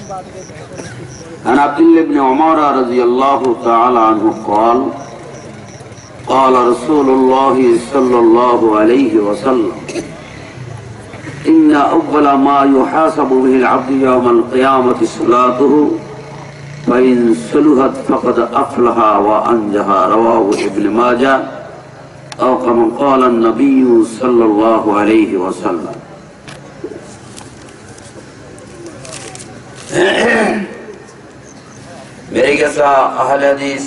عن عبد الله بن عمر رضي الله تعالى عنه قال قال رسول الله صلى الله عليه وسلم إن أول ما يحاسب به العبد يوم القيامة صلاته فإن صلحت فقد أفلح وأنجح رواه ابن ماجه أو كما قال النبي صلى الله عليه وسلم मेरे गसा अहले हदीस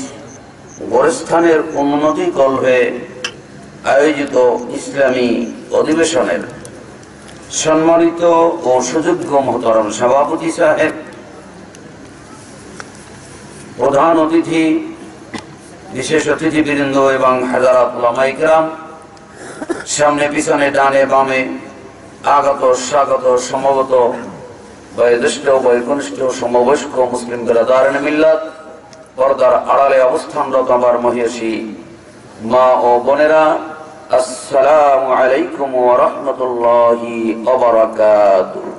गोरस्थानेर उन्नति कल्पे आयोजित इस्लामी अधिवेशनेर सम्मानित और सुयोग्य महतरम सभापति साहेब प्रधान अतिथि विशेष अतिथिवृंद एवं हजारात उलामाए किराम सामने पिछने डाने बामे आगत स्वागत समबत वयोज्येष्ठ वयोकनिष्ठ समवयस्क मुस्लिम बिरादारान मिल्लत पर्दार आड़ाले अवस्थानरत आमार महिषी मा ओ बोनेरा अस्सलामु आलैकुम व रहमतुल्लाहि व बाराकातुहु।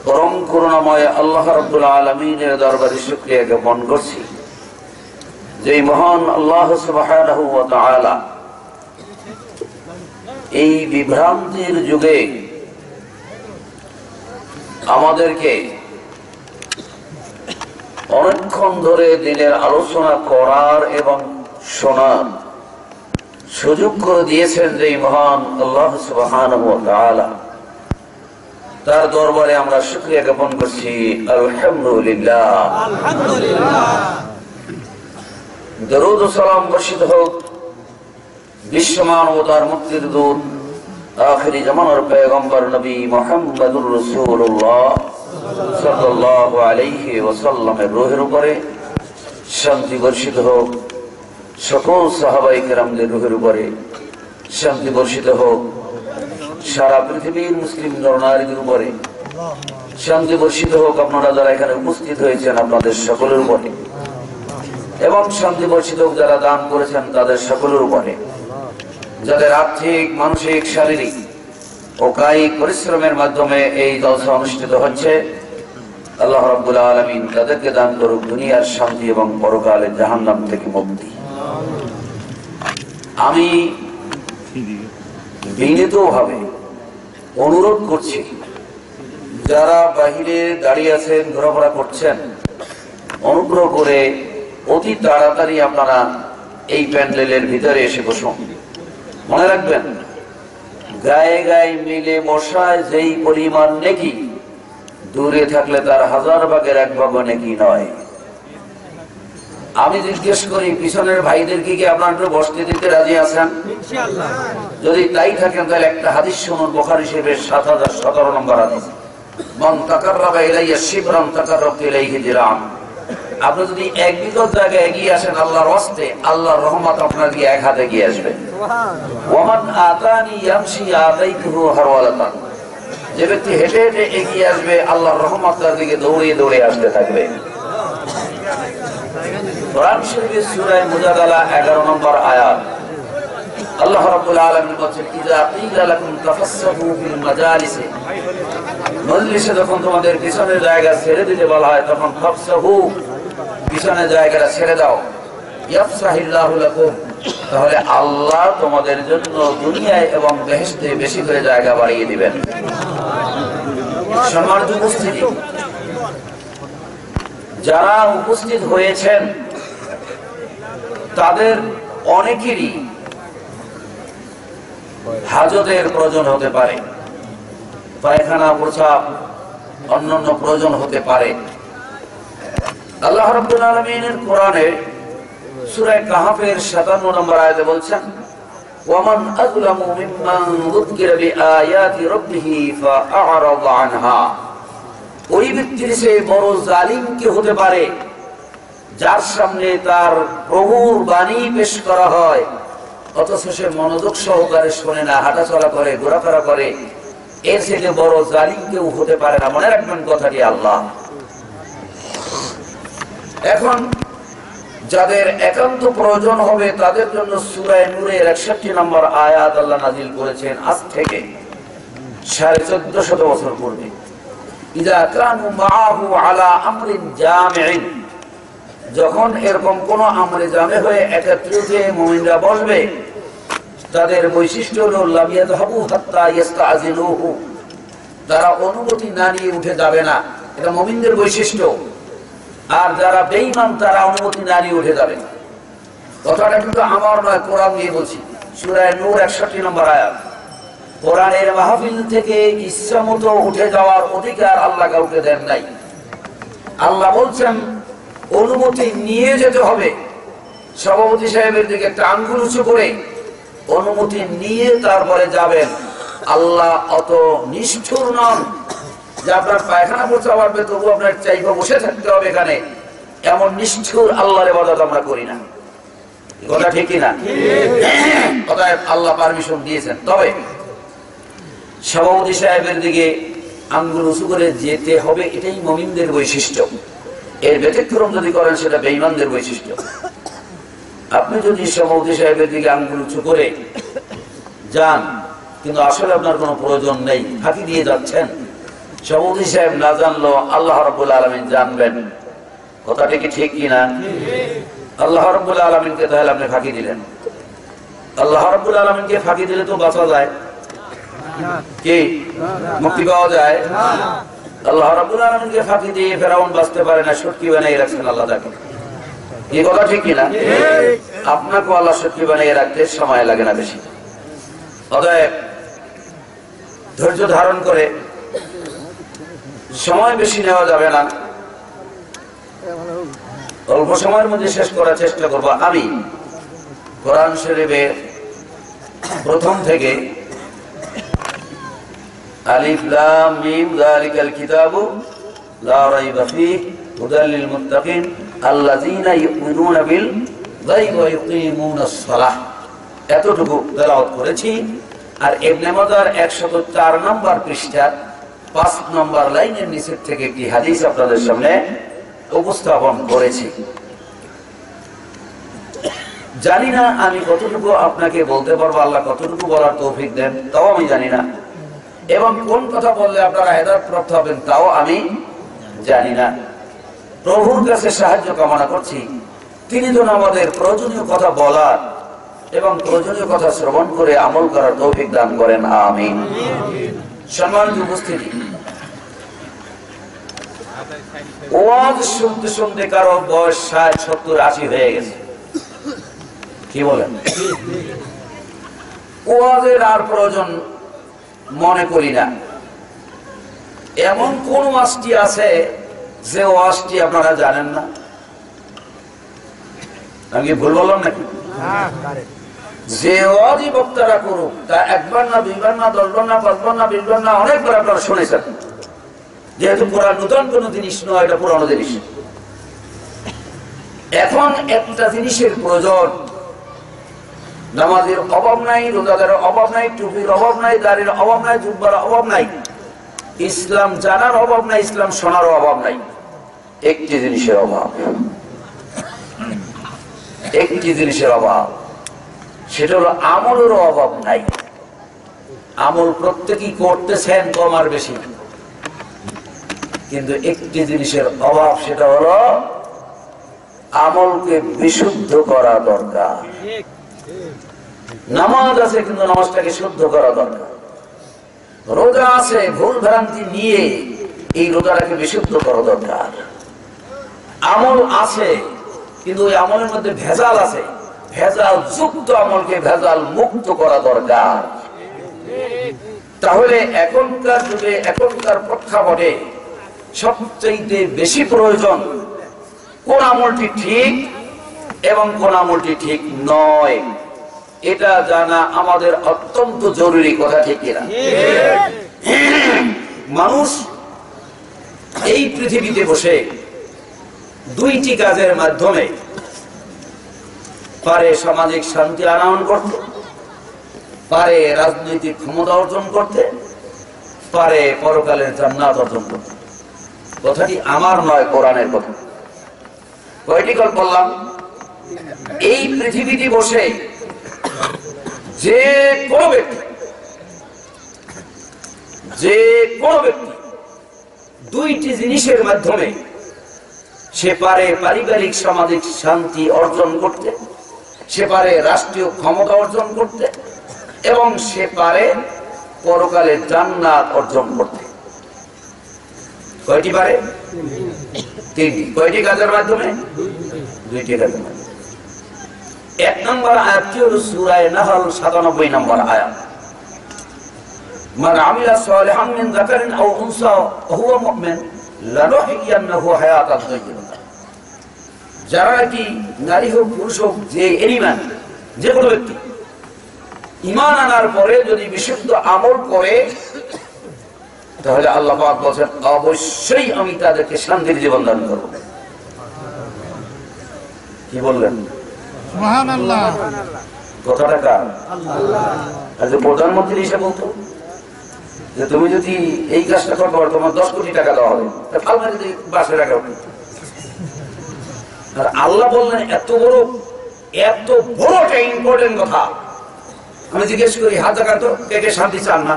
परम करुणामय अल्लाह रब्बुल आलामीनेर दरबारे शुक्रिया ज्ञापन करছি যে মহান আল্লাহ সুবহানাহু ওয়া তাআলা এই বিভ্রান্তির যুগে আমাদেরকে অনেকক্ষণ ধরে দিনের আলোচনা করার এবং শোনার সুযোগ করে দিয়েছেন যে মহান আল্লাহ সুবহানাহু ওয়া তাআলা তার দরবারে আমরা শুকরিয়া জ্ঞাপন করছি আলহামদুলিল্লাহ। দরুদ ও সালাম বর্ষিত হোক বিশ্বমানবতার মুক্তির দূত আখিরি জামানার পয়গম্বর নবী মুহাম্মদুর রাসূলুল্লাহ সাল্লাল্লাহু আলাইহি ওয়াসাল্লামের রূহের উপরে, শান্তি বর্ষিত হোক সকল সাহাবায়ে কেরামদের রূহের উপরে, শান্তি বর্ষিত হোক সারা পৃথিবীর মুসলিম নরনারীদের উপরে, শান্তি বর্ষিত হোক আপনারা যারা এখানে উপস্থিত হয়েছেন আপনাদের সকলের উপরে, এবং শান্তি বর্ষিত হোক যারা দান করেছেন তাদের সকলের উপরে, যাদের আর্থিক মানসিক শারীরিক ও কায়িক পরিশ্রমের মাধ্যমে এই জলসা অনুষ্ঠিত হচ্ছে। আল্লাহ রাব্বুল আলামিন তাদেরকে দান করুক দুনিয়ার শান্তি এবং পরকালের জাহান্নাম থেকে মুক্তি। আমি বিনীতভাবে অনুরোধ করছি যারা বাহিরে দাঁড়িয়ে আছেন ঘোরাফেরা করছেন অনুগ্রহ করে অতি তাড়াতাড়ি আপনারা এই প্যান্ডেলের ভিতরে এসে বসুন। মনে রাখবেন গায়ে গায়ে মিলে বসায় যেই পরিমাণ নেকি দূরে থাকলে তার 1000 ভাগের 1 ভাগ নেকি নয়। আমি জিজ্ঞেস করি পিছনের ভাইদেরকে কি আপনারা বসতে দিতে রাজি আছেন? ইনশাআল্লাহ। যদি তাই থাকেন তাহলে একটা হাদিস শুনুন, বুখারী শরীফের 7017 নম্বর হাদিস, মান তাকাররাবা ইলাইয়া শিবরান তাকাররাবতু ইলাইহি দিরান। আপনি যদি এক বিগত জায়গায় এগিয়ে আসেন আল্লাহর ওয়াস্তে, আল্লাহর রহমত আপনার দিকে এক হাতে এগিয়ে আসবে। ওয়ামান আতানি ইয়ামশি আতাইতুহু হারওয়ালাতান। যে ব্যক্তি হেঁটে হেঁটে এগিয়ে আসবে আল্লাহর রহমত তার দিকে দৌড়িয়ে দৌড়িয়ে আসতে থাকবে। কোরআন শরীফের সূরা মুজাদালা 11 নম্বর আয়াত আল্লাহ রাব্বুল আলামিন বলেন, ইযা কিলা লাকুম তাফাসসাহু ফিল মাজালিসি, মজলিসে যখন তোমাদের পিছনের জায়গা ছেড়ে দিতে বলা হয় তখন ফাফসাহু, পিছনের জায়গাটা ছেড়ে দাও। ইয়াফসাহিল্লাহু লাকুম, তাহলে আল্লাহ তোমাদের জন্য দুনিয়ায় এবং বেহেশতে বেশি করে জায়গা বাড়িয়ে দিবেন। সম্মানিত উপস্থিতি, যারা উপস্থিত হয়েছেন তাদের অনেকেরই হাজতের প্রয়োজন হতে পারে, পায়খানা প্রস্রাব অন্যান্য প্রয়োজন হতে পারে। আল্লাহ রাব্বুল আলামিনের কোরআনে সূরা কাহফের 57 নম্বর আয়াতে বলছেন, ওয়ামান আযলামু মিম্মান যুকিরা বিআয়াতি রাব্বিহি ফাআরাযা আনহা। ওই ব্যক্তির চেয়ে বড় জালিম কে হতে পারে যার সামনে তার প্রভুর বাণী পেশ করা হয় অথচ সে মনোযোগ সহকারে শোনে না, হাঁটাচলা করে, ঘোরাফেরা করে। এর থেকে বড় জালিম কেউ হতে পারে না। মনে রাখবেন কথাটি আল্লাহ। এখন যাদের একান্ত প্রয়োজন হবে তাদের জন্য সূরা নূরের 61 নম্বর আয়াত আল্লাহ নাযিল করেছেন। আজ থেকে 1450 বছর পূর্বে। ইযা কানু মাআহু আলা আমরিন জামিইন, যখন এরকম কোন আমরে জামে হয়ে একত্রিত মুমিনরা বলবে, তাদের বৈশিষ্ট্য হলো লাম ইয়াযহাবু হাত্তা ইস্তাযিনুহু, তারা অনুমতি না নিয়ে উঠে যাবে না, এটা মুমিনদের বৈশিষ্ট্য। আর যারা বেঈমান তারা অনুমতি না নিয়ে উঠে যাবে। কথাটা কিন্তু আমার নয়, কোরআন দিয়ে বলছি, সূরা নূর 61 নম্বর আয়াত। কোরআনের মাহফিল থেকে ইচ্ছামতো উঠে যাওয়ার অধিকার আল্লাহ কাউকে দেন নাই। আল্লাহ বলছেন অনুমতি নিয়ে যেতে হবে। সভাপতি সাহেবের দিকে একটা আঙ্গুল উঁচু করে অনুমতি নিয়ে তারপরে যাবেন। আল্লাহ অত নিষ্ঠুর নন যে আপনার পায়খানা পচা পারবে তবু আপনার চাইবা বসে থাকতে হবে এখানে, এমন নিষ্ঠুর আল্লাহর ইবাদত আমরা করি না। কথা ঠিকই না? অতএব আল্লাহ পারমিশন দিয়েছেন। তবে সভাপতি সাহেবের দিকে আঙ্গুল উঁচু করে যেতে হবে, এটাই মুমিনদের বৈশিষ্ট্য। এর ব্যতিক্রম যদি করেন সেটা বেঈমানদের বৈশিষ্ট্য। আপনি যদি সভাপতি সাহেবের দিকে আঙ্গুল উঁচু করে যান কিন্তু আসলে আপনার কোনো প্রয়োজন নেই, ফাঁকি দিয়ে যাচ্ছেন, সভাপতি সাহেব না জানলো আল্লাহ রাব্বুল আলামিন জানবেন। কথাটা কি ঠিক কিনা? আল্লাহ রাব্বুল আলামিনকে তাহলে আপনি ফাঁকি দিলেন। আল্লাহ রাব্বুল আলামিনকে ফাঁকি দিলে তো বাঁচা যায় কি? মুক্তি পাওয়া যায়? আল্লাহ রাব্বুল আলামিনকে ফাঁকি দিয়ে ফেরাউন বাঁচতে পারে না, সটকি বানিয়ে রাখছেন আল্লাহ তাকে। এই কথা ঠিক কিনা? আপনাকে আল্লাহ সটকি বানিয়ে রাখতে সময় লাগে না বেশি। অতএব ধৈর্য ধারণ করে, সময় বেশি নেওয়া যাবে না, অল্প সময়ের মধ্যে শেষ করার চেষ্টা করব। আমি কোরআন শরীফের প্রথম থেকে আলিফ লাম মিম যালিকাল কিতাবু লা রাইবা ফীহি হুদাল লিল মুত্তাকিন আল্লাযীনা ইউমিনুনা বিল গায়বি ওয়া ইউকিমুনাস সালাহ, এতটুকু তেলাওয়াত করেছি। আর ইবনে মাজার 104 নম্বর পৃষ্ঠার 5 নম্বর লাইনের নিচের থেকে কি হাদিস আপনাদের সামনে উপস্থাপন করেছি। জানি না আমি কতটুকু আপনাকে বলতে পারবো, আল্লাহ কতটুকু বলার তৌফিক দেন তাও আমি জানি না, এবং কোন কথা বললে আপনারা হেদায়েত প্রাপ্ত হবেন তাও আমি জানি না। প্রভুর কাছে সাহায্য কামনা করছি, তিনি যেন আমাদের প্রয়োজনীয় কথা বলার এবং প্রয়োজনীয় কথা শ্রবণ করে আমল করার তৌফিক দান করেন, আমিন। সম্মানিত উপস্থিতি, ওয়াজ শুনতে শুনতে কারো বয়স 60, 70, 80 হয়ে গেছে, কি বলেন? ওয়াজের আর প্রয়োজন মনে করি না। এমন কোন ওয়াজটি আছে যে ওয়াজটি আপনারা জানেন না? আমি কি ভুল বললাম নাকি? যে ওয়াজই বক্তারা করুক তা একবার না, দুইবার না, 10 বার না, 5 বার না, 20 বার না, অনেকবার আপনারা শুনেছেন। যেহেতু কোরআন নতুন কোন জিনিস নয়, এটা পুরানো জিনিস। এখন একটা জিনিসের প্রয়োজন, নামাজের অভাব নাই, রোজাদারের অভাব নাই, টুপির অভাব নাই, দাড়ির অভাব নাই, জুব্বার অভাব নাই, ইসলাম জানার অভাব নাই, ইসলাম শোনার অভাব নাই। একটি জিনিসের অভাব, একটি জিনিসের অভাব, সেটা হলো আমলের অভাব নাই। আমল প্রত্যেকেই করতেছেন কম আর বেশি, কিন্তু একটি জিনিসের অভাব, সেটা হলো আমলকে বিশুদ্ধ করা দরকার। নামাজ আছে কিন্তু নামাজটাকে শুদ্ধ করা দরকার। রোজা আছে, ভুল ভ্রান্তি নিয়ে এই রোজাটাকে বিশুদ্ধ করা দরকার। আমল আছে কিন্তু ওই আমলের মধ্যে ভেজাল আছে, ভেজাল যুক্ত আমলকে ভেজাল মুক্ত করা দরকার। তাহলে এখনকার যুগে, এখনকার প্রেক্ষাপটে সবচেয়ে বেশি প্রয়োজন কোন আমলটি ঠিক এবং কোন আমলটি ঠিক নয়, এটা জানা আমাদের অত্যন্ত জরুরি। কথা ঠিক কিনা? মানুষ এই পৃথিবীতে বসে দুইটি কাজের মাধ্যমে পারে সামাজিক শান্তি আনয়ন করতে, পারে রাজনৈতিক ক্ষমতা অর্জন করতে, পারে পরকালের জান্নাত অর্জন করতে। কথাটি আমার নয়, কোরআনের কথা। কয়টি কল বললাম? এই পৃথিবীতে বসে যে কোনো ব্যক্তি যে কোন ব্যক্তি দুইটি জিনিসের মাধ্যমে সে পারে পারিবারিক সামাজিক শান্তি অর্জন করতে, সে পারে রাষ্ট্রীয় ক্ষমতা অর্জন করতে, এবং সে পারে পরকালে জান্নাত অর্জন করতে। কয়টি পারে? তিনটি। কয়টি কাজের মাধ্যমে? দুইটি কাজের মাধ্যমে। এক নম্বর আয়াতটি হল সূরা নাহল ৯৭ নম্বর আয়াত, মান আমিলা সালিহান মিন যাকারিন আও উনসা ওয়া হুয়া মুমিন লানুহইয়ান্নাহু হায়াতান তাইয়্যিবা। যারা কি নারী হোক পুরুষ হোক, যে ঈমান, যে কোনো ব্যক্তি ঈমান আনার পরে যদি বিশুদ্ধ আমল করে, তাহলে আল্লাহ পাক বলেন অবশ্যই আমি তাদেরকে শান্তির জীবন দান করব। কি বললেন? সুবহানাল্লাহ। কথাটা কার? আল্লাহ। আজ প্রধানমন্ত্রী এসে বলতো যে তুমি যদি এই কাজটা করতে পারো তোমার 10 কোটি টাকা দেওয়া হবে, ফালনা যদি বাসে রাখা। আর আল্লাহ বললেন এত বড় একটা ইম্পর্টেন্ট কথা। আমি জিজ্ঞেস করি, হাত দেখা তো, কে কে শান্তি চান না?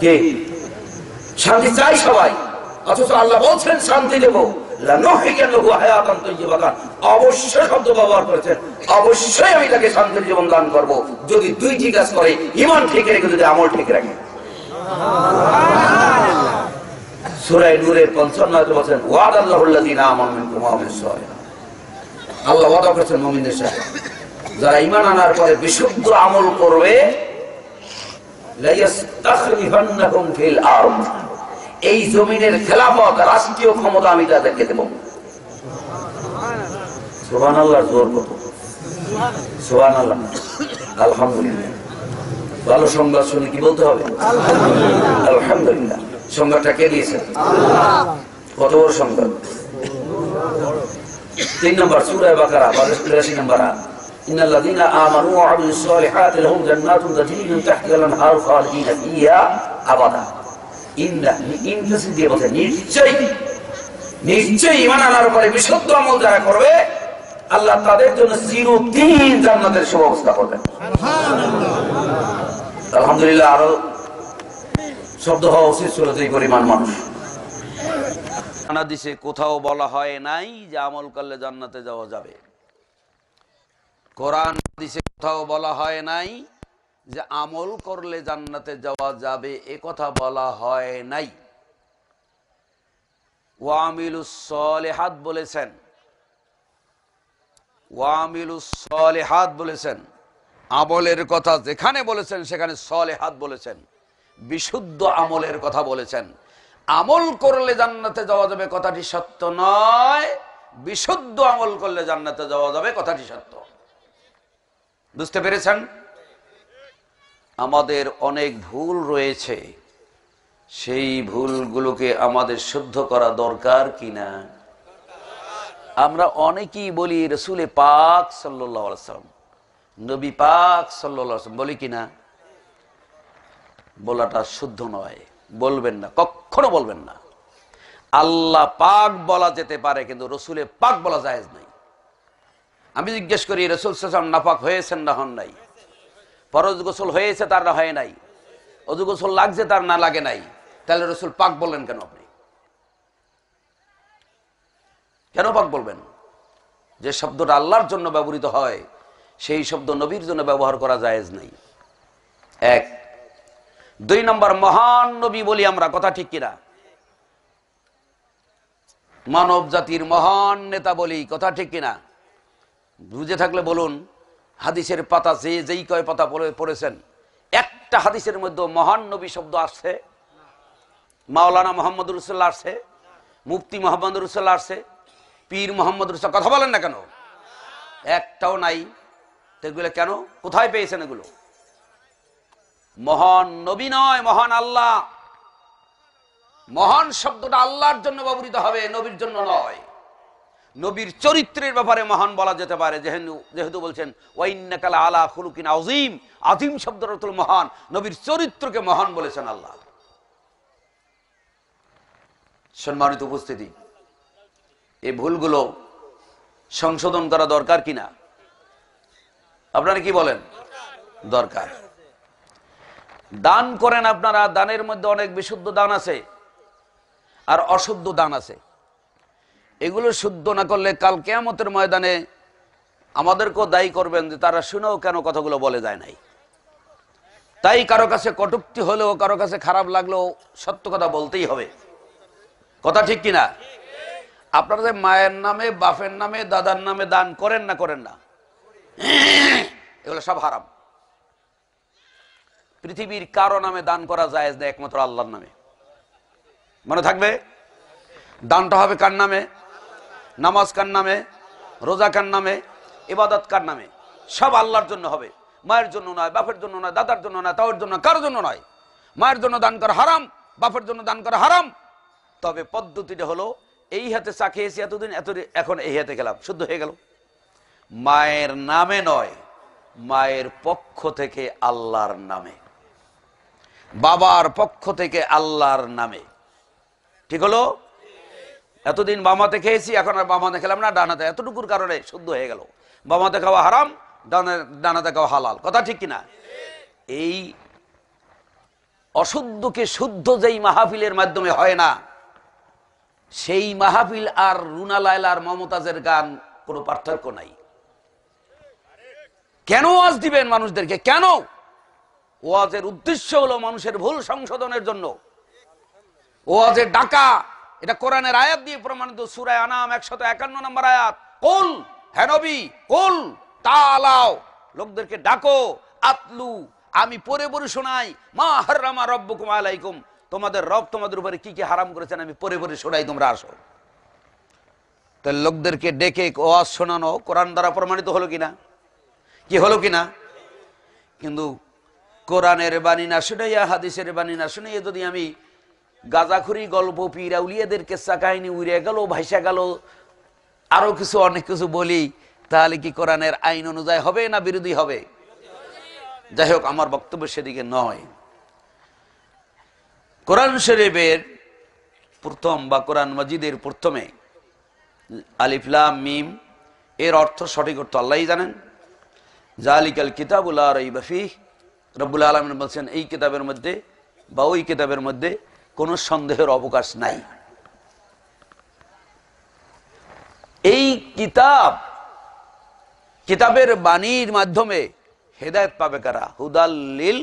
কে শান্তি চাই? সবাই। অথচ আল্লাহ বলছেন শান্তি দেব, অবশ্যই শব্দ ব্যবহার করেছেন, অবশ্যই আমি তাকে শান্তির জীবন দান করব যদি দুইটি কাজ করে, ঈমান ঠিক রেখে, যদি আমল ঠিক রাখে। সূরা নূরের ৫৫ আয়াতে বলেন ওয়াদাল্লাহুল্লাযীনা আমানু মিনকুম ওয়া আমিলুস সালিহাত। আল্লাহ ওয়াদা করেছেন মুমিনদের সাথে, যারা ঈমান আনার পরে বিশুদ্ধ আমল করবে, লা ইস্তাখলিফান্নাহুম ফিল আরদ, এই জমিনের খেলাফত, রাষ্ট্রীয় ক্ষমতা আমি তাদেরকে দেব। সুবহানাল্লাহ। জোর কত? সুবহানাল্লাহ। আলহামদুলিল্লাহ। ভালো সংবাদ শুনে কি বলতে হবে? আলহামদুলিল্লাহ। সংবাদটা কে দিয়েছেন? কত বড় সংবাদ! ৩ নম্বর সূরা বাকারা ৮২ নম্বর আয়াত, ইন্নাল্লাযীনা আমানু ওয়া আমিলুস সালিহাতি লাহুম জান্নাতুন তাজরি মিন তাহতিহাল আনহার খালিদিনা ফিহা আবাদা। নিশ্চয়ই ঈমান আনার পরে বিশুদ্ধ আমল যারা করবে, আল্লাহ তাদের জন্য চিরদিন জান্নাতের সুব্যবস্থা করবেন। আলহামদুলিল্লাহ। আরো শব্দ হওয়া উচিত ছিল, যে পরিমাণ মানুষ। হাদিসে কোথাও বলা হয় নাই যে আমল করলে জান্নাতে যাওয়া যাবে। কোরআন হাদিসে কোথাও বলা হয় নাই যে আমল করলে জান্নাতে যাওয়া যাবে, এ কথা বলা হয় নাই। ওয়ামিলুস সালিহাত বলেছেন, ওয়ামিলুস সালিহাত বলেছেন। আমলের কথা যেখানে বলেছেন সেখানে সালিহাত বলেছেন, বিশুদ্ধ আমলের কথা বলেছেন। আমল করলে জান্নাতে যাওয়া যাবে কথাটি সত্য নয়, বিশুদ্ধ আমল করলে জান্নাতে যাওয়া যাবে কথাটি সত্য। বুঝতে পেরেছেন? আমাদের অনেক ভুল রয়েছে, সেই ভুলগুলোকে আমাদের শুদ্ধ করা দরকার কিনা? আমরা অনেকেই বলি রাসূলে পাক সাল্লাল্লাহু আলাইহি ওয়াসাল্লাম, নবী পাক সাল্লাল্লাহু আলাইহি ওয়াসাল্লাম, বলি কিনা? বলাটা শুদ্ধ নয়, বলবেন না, কখনো বলবেন না। আল্লাহ পাক বলা যেতে পারে, কিন্তু রাসূলে পাক বলা জায়েজ নাই। আমি জিজ্ঞেস করি, রাসূল সাল্লাল্লাহু আলাইহি ওয়াসাল্লাম নাপাক হয়েছেন না হন নাই? ফরজ গোসল হয়েছে তার না হয় নাই? ওযু গোসল লাগছে তার না লাগে নাই? তাহলে রাসূল পাক বললেন কেন? আপনি কেন পাক বলবেন? যে শব্দটা আল্লাহর জন্য ব্যবহৃত হয়, সেই শব্দ নবীর জন্য ব্যবহার করা জায়েজ নাই। এক। ২ নম্বর, মহান নবী বলি আমরা, কথা ঠিক কিনা? মানব জাতির মহান নেতা বলি, কথা ঠিক কিনা? বুঝে থাকলে বলুন। হাদিসের পাতা যেই কয় পাতা পড়েছেন, একটা হাদিসের মধ্যে মহান নবী শব্দ আসছে? মাওলানা মুহাম্মদুর রাসূলুল্লাহ আসছে, মুফতি মুহাম্মদুর রাসূলুল্লাহ আসছে, পীর মুহাম্মদুর রাসূল, কথা বলেন না কেন? একটাও নাই। তো এগুলো কেন, কোথায় পেয়েছেন এগুলো? মহান নবী নয়, মহান আল্লাহ। মহান শব্দটা আল্লাহর জন্য ব্যবহৃত হবে, নবীর জন্য নয়। নবীর চরিত্রের ব্যাপারে মহান বলা যেতে পারে, যেহেতু বলছেন ওয়া ইন্নাকা লাআলা খুলুকিন আযীম। আযীম শব্দের অর্থ মহান, নবীর চরিত্রকে মহান বলেছেন আল্লাহ। সম্মানিত উপস্থিতি, এই ভুলগুলো সংশোধন করা দরকার কিনা? আপনারা কি বলেন? দরকার। দান করেন আপনারা, দানের মধ্যে অনেক বিশুদ্ধ দান আছে আর অশুদ্ধ দান আছে। এগুলো শুদ্ধ না করলে কাল কিয়ামতের ময়দানে আমাদেরকেও দায়ী করবেন যে তারা শুনেও কেন কথাগুলো বলে যায় নাই। তাই কারো কাছে কটূক্তি হলেও, কারো কাছে খারাপ লাগলেও সত্য কথা বলতেই হবে। কথা ঠিক কিনা? আপনারা যে মায়ের নামে, বাপের নামে, দাদার নামে দান করেন না, করেন না, এগুলো সব হারাম। পৃথিবীর কারো নামে দান করা জায়েজ না, একমাত্র আল্লাহর নামে। মনে থাকবে, দানটা হবে কার নামে? নামাজ কার নামে? রোজা কার নামে? ইবাদত কার নামে? সব আল্লাহর জন্য হবে। মায়ের জন্য নয়, বাপের জন্য নয়, দাদার জন্য নয়, তাওর জন্য, কারোর জন্য নয়। মায়ের জন্য দান করা হারাম, বাপের জন্য দান করা হারাম। তবে পদ্ধতিটা হলো এই হাতে চা খেয়েছি এতদিন, এখন এই হাতে খেলাম, শুদ্ধ হয়ে গেল। মায়ের নামে নয়, মায়ের পক্ষ থেকে আল্লাহর নামে, বাবার পক্ষ থেকে আল্লাহর নামে। ঠিক হলো? এতদিন বামাতে খেয়েছি, এখন আর বামাতে খেলাম না, ডানাতে, এতটুকুর কারণে শুদ্ধ হয়ে গেল। বামাতে খাওয়া হারাম, ডানাতে খাওয়া হালাল। কথা ঠিক কিনা? এই অশুদ্ধকে শুদ্ধ যেই মাহফিলের মাধ্যমে হয় না, সেই মাহফিল আর রুনা লায়লার মমতাজের গান কোনো পার্থক্য নাই। কেন ওয়াজ দিবেন মানুষদেরকে? কেন? ওয়াজের উদ্দেশ্য হলো মানুষের ভুল সংশোধনের জন্য। ওয়াজের ডাকা, এটা কোরআনের আয়াত দিয়ে প্রমাণিত। সূরা আনাম 151 নম্বর আয়াত, কুল, হে নবী, কুল তাআলাও, লোকদেরকে ডাকো, আতলু, আমি পড়ে পড়ে শোনাই, মা হাররামা রাব্বুকুম আলাইকুম, তোমাদের রব তোমাদের উপরে কি কি হারাম করেছেন আমি পড়ে পড়ে শোনাই, তোমরা আসো। তাহলে লোকদেরকে ডেকে ওয়াজ শোনানো কোরআন দ্বারা প্রমাণিত হলো কিনা? কি হলো কিনা? কিন্তু কোরআনের বাণী না শুনাইয়া, হাদিসের বাণী না শুনাইয়া যদি আমি গাজাখুরি গল্প, পীর আউলিয়াদের কেসা কাহিনী উড়ে গেল, ভাইসা গেল, আরো কিছু অনেক কিছু বলি, তাহলে কি কোরআনের আইন অনুযায়ী হবে না বিরোধী হবে? যাই হোক, আমার বক্তব্য সেদিকে নয়। কোরআন শরীফের প্রথম বা কোরআন মাজিদের প্রথমে আলিফ লাম মিম, এর অর্থ সঠিক অর্থ আল্লাহই জানেন। জালিকাল কিতাবুল লা রাইবা ফীহ, রব্বুল আলামিন বলছেন এই কিতাবের মধ্যে বা ওই কিতাবের মধ্যে কোনো সন্দেহের অবকাশ নাই। এই কিতাবের বাণীর মাধ্যমে হেদায়েত পাবে কারা? হুদাল লিল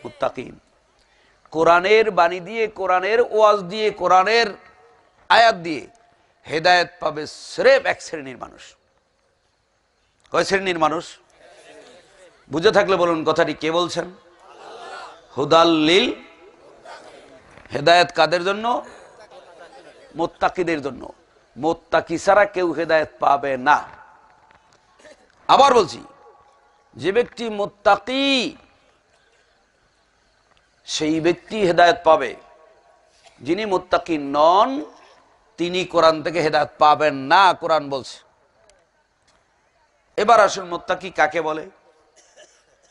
মুত্তাকিন। কোরআনের বাণী দিয়ে, কোরআনের ওয়াজ দিয়ে, কোরআনের আয়াত দিয়ে হেদায়েত পাবে স্রেফ এক শ্রেণীর মানুষ। কয় শ্রেণীর মানুষ? বুঝে থাকলে বলুন কথাটি কে বলছেন? হুদাল লিল, হেদায়েত কাদের জন্য? মুত্তাকিদের জন্য। মুত্তাকি ছাড়া কেউ হেদায়েত পাবে না। আবার বলছি, যে ব্যক্তি মুত্তাকি সেই ব্যক্তি হেদায়েত পাবে। যিনি মুত্তাকি নন তিনি কোরআন থেকে হেদায়েত পাবেন না, কোরআন বলছে। এবার আসুন, মুত্তাকি কাকে বলে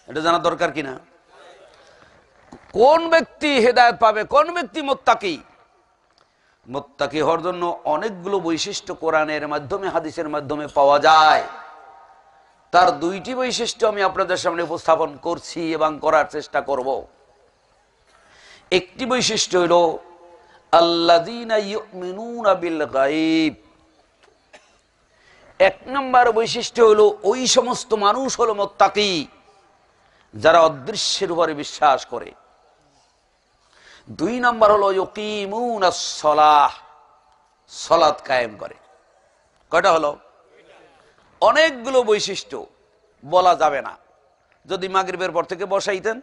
এটা জানা দরকার কিনা? কোন ব্যক্তি হেদায়েত পাবে, কোন ব্যক্তি মুত্তাকি? মুত্তাকি হওয়ার জন্য অনেকগুলো বৈশিষ্ট্য কোরআনের মাধ্যমে, হাদিসের মাধ্যমে পাওয়া যায়। তার দুইটি বৈশিষ্ট্য আমি আপনাদের সামনে উপস্থাপন করছি এবং করার চেষ্টা করব। একটি বৈশিষ্ট্য হলো আল্লাযীনা ইউমিনুনা বিল গায়ব। এক নম্বর বৈশিষ্ট্য হলো ওই সমস্ত মানুষ হলো মুত্তাকি যারা অদৃশ্যের উপরে বিশ্বাস করে। দুই নম্বর হলো ইউকিমুনাস সালাহ, সালাত কায়েম করে। কয়টা হলো? অনেকগুলো বৈশিষ্ট্য বলা যাবে না। যদি মাগরিবের পর থেকে বসাইতেন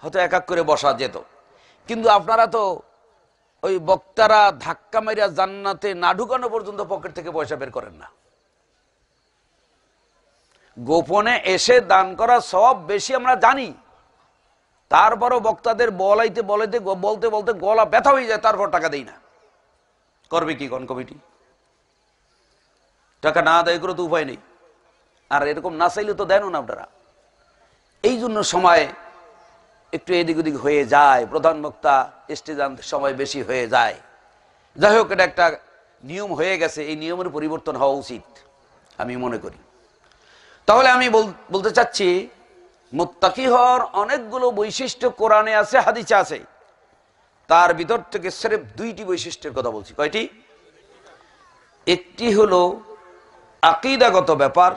হয়তো এক এক করে বসা যেত, কিন্তু আপনারা তো ওই বক্তারা ধাক্কা মারিয়া জান্নাতে না ঢুকানো পর্যন্ত পকেট থেকে পয়সা বের করেন না। গোপনে এসে দান করা সব বেশি আমরা জানি, তারপরও বক্তাদের বলতে বলতে গলা ব্যথা হয়ে যায়, তারপর টাকা দেই না। করবে কি কোন কমিটি? টাকা না আদায় করে তো উপায় নেই, আর এরকম না চাইলে তো দেন না আপনারা। এই জন্য সময় একটু এদিক ওদিক হয়ে যায়, প্রধান বক্তা স্টেজ আনতে সময় বেশি হয়ে যায়। যাই হোক, এটা একটা নিয়ম হয়ে গেছে, এই নিয়মের পরিবর্তন হওয়া উচিত আমি মনে করি। তাহলে আমি বলতে চাচ্ছি মুত্তাকি হওয়ার অনেকগুলো বৈশিষ্ট্য কোরআনে আছে, হাদিসে আছে। তার ভিতর থেকে সির্ফ দুইটি বৈশিষ্ট্যের কথা বলছি। কয়টি? একটি হলো আকীদাগত ব্যাপার,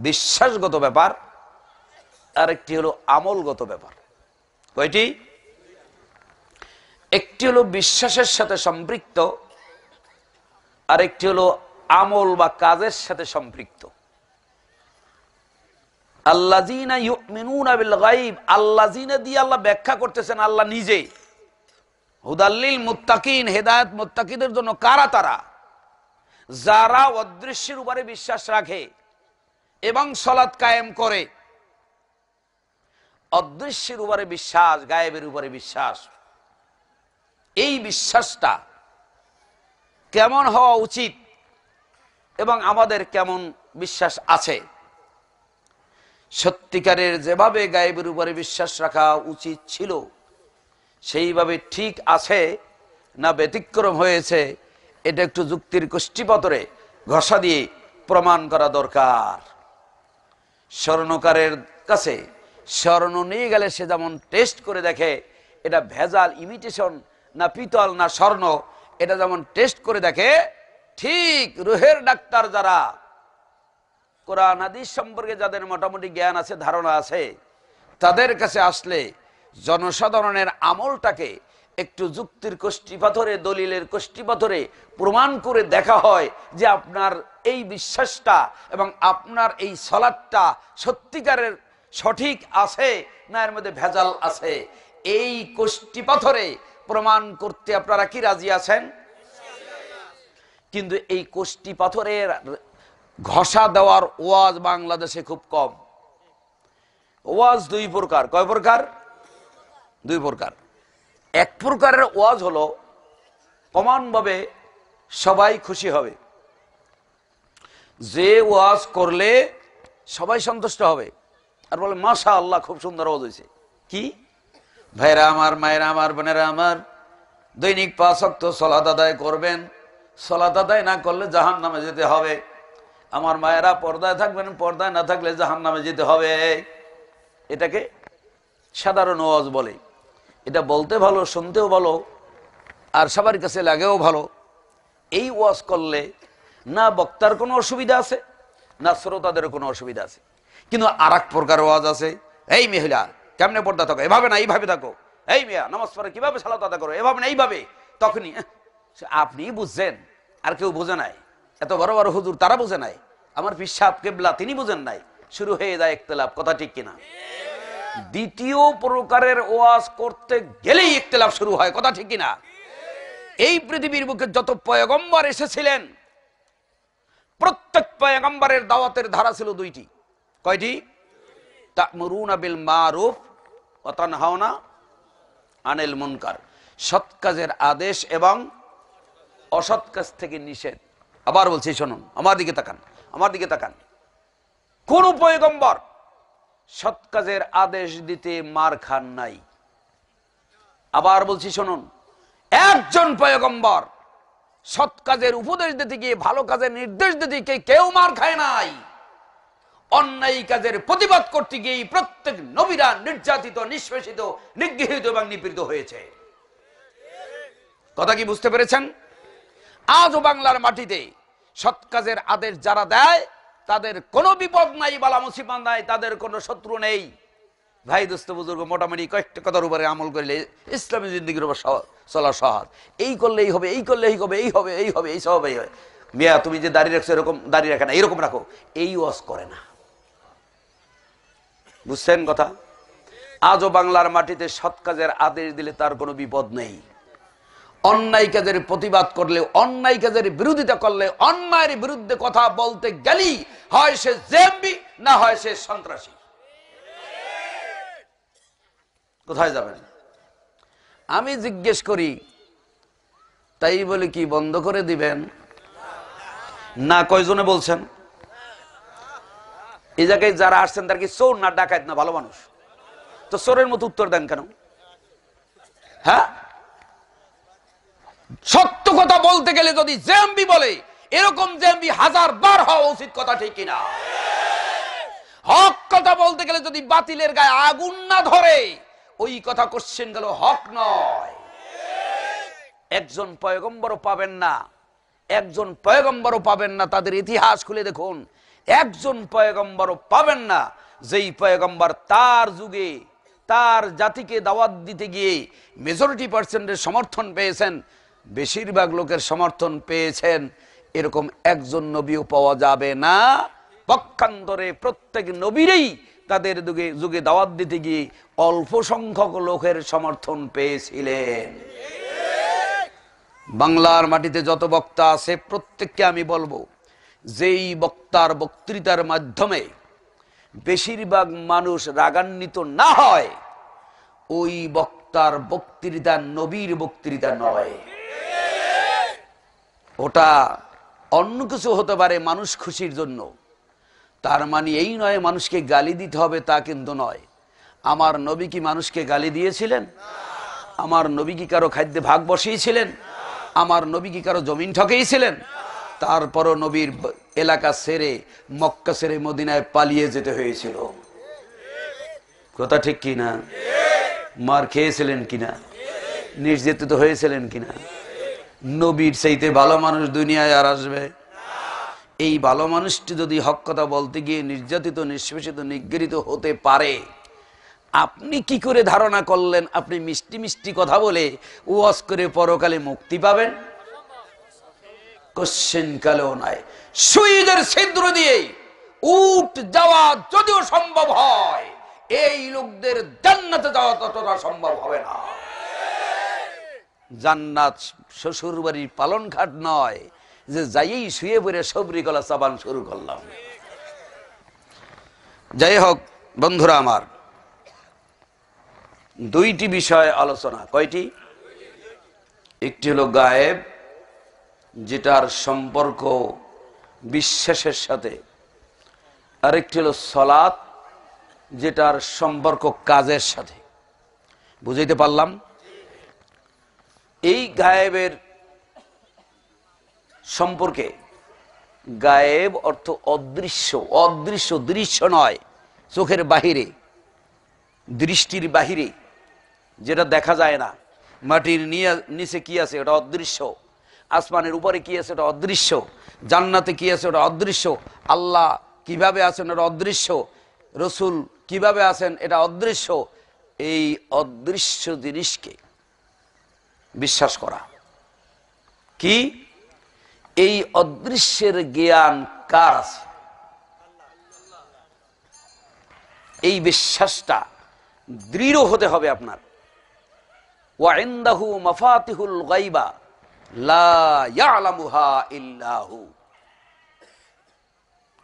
বিশ্বাসগত ব্যাপার, আর একটি হলো আমলগত ব্যাপার। কয়টি? একটি হলো বিশ্বাসের সাথে সম্পৃক্ত, আর একটি হলো আমল বা কাজের সাথে সম্পৃক্ত। আল্লাযীনা ইউমিনুনা বিল গায়ব, আল্লাযীনা দিয়ে আল্লাহ ব্যাখ্যা করতেছেন আল্লাহ নিজে। হুদাল্লিল মুত্তাকিন, হেদায়েত মুত্তাকিদের জন্য। কারা তারা? যারা অদৃশ্যের উপরে বিশ্বাস রাখে এবং সালাত কায়েম করে। অদৃশ্যের উপরে বিশ্বাস, গায়েবের উপরে বিশ্বাস, এই বিশ্বাসটা কেমন হওয়া উচিত এবং আমাদের কেমন বিশ্বাস আছে? সত্যিকারের যেভাবে গায়েবের উপরে বিশ্বাস রাখা উচিত ছিল সেইভাবে ঠিক আছে না ব্যতিক্রম হয়েছে, এটা একটু যুক্তির কষ্টিপাথরে ঘষা দিয়ে প্রমাণ করা দরকার। স্বর্ণকারের কাছে স্বর্ণ নিয়ে গেলে সে যেমন টেস্ট করে দেখে এটা ভেজাল, ইমিটেশন না পিতল না স্বর্ণ, এটা যেমন টেস্ট করে দেখে, ঠিক রুহের ডাক্তার যারা, কোরআন হাদিস সম্পর্কে যাদের মোটামুটি জ্ঞান আছে, ধারণা আছে, তাদের কাছে আসলে জনসাধারণের আমলটাকে একটু যুক্তির কষ্টিপাথরে, দলিলের কষ্টিপাথরে প্রমাণ করে দেখা হয় যে আপনার এই বিশ্বাসটা এবং আপনার এই সালাতটা সত্যিকারের সঠিক আছে না এর মধ্যে ভেজাল আছে। এই কষ্টিপাথরে প্রমাণ করতে আপনারা কি রাজি আছেন? কিন্তু এই কষ্টিপাথরের ঘষা দেওয়ার ওয়াজ বাংলাদেশে খুব কম। ওয়াজ দুই প্রকার। কয় প্রকার? দুই প্রকার। এক প্রকারের ওয়াজ হলো কমনভাবে সবাই খুশি হবে, যে ওয়াজ করলে সবাই সন্তুষ্ট হবে আর বলে মাশাআল্লাহ খুব সুন্দর ওয়াজ হয়েছে। কি ভাইরা আমার, মায়েরা আমার, বোনেরা আমার, দৈনিক 5 ওয়াক্ত সালাত আদায় করবেন, সালাত আদায় না করলে জাহান্নামে যেতে হবে। আমার মায়েরা পর্দায় থাকবেন, পর্দায় না থাকলে জাহান্নামে যেতে হবে। এটাকে সাধারণ ওয়াজ বলে। এটা বলতে ভালো, শুনতেও ভালো, আর সবার কাছে লাগেও ভালো। এই ওয়াজ করলে না বক্তার কোনো অসুবিধা আছে না শ্রোতাদের কোনো অসুবিধা আছে। কিন্তু আর এক প্রকার ওয়াজ আছে, এই মহিলা কেমনে পর্দা থাকো, এভাবে না এইভাবে থাকো, এই মেয়া নামাজ পড়ে কিভাবে সালাত আদায় করো, এভাবে না এইভাবে। তখনই আপনি বুঝছেন আর কেউ বোঝে নাই, এত বড় বড় হুজুর তারা বোঝে নাই, আমার পিসাব কেবলা তিনি বুঝেন নাই, শুরু হয়ে যায় ইখতিলাফ। কথা ঠিক কিনা? দ্বিতীয় প্রকারের ওয়াজ করতে গেলেই ইখতিলাফ শুরু হয়। কথা ঠিক কিনা? এই পৃথিবীর বুকে যত পয়গম্বর এসেছিলেন প্রত্যেক পয়গম্বরের দাওয়াতের ধারা ছিল দুইটি। কয়টি? তা'মুরুনা বিল মারুফ ওয়া তানহাউনা আনিল মুনকার, সৎ কাজের আদেশ এবং অসৎ কাজ থেকে নিষেধ। আবার বলছি শুনুন, আমার দিকে তাকান, আমার দিকে তাকান। কোন পয়গম্বর সৎ কাজের আদেশ দিতে মার খান নাই। আবার বলছি শুনুন, একজন পয়গম্বর সৎ কাজের উপদেশ দিতে গিয়ে, ভালো কাজের নির্দেশ দিতে গিয়ে কেউ মার খায় নাই। অন্যায় কাজের প্রতিবাদ করতে গিয়ে প্রত্যেক নবীরা নির্যাতিত, নিষ্পেষিত, নিগৃহীত এবং নিপীড়িত হয়েছে। কথা কি বুঝতে পেরেছেন? আজও বাংলার মাটিতে সৎ কাজের আদেশ যারা দেয় তাদের কোনো বিপদ নাই, বালা মুসিবত নাই, তাদের কোনো শত্রু নেই। ভাই দোস্ত বুজুর্গ, মোটামুটি কয়েকটা কথার উপরে আমল করলে ইসলামী জিন্দেগির উপর চলা সহজ। এই করলেই হবে, এই করলে এই হবে, এই হবে, এই হবে, এই সব এই হয়। মিয়া তুমি যে দাড়ি রাখছো এরকম দাড়ি রাখে না, এরকম রাখো, এই ওয়াজ করে না। বুঝছেন কথা? আজও বাংলার মাটিতে সৎ কাজের আদেশ দিলে তার কোনো বিপদ নেই। অন্যায় কাজের প্রতিবাদ করলে, অন্যায় কাজের বিরোধিতা করলে, অন্যায়ের বিরুদ্ধে কথা বলতে গেলেই হয় সে জেএমবি না হয় সে সন্ত্রাসী। কোথায় যাবেন? আমি জিজ্ঞেস করি, তাই বলে কি বন্ধ করে দিবেন না? কয়জনে বলছেন? এই জায়গায় যারা আসছেন তার কি চোর না ডাকাত না ভালো মানুষ? তো চোরের মতো উত্তর দেন কেন? হ্যাঁ, সত্য কথা বলতে গেলে যদি জেএমবি বলে, এরকম জেএমবি 1000 বার হওয়া উচিত। কথা ঠিক কিনা? হক কথা বলতে গেলে যদি বাতিলের গায়ে আগুন না ধরে ওই কথা কোশ্চেন গেল হক নয়। একজন পয়গম্বরও পাবেন না, একজন পয়গম্বরও পাবেন না, তাদের ইতিহাস খুলে দেখুন, একজন পয়গম্বরও পাবেন না যেই পয়গম্বর তার যুগে তার জাতিকে দাওয়াত দিতে গিয়ে মেজরিটি পার্সেন্টের সমর্থন পেয়েছেন, বেশিরভাগ লোকের সমর্থন পেয়েছেন, এরকম একজন নবীও পাওয়া যাবে না। পক্ষান্তরে প্রত্যেক নবীরই তাদের যুগে দাওয়াত দিতে গিয়ে অল্প সংখ্যক লোকের সমর্থন পেয়েছিলেন। বাংলার মাটিতে যত বক্তা আছে প্রত্যেককে আমি বলবো, যেই বক্তার বক্তৃতার মাধ্যমে বেশিরভাগ মানুষ রাগান্বিত না হয়, ওই বক্তার বক্তৃতা নবীর বক্তৃতা নয়। ওটা অন্য কিছু হতে পারে মানুষ খুশির জন্য, তার মানে এই নয় মানুষকে গালি দিতে হবে, তা কিন্তু নয়। আমার নবী কি মানুষকে গালি দিয়েছিলেন? আমার নবী কি কারো খাদ্যে ভাগ বসিয়েছিলেন? আমার নবী কি কারো জমিন ঠকেছিলেন? তারপরও নবীর এলাকা ছেড়ে, মক্কা ছেড়ে মদিনায় পালিয়ে যেতে হয়েছিল। কথা ঠিক কিনা? মার খেয়েছিলেন কিনা? নির্যাতিত হয়েছিলেন কিনা? নবীর চাইতে ভালো মানুষ দুনিয়ায় আর আসবে? এই ভালো মানুষটি যদি হক কথা বলতে গিয়ে নির্যাতিত, নিষ্পেষিত, নিগৃহীত হতে পারে, আপনি কি করে ধারণা করলেন আপনি মিষ্টি মিষ্টি কথা বলে ওয়াজ করে পরকালে মুক্তি পাবেন? কোশ্চেন কালেও নাই। সুইদের ছিদ্র দিয়ে উঠ যাওয়া যদিও সম্ভব হয়, এই লোকদের জান্নাতে যাওয়া ততটা সম্ভব হবে না। জান্নাত শ্বশুর বাড়ির পালন ঘাট নয় যে যাইয়েই শুয়ে পড়ে সবরি গলা চাবান শুরু করলাম। যাই হোক বন্ধুরা আমার, দুইটি বিষয় আলোচনা। কয়টি? একটি হলো গায়েব, যেটার সম্পর্ক বিশ্বাসের সাথে, আরেকটি হলো সালাত, যেটার সম্পর্ক কাজের সাথে। বুঝাইতে পারলাম? এই গায়েবের সম্পর্কে, গায়েব অর্থ অদৃশ্য, অদৃশ্য দৃশ্য নয়, চোখের বাহিরে, দৃষ্টির বাহিরে, যেটা দেখা যায় না। মাটির নিচে কি আছে ওটা অদৃশ্য, আসমানের উপরে কি আছে ওটা অদৃশ্য, জান্নাতে কি আছে ওটা অদৃশ্য, আল্লাহ কিভাবে আছেন ওটা অদৃশ্য, রসুল কিভাবে আছেন এটা অদৃশ্য। এই অদৃশ্য জিনিসকে বিশ্বাস করা কি? এই অদৃশ্যের জ্ঞান কার আছে? এই বিশ্বাসটা দৃঢ় হতে হবে আপনার। ওয়া ইনদাহু মাফাতিহুল গায়বা লা ইয়ালামুহা ইল্লা হু।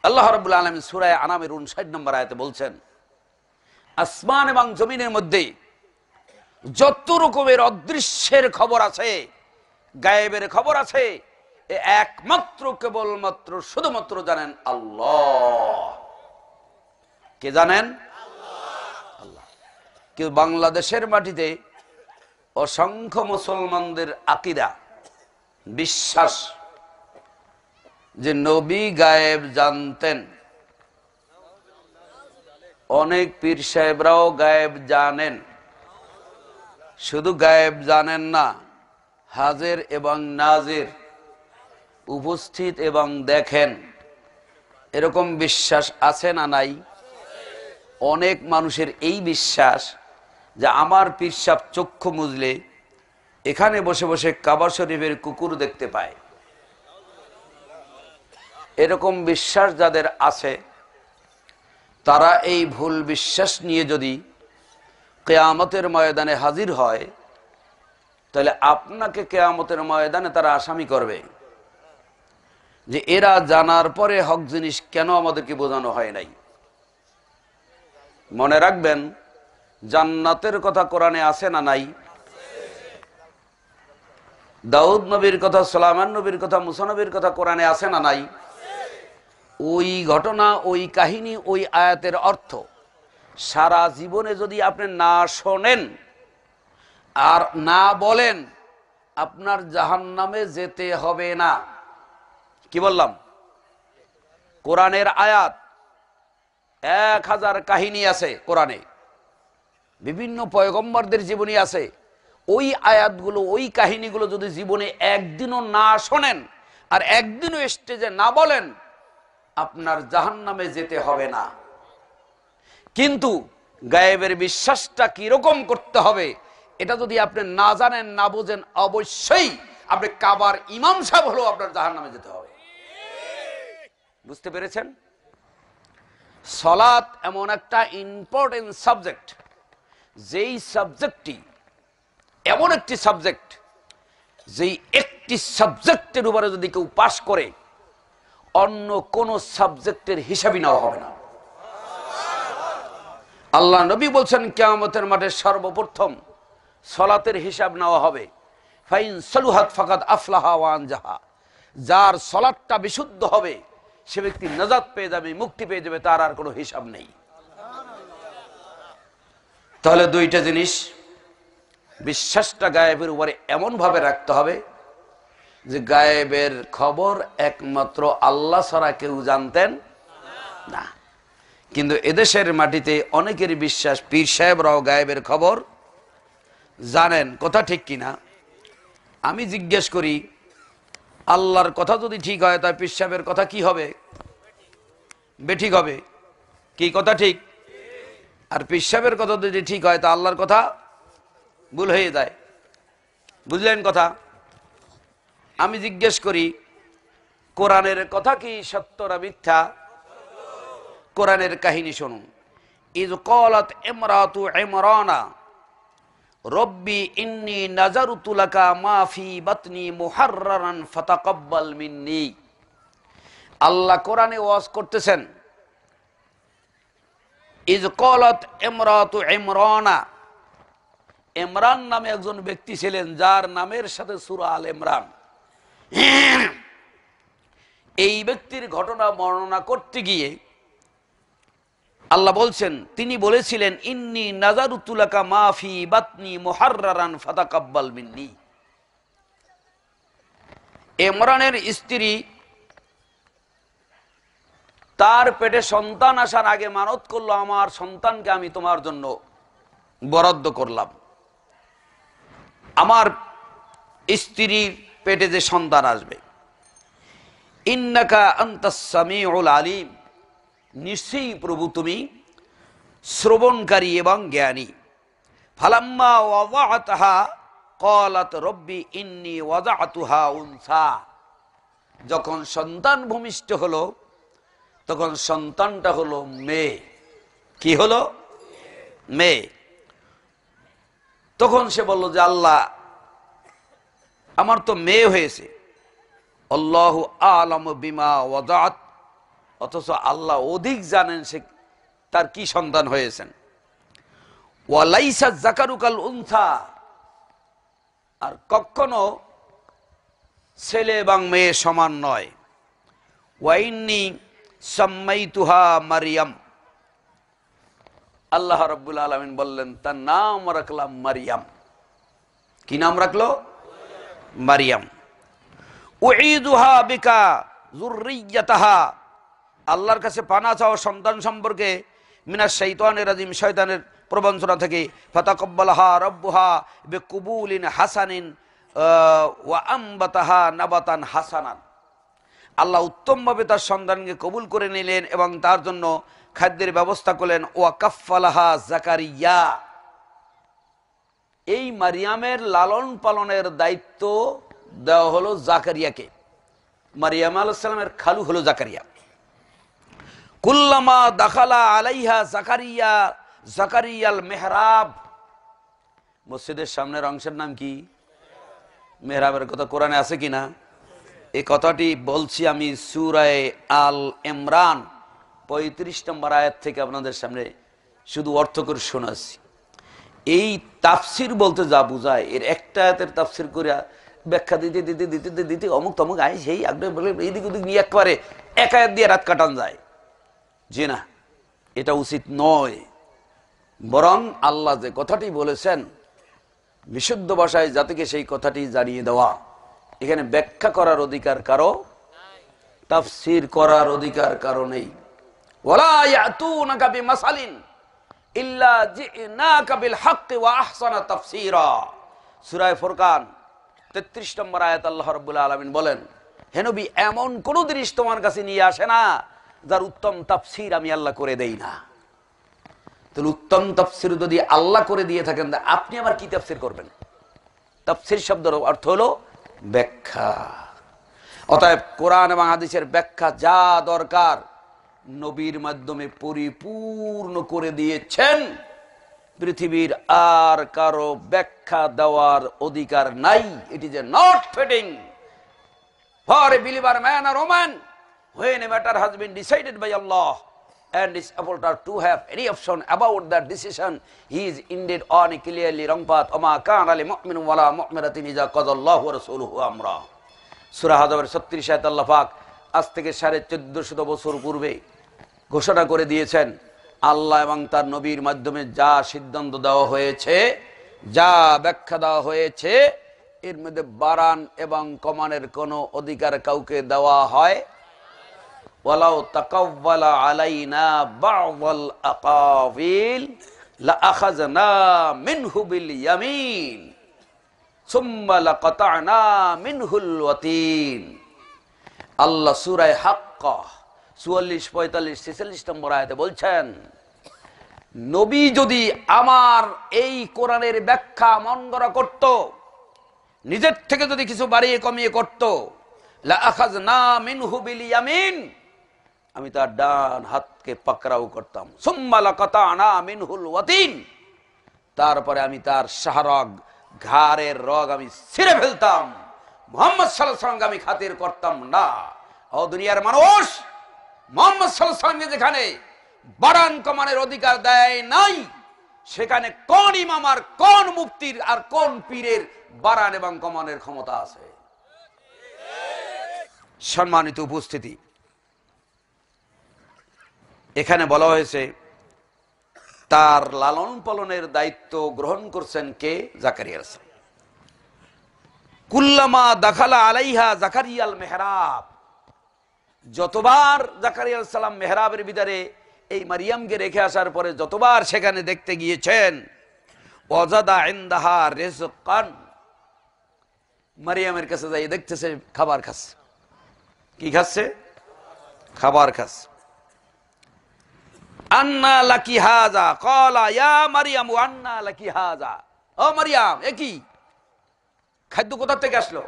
আল্লাহ রাব্বুল আলামিন সূরা আনামের 59 নম্বর আয়াতে বলছেন, আসমান এবং জমিনের মধ্যে যত রকমের অদৃশ্যের খবর আছে, গায়েবের খবর আছে, একমাত্র কেবলমাত্র শুধুমাত্র জানেন আল্লাহ। কে জানেন? আল্লাহ। কেউ বাংলাদেশের মাটিতে অসংখ্য মুসলমানদের আকীদা, বিশ্বাস যে নবী গায়েব জানতেন। অনেক পীর সাহেবরাও গায়েব জানেন, শুধু গায়েব জানেন না, হাজির এবং নাজির, উপস্থিত এবং দেখেন, এরকম বিশ্বাস আছে না নাই? অনেক মানুষের এই বিশ্বাস যে আমার পীর সাহেব চক্ষু মুজলে এখানে বসে বসে কাবা শরীফের কুকুর দেখতে পায়। এরকম বিশ্বাস যাদের আছে, তারা এই ভুল বিশ্বাস নিয়ে যদি কিয়ামতের ময়দানে হাজির হয়, তাহলে আপনাকে কিয়ামতের ময়দানে তারা আসামি করবে যে এরা জানার পরে হক জিনিস কেন আমাদেরকে বোঝানো হয় নাই। মনে রাখবেন, জান্নাতের কথা কোরআনে আছে না নাই? দাউদ নবীর কথা, সুলাইমান নবীর কথা, মুসা নবীর কথা কোরআনে আছে না নাই? ওই ঘটনা, ওই কাহিনী, ওই আয়াতের অর্থ সারা জীবনে যদি আপনি না শোনেন আর না বলেন, আপনার জাহান্নামে যেতে হবে না। কি বললাম? কোরআনের আয়াত, 1000 কাহিনী আছে কোরআনে, বিভিন্ন পয়গম্বরদের জীবনী আছে। ওই আয়াতগুলো, ওই কাহিনীগুলো যদি জীবনে একদিনও না শোনেন আর একদিনও স্টেজে না বলেন, আপনার জাহান্নামে যেতে হবে না। কিন্তু গায়েবের বিশ্বাসটা কিরকম করতে হবে এটা যদি আপনি না জানেন, না বোঝেন, অবশ্যই আপনি কাবার ইমাম সাহেব হলেও আপনার জাহান্নামে যেতে হবে। বুঝতে পেরেছেন? সালাত এমন একটা ইম্পর্টেন্ট সাবজেক্ট, যেই সাবজেক্টটি এমন একটি সাবজেক্ট, যেই একটি সাবজেক্টের উপরে যদি কেউ পাশ করে অন্য কোন সাবজেক্টের হিসাবই নেওয়া হবে না। আল্লাহ নবী বলছেন কিয়ামতের মাঠে সর্বপ্রথম সালাতের হিসাব নেওয়া হবে। ফাইন সালুহাত ফাকাদ আফলাহা ওয়া আনজাহা। যার সালাতটা বিশুদ্ধ হবে সে ব্যক্তি নাজাত পেয়ে যাবে, মুক্তি পেয়ে যাবে, তার আর কোনো হিসাব নেই। তাহলে দুইটা জিনিস, বিশ্বাসটা গায়েবের উপরে এমন ভাবে রাখতে হবে যে গায়েবের খবর একমাত্র আল্লাহ ছাড়া কেউ জানতেন না। কিন্তু এদেশের মাটিতে অনেকের বিশ্বাস পীর সাহেবরাও গায়েবের খবর জানেন। কথা ঠিক কিনা? আমি জিজ্ঞেস করি, আল্লাহর কথা যদি ঠিক হয় তাই পীর সাহেবের কথা কি হবে? বেঠিক হবে। কি কথা ঠিক? আর পীর সাহেবের কথা যদি ঠিক হয় তা আল্লাহর কথা ভুল হয়ে যায়। বুঝলেন কথা? আমি জিজ্ঞেস করি, কোরআনের কথা কি সত্য না মিথ্যা? কোরআনের কাহিনী শুনুন। ইয ক্বালাত ইমরাতু ইমরানা রব্বি ইন্নী নাযারতু লাকা মা ফি বাতনি মুহাররারান ফাতাকাব্বাল মিন্নি। আল্লাহ কোরআনে ওয়াজ করতেছেন, ইয ক্বালাত ইমরাতু ইমরানা। ইমরান নামে একজন ব্যক্তি ছিলেন যার নামের সাথে সূরা আল ইমরান। এই ব্যক্তির ঘটনা বর্ণনা করতে গিয়ে আল্লাহ বলছেন, তিনি বলেছিলেন ইন্নী নাযারতু লাকা মা ফি বাতনি মুহাররারান ফাতাকাব্বাল মিন্নি। ইমরানের স্ত্রী তার পেটে সন্তান আসার আগে মানত করলো, আমার সন্তানকে আমি তোমার জন্য বরাদ্দ করলাম। আমার স্ত্রীর পেটে যে সন্তান আসবে, ইন্নাকা আনতাস সামিউল আলিম, নিশ্চয়ই প্রভু তুমি শ্রবণকারী এবং জ্ঞানী। ফালাম্মা ওয়াযাআতাহা ক্বালাত রব্বি ইন্নী ওয়াযাআতুহা উনসা। যখন সন্তান ভূমিষ্ঠ হলো তখন সন্তানটা হলো মেয়ে। কি হলো? মেয়ে। তখন সে বলল যে আল্লাহ, আমার তো মেয়ে হয়েছে। আল্লাহু আ'লামু বিমা ওয়াযাআত। অথচ আল্লাহ অধিক জানেন সে তার কি সন্তান হয়েছেন। ওয়া লাইসা যাকারু কাল উনসা। আর কখনো ছেলে এবং মেয়ে সমান নয়। ওয়া ইন্নী সাম্মাইতুহা মারইয়াম। আল্লাহ রাব্বুল আলামিন বললেন তার নাম রাখলাম মারইয়াম। কি নাম রাখলো? মারইয়াম। উঈদুহা বিকা যুররিয়াতাহা। আল্লাহর কাছে পানা চাও সন্তান সম্পর্কে মিনাশ শাইতানির রাজিম, শয়তানের প্রবঞ্চনা থেকে। ফাতাকাব্বালাহা রাব্বুহা বিকুবুলিন হাসানিন ওয়া আমবাতাহা নাবাতান হাসানান। আল্লাহ উত্তমভাবে তার সন্তানকে কবুল করে নিলেন এবং তার জন্য খাদ্যের ব্যবস্থা করলেন। ওয়া কাফফালাহা জাকারিয়া। এই মারিয়ামের লালন পালনের দায়িত্ব দেওয়া হলো জাকারিয়াকে। মারিয়াম আলাইহিস সালামের খালু হলো জাকারিয়া। কুল্লামা দাখালা আলাইহা জাকারিয়া জাকারিয়াল মেহরাব। মসজিদের সামনের অংশের নাম কি? মেহরাবের কথা কোরআনে আছে কিনা? এই কথাটি বলছি আমি সূরা আল ইমরান 35 নম্বর আয়াত থেকে আপনাদের সামনে শুধু অর্থ করে শোনাচ্ছি। এই তাফসির বলতে যা বোঝায়, এর একটা আয়াতের তাফসির করে ব্যাখ্যা দিতে দিতে দিতে দিতে দিতে অমুক তমুক আয় সেই আগ্রহ বলে এইদিক ওদিক নিয়ে একবারে এক আয়াত দিয়ে রাত কাটান যায়। জি না, এটা উচিত নয়। বরং আল্লাহ যে কথাটি বলেছেন বিশুদ্ধ ভাষায় জাতিকে সেই কথাটি জানিয়ে দেওয়া। এখানে ব্যাখ্যা করার অধিকার কারো, তাফসির করার অধিকার কারো নেই। ওয়ালা ইয়াতুনাকা বিমাসালিন ইল্লা জিনাকা বিল হক ওয়া আহসানা তাফসীরা। সূরা ফুরকান 33 নম্বর আয়াত আল্লাহ রাব্বুল আলামিন বলেন, হে নবী, এমন কোন জিনিস তোমার কাছে নিয়ে আসে না যার উত্তম তাফসীর আমি আল্লাহ করে দেই না। তাহলে উত্তম তাফসীর যদি আল্লাহ করে দিয়ে থাকেন, আপনি আবার কি তাফসীর করবেন? তাফসীর শব্দের অর্থ হলো ব্যাখ্যা। অতএব কোরআন এবং হাদিসের ব্যাখ্যা যা দরকার নবীর মাধ্যমে পরিপূর্ণ করে দিয়েছেন। পৃথিবীর আর কারো ব্যাখ্যা দেওয়ার অধিকার নাই। It is a not fitting for a believer man or woman when a matter has been decided by Allah and is able to have any option about that decision, he is indeed on a clearly wrong path. وما كان لمؤمن ولا مؤمنة إذا قضى الله ورسوله أمرا। সূরা হাজাবের 36 আয়াত আল্লাহ পাক আজ থেকে 1450 বছর পূর্বে ঘোষণা করে দিয়েছেন, আল্লাহ এবং তার নবীর মাধ্যমে যা সিদ্ধান্ত দেওয়া হয়েছে, যা ব্যাখ্যা দেওয়া হয়েছে, এর মধ্যে বাড়ান এবং কমানোর কোনো অধিকার কাউকে দেওয়া হয়। ওয়ালাউ তাকাওয়ালা আলাইনা বা'দাল আকাবিল লাআখাযনা মিনহু বিল ইয়ামিন সুম্মা লাকাতা'না মিনহুল ওয়াতিন। আল্লাহ সূরা হাক্কা 44, 45, 46 নম্বর আয়াতে বলছেন, নবী যদি আমার এই কোরআনের ব্যাখ্যা মন গড়া করত, নিজের থেকে যদি কিছু বাড়িয়ে কমিয়ে করত, লাআখাযনা মিনহু বিল ইয়ামিন, আমি তার ডান হাতকে পাকড়াও করতাম। সুম্মা লাকাতা'না মিনহুল ওয়াতিন, তারপরে আমি তার শাহরগ ঘাড়ের রগ আমি ছিঁড়ে ফেলতাম। মুহাম্মদ সাল্লাল্লাহু আলাইহি ওয়াসাল্লামকে আমি খাতির করতাম না। ও দুনিয়ার মানুষ, মুহাম্মদ সাল্লাল্লাহু আলাইহি ওয়াসাল্লামকে যেখানে বাড়ান কমানোর অধিকার দেয় নাই, সেখানে কোন ইমাম আর কোন মুফতির আর কোন পীরের বাড়ান এবং কমানোর ক্ষমতা আছে? সম্মানিত উপস্থিতি, এখানে বলা হয়েছে তার লালন পালনের দায়িত্ব গ্রহণ করছেন কে? জাকারিয়া আলাইহিস সালাম। কুল্লামা দাখালা আলাইহা জাকারিয়াল মেহরাব, যতবার জাকারিয়া আলাইহিস সালাম মেহরাবের ভিতরে এই মারিয়ামকে রেখে আসার পরে যতবার সেখানে দেখতে গিয়েছেন, ওয়াজাদা ইনদাহা রিজকান, মারিয়ামের কাছে যাই দেখতেছে খাবার খাচ্ছে। কি খাচ্ছে? খাবার খাচ্ছে। আন্না লাকি হাযা ক্বালা ইয়া মারইয়াম আন্না লাকি হাযা, ও মারইয়াম, এ কি খাদ্য কোথা থেকে আসলো?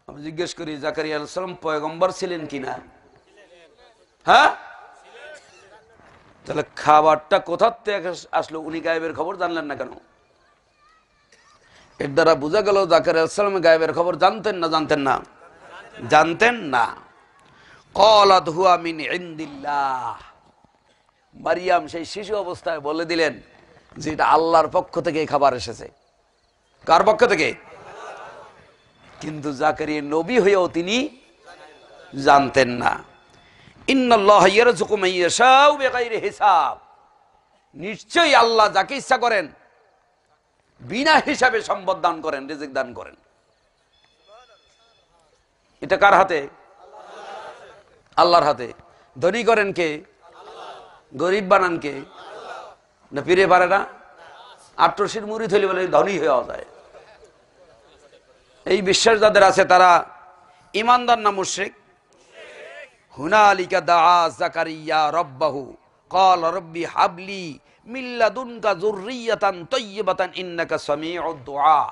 আমি জিজ্ঞেস করি, জাকারিয়া আলাইহিস সালাম পয়গম্বর ছিলেন কিনা? হ্যাঁ, তাহলে খাবারটা কোথা থেকে আসলো? উনি গায়েবের খবর জানলেন না কেন? এর দ্বারা বোঝা গেল জাকারিয়া আলাইহিস সালাম গায়েবের খবর জানতেন না? জানতেন না? জানতেন না। ক্বালাত হুয়া মিন ইনদিল্লাহ, মারিয়াম সেই শিশু অবস্থায় বলে দিলেন যে এটা আল্লাহর পক্ষ থেকে খাবার এসেছে। কার পক্ষ থেকে? কিন্তু জাকারিয়া নবী হয়েও তিনি জানতেন না। ইন্নাল্লাহা ইয়ারযুকু মান ইয়াশাউ বিগাইরি হিসাব, নিশ্চয়ই আল্লাহ যাকে ইচ্ছা করেন বিনা হিসাবে সম্পদ দান করেন, রিজিক দান করেন। এটা কার হাতে? আল্লাহর হাতে। ধনী করেন কে? গরিব বানান কে? না পীরে পারে না? আটরশির মুরিদ হইলে বলে ধনী হয়ে যায়। এই বিশ্বাস যাদের আছে তারা ইমানদার না মুশরিক? হুনালিকা দাআ জাকারিয়া রাব্বাহু ক্বালা রাব্বি হাবলি মিন লাদুনকা যুররিয়াতান তাইয়্যিবাতান ইন্নাকা সামিউদ দুআ।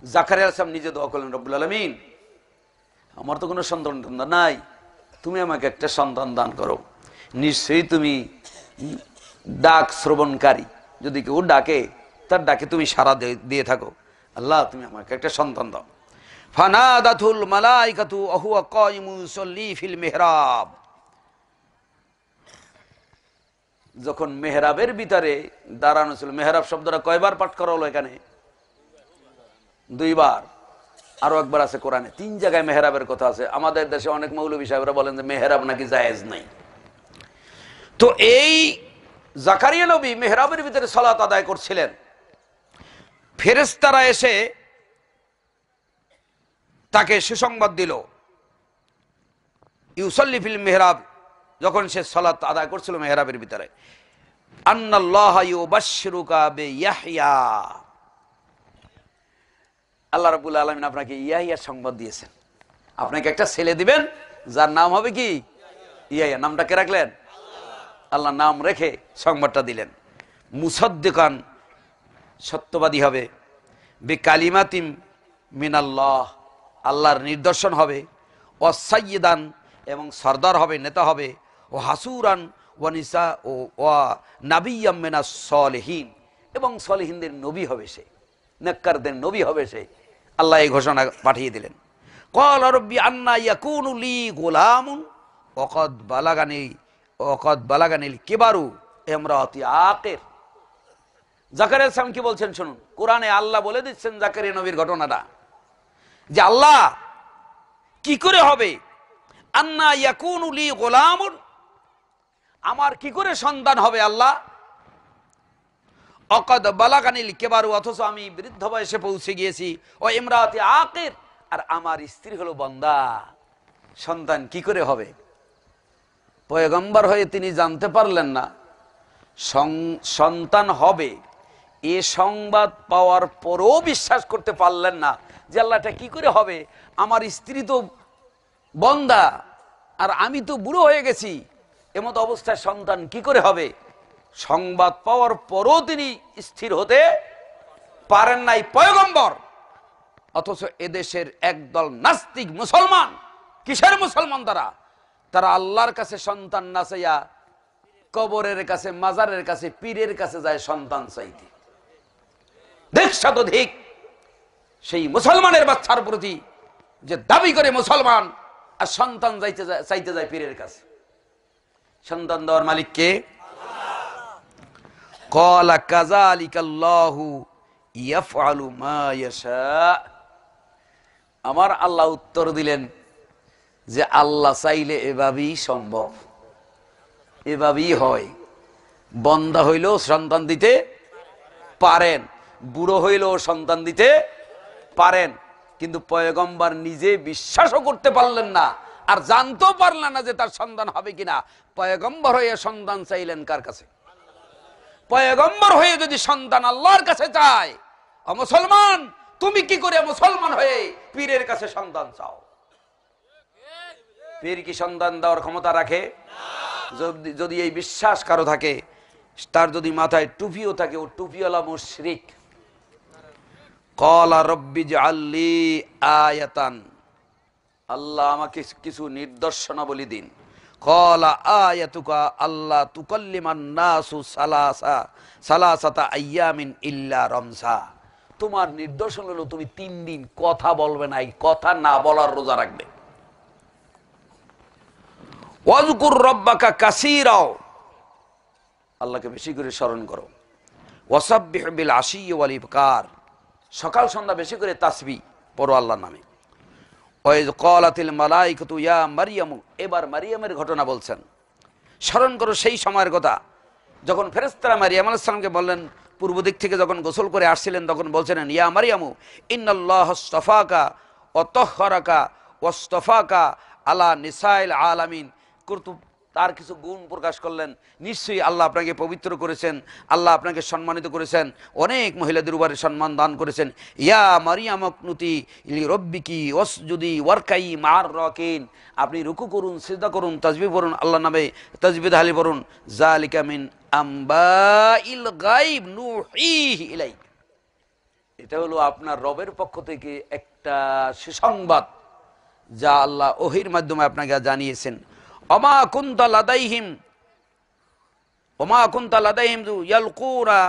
জাকারিয়া আলাইহিস সালাম নিজে দোয়া করলেন, রব্বুল আলামিন, আমার তো কোনো সন্তান নাই, তুমি আমাকে একটা সন্তান দান করো। নিশ্চয়ই তুমি ডাক শ্রবণকারী, যদি কেউ ডাকে তার ডাকে তুমি সাড়া দিয়ে থাকো। আল্লাহ, তুমি আমাকে একটা সন্তান দাও। ফানাদাতুল মালাইকাতু ওয়া হুয়া কায়িমুন ইউসাল্লি ফিল মিহরাব, যখন মেহরাবের ভিতরে দাঁড়ানো ছিল। মেহরাব শব্দটা কয়বার পাঠ করা হলো এখানে? 2 বার। আরো একবার আছে কোরআনে, 3 জায়গায় মেহরাবের কথা আছে। আমাদের দেশে অনেক মৌলভী সাহেবরা বলেন যে মেহরাব নাকি জায়েজ নাই। তো এই জাকারিয়া নবী মেহরাবের ভিতরে সালাত আদায় করছিলেন, ফেরেশতারা এসে তাকে সুসংবাদ দিল, ইউসাল্লি ফিল মিহরাব যখন সে সালাত আদায় করছিল মেহরাবের ভিতরে, আন্নাল্লাহা ইউবাশশিরুকা বিয়াহইয়া, আল্লাহ রাব্বুল আলামিন আপনাকে ইয়াহইয়ার সংবাদ দিয়েছেন। আপনাকে একটা ছেলে দিবেন যার নাম হবে কি? ইয়াহইয়া। নামটা কে রাখলেন? আল্লাহ নাম রেখে সংবাদটা দিলেন। মুসাদ্দিকান, সত্যবাদী হবে, বিকালিমাতিম মিনাল্লাহ, আল্লাহর নিদর্শন হবে, ওয়াসাইয়্যিদান, এবং সরদার হবে, নেতা হবে, ও হাসুরান ওয়া নিসা ও ওয়া নাবিয়্যাম মিনাস সলিহিন, এবং সলিহিনদের নবী হবে সে, নেককারদের নবী হবে সে। আল্লাহ এই ঘোষণা পাঠিয়ে দিলেন। ক্বালা রাব্বি আন্না ইয়াকুনু লি গুলামুন ওয়াকাদ বালাগানিল কিবারু ইমরাতি আকির। জাকারিয়া আলাইহিস সালাম কি বলছেন শুনুন। কোরআনে আল্লাহ বলে দিচ্ছেন জাকারিয়া নবীর ঘটনাটা, যে আল্লাহ কি করে হবে, আন্না ইয়াকুনু লি গুলামুন, আমার কি করে সন্তান হবে আল্লাহ, ওয়াকাদ বালাগানিল কিবারু, অথচ আমি বৃদ্ধ বয়সে পৌঁছে গিয়েছি, ও ইমরাতি আকির, আর আমার স্ত্রী হলো বান্দা। সন্তান কি করে হবে? পয়গম্বর হয়ে তিনি জানতে পারলেন না সন্তান হবে, এ সংবাদ পাওয়ার পরেও বিশ্বাস করতে পারলেন না যে আল্লাহ এটা কি করে হবে, আমার স্ত্রী তো বান্দা আর আমি তো বুড়ো হয়ে গেছি, এমত অবস্থায় সন্তান কি করে হবে। সংবাদ পাওয়ার পরও তিনি স্থির হতে পারেন নাই পয়গম্বর। অথচ এদেশের একদল নাস্তিক মুসলমান, কিসের মুসলমান তারা আল্লাহর কাছে সন্তান না চাইয়া কবরের কাছে, মাজারের কাছে, পীরের কাছে যায় সন্তান চাইতে। দেখসাধিক সেই মুসলমানের বাচ্চার প্রতি যে দাবি করে মুসলমান, আর সন্তান চাইতে যায় পীরের কাছে। সন্তান দেওয়ার মালিক কে? ক্বালা কাযালিকাল্লাহু ইয়াফআলু মা ইয়াশা। আমার আল্লাহ উত্তর দিলেন যে আল্লাহ চাইলে এভাবেই সম্ভব, এভাবেই হয়। বন্দা হইলেও সন্তান দিতে পারেন, বুড়ো হইলেও সন্তান দিতে পারেন, কিন্তু পয়গম্বর নিজে বিশ্বাসও করতে পারলেন না, আর জানতেও পারলেন না যে তার সন্তান হবে কিনা। পয়গম্বর হয়ে সন্তান চাইলেন কার কাছে? পয়গম্বর হয়ে যদি সন্তান আল্লাহর কাছে চায়, ও মুসলমান, তুমি কি করে মুসলমান হয়ে পীরের কাছে সন্তান চাও? পীর কি সন্তান দেওয়ার ক্ষমতা রাখে? যদি এই বিশ্বাস কারো থাকে, তার যদি মাথায় টুপিও থাকে, ও টুপিওয়ালা মুশরিক। ক্বালা রাব্বি জাআললি আয়াতান, আল্লাহ আমাকে কিছু নিদর্শনাবলী দিন। ক্বালা আয়াতুকা আল্লা তুকাল্লিমান নাসু সালাসাতা আইয়ামিন ইল্লা রমজা। তোমার নিদর্শন হলো তুমি 3 দিন কথা বলবে না, কথা না বলার রোজা রাখবে। ওয়াজকুর রাব্বাকা কাসীরা, আল্লাহকে বেশি করে স্মরণ করো। ওয়াসাব্বিহ বিল আশি ওয়াল ইবকার, সকাল সন্ধ্যা বেশি করে তাসবিহ পড়ো আল্লাহর নামে। ওয়াইজ ক্বালাতিল মালাইকাতু ইয়া মারইয়াম, এবার মারিয়ামের ঘটনা বলছেন। স্মরণ করো সেই সময়ের কথা যখন ফেরেশতারা মারিয়াম আলাইহিস সালামকে বললেন, পূর্ব দিক থেকে যখন গোসল করে আসছিলেন, তখন বলছিলেন, ইয়া মারিয়ামু ইন্নাল্লাহ আসতাফাকা ওয়া তাহহারাকা ওয়াসতাফাকা আলা নিসাইল আলামিন। তার কিছু গুণ প্রকাশ করলেন। নিশ্চয়ই আল্লাহ আপনাকে পবিত্র করেছেন, আল্লাহ আপনাকে সম্মানিত করেছেন, অনেক মহিলাদের উপরে সম্মান দান করেছেন। ইয়া মারিয়াম কুনুতি লিরাব্বিকি ওয়াসজুদি ওয়ারকাই মা'আর রাকিন, আপনি রুকু করুন, সিজদা করুন, তাসবিহ পড়ুন, আল্লাহর নামে তাসবিহ তাহলিল পড়ুন। যালিকা মিন আম্বাইল গায়ব নুহিহি ইলাইক, এটা হলো আপনার রবের পক্ষ থেকে একটা সুসংবাদ যা আল্লাহ ওহীর মাধ্যমে আপনাকে জানিয়েছেন। ওমা কুনতা লাদাইহিম ইয়ালকুনা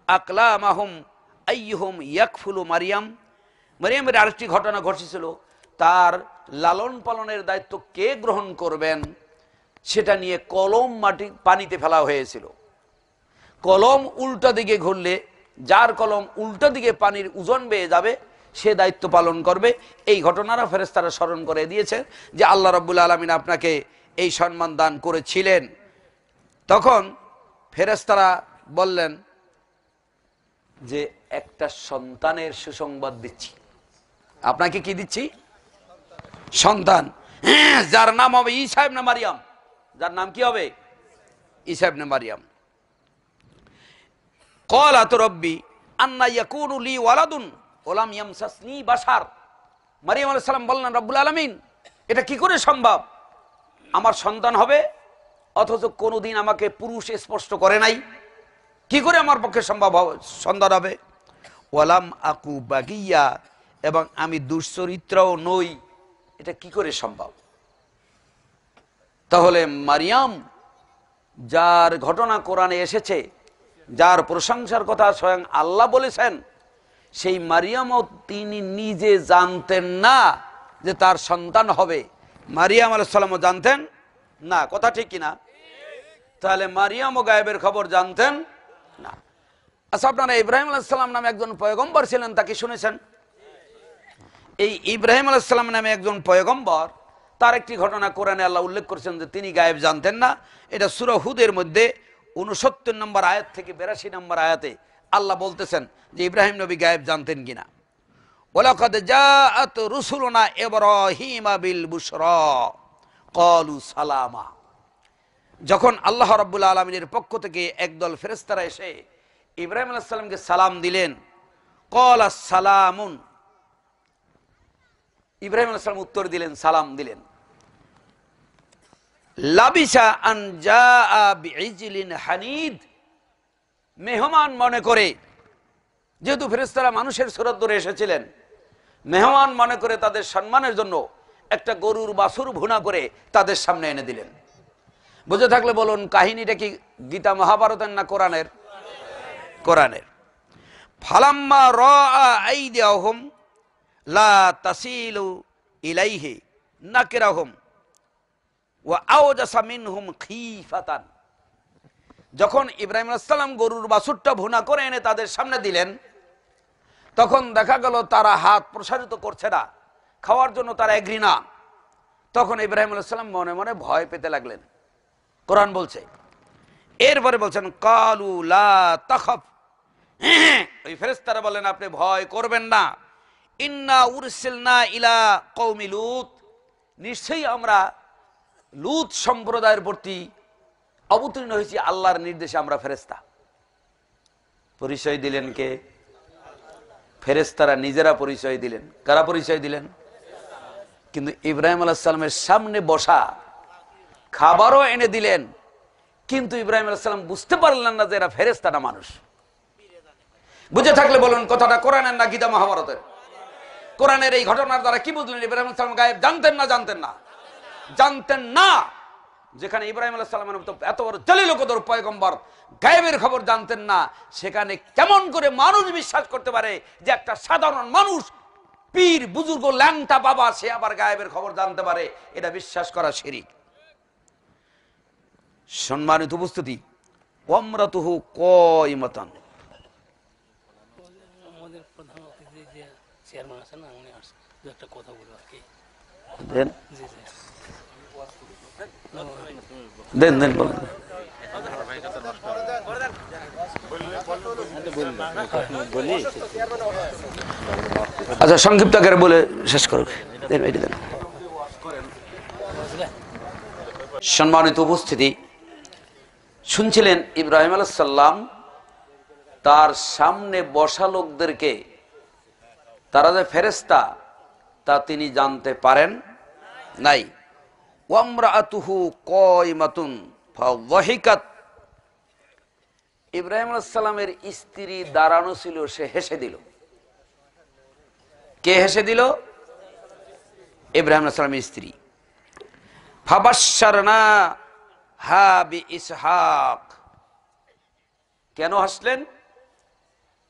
আকলামাহুম আইয়ুহুম ইয়াকফুলু মারিয়াম। মারিয়ামের আরেকটি ঘটনা ঘটেছিল, তার লালন পালনের দায়িত্ব কে গ্রহণ করবেন সেটা নিয়ে কলম পানিতে ফেলা হয়েছিল। কলম উল্টা দিকে ঘুরলে যার কলম উল্টা দিকে পানির ওজন বেয়ে যাবে সে দায়িত্ব পালন করবে। এই ঘটনারা ফেরেশতারা স্মরণ করে দিয়েছে যে আল্লাহ রাব্বুল আলামিন আপনাকে এই সম্মান দান করেছিলেন। তখন ফেরেশতারা বললেন যে একটা সন্তানের সুসংবাদ দিচ্ছি আপনাকে। কি দিচ্ছি? সন্তান, যার নাম হবে ঈসা ইবনে মারিয়াম। যার নাম কি হবে? ঈসা ইবনে মারইয়াম। ক্বালাত রব্বি আন্না ইয়াকুনু লি ওয়ালাদুন ওয়া লাম ইয়ামসাসনি বাশার। মারইয়াম আলাইহিস সালাম বললেন, রব্বুল আলামিন, এটা কি করে সম্ভব? আমার সন্তান হবে অথচ কোনোদিন আমাকে পুরুষ স্পষ্ট করে নাই, কি করে আমার পক্ষে সম্ভব সন্তান হবে? ওয়ালাম আকু বাগিয়া, এবং আমি দুশ্চরিত্রও নই, এটা কি করে সম্ভব? তাহলে মারিয়াম, যার ঘটনা কোরআনে এসেছে, যার প্রশংসার কথা স্বয়ং আল্লাহ বলেছেন, সেই মারিয়ামও তিনি নিজে জানতেন না যে তার সন্তান হবে। মারিয়াম আলাইহিস সালামও জানতেন না, কথা ঠিক কিনা? তাহলে মারিয়ামও গায়েবের খবর জানতেন না। আচ্ছা, আপনারা ইব্রাহিম আলাইহিস সালাম নামে একজন পয়গম্বর ছিলেন, তাকে শুনেছেন? এই ইব্রাহিম আলাইহিস সালাম নামে একজন পয়গম্বর, তার একটি ঘটনা কোরআনে আল্লাহ উল্লেখ করেছেন যে তিনি গায়েব জানতেন না। এটা সূরা হুদের মধ্যে 69 নম্বর আয়াত থেকে 82 নম্বর আয়াতে আল্লাহ বলতেছেন যে ইব্রাহিম নবী গায়েব জানতেন কিনা। ওয়ালাকাদ জাআত রুসুলুনা ইব্রাহিমা বিল বুশরা ক্বালু সালামা। যখন আল্লাহ রাব্বুল আলামিনের পক্ষ থেকে একদল ফেরেশতারা এসে ইব্রাহিম আলাইহিস সালামকে সালাম দিলেন, ক্বালা সালামুন, ইব্রাহিম আলাইহিস সালাম উত্তর দিলেন, সালাম দিলেন। লাবিসা আন জাআ বিইজলিন হানিদ, মেহমান মনে করে, যেহেতু ফেরেশতারা মানুষের সুরত ধরে এসেছিলেন, মেহমান মনে করে তাদের সম্মানের জন্য একটা গরুর বাছুর ভুনা করে তাদের সামনে এনে দিলেন। বুঝে থাকলে বলুন, কাহিনীটা কি গীতা মহাভারতের না কোরআনের? কোরআনের। ফালাম্মা রাআ আইদিয়াহুম লা তাসিলু ইলাইহি নাকিরাহুম ওয়া আওজাসা মিনহুম খিফাতান। যখন ইব্রাহিম আলাইহিস সালাম গরুর বাছুরটা ভুনা করে এনে তাদের সামনে দিলেন, তখন দেখা গেল তারা হাত প্রসারিত করছে না, খাওয়ার জন্য তারা এগ্রি না। তখন ইব্রাহিম আলাইহিস সালাম মনে মনে ভয় পেতে লাগলেন। কোরআন বলছে, এরপরে বলছেন কালু লা তাখাফ, ওই ফেরেশতারা বলেন আপনি ভয় করবেন না, ইন্না উরসিলনা ইলা কওমি লূত, নিশ্চয়ই আমরা লূত সম্প্রদায়ের প্রতি অবতীর্ণ হয়েছি আল্লাহর নির্দেশে, আমরা ফেরেশতা। পরিচয় দিলেন কে? ফেরেশতারা নিজেরা পরিচয় দিলেন। কারা পরিচয় দিলেন? কিন্তু ইব্রাহিম আলাইহিস সালামের সামনে বসা, খাবারও এনে দিলেন, কিন্তু ইব্রাহিম আলাইহিস সালাম বুঝতে পারলেন না যে এরা ফেরেশতা না মানুষ। বুঝে থাকলে বলুন, কথাটা কোরআনের না গীতা মহাভারতের? কোরআনের এই ঘটনার দ্বারা কি বুঝলেন? ইব্রাহিম আলাইহিস সালাম গায়েব জানতেন না? জানতেন না? জানতেন না। যেখানে ইব্রাহিম আলাইহিস সালামের মতো এত বড় জলিল কদর পয়গম্বর গায়েবের খবর জানতেন না, সেখানে কেমন করে মানুষ বিশ্বাস করতে পারে যে একটা সাধারণ মানুষ, পীর বুজুর্গ ল্যাংটা বাবা, সে আবার গায়েবের খবর জানতে পারে? এটা বিশ্বাস করা শিরক। সম্মানিত উপস্থিতি, ওয়ামরাতুহু কায়িমাতান, আমাদের প্রধান অতিথি যে চেয়ারম্যান আছেন না, উনি আসছেন, দু একটা কথা বলবো আর কি। দেন জি জি দেন দেন বলেন। আচ্ছা, সংক্ষিপ্ত আকারে বলে শেষ করুক। দেন এটি দেন। সম্মানিত উপস্থিতি, শুনছিলেন ইব্রাহিম আলাইহিস সালাম তার সামনে বসা লোকদেরকে তারা যে ফেরেশতা তা তিনি জানতে পারেন নাই। ওয়ামরাতুহু কায়িমাতুন ফাযাহিকাত, ইব্রাহিম আলাইহিস সালামের স্ত্রী দাঁড়ানো ছিল, সে হেসে দিল। কে হেসে দিল? ইব্রাহিম আলাইহিস সালামের স্ত্রী। ফাবাশশারনা হা বিইসহাক, কেন হাসলেন?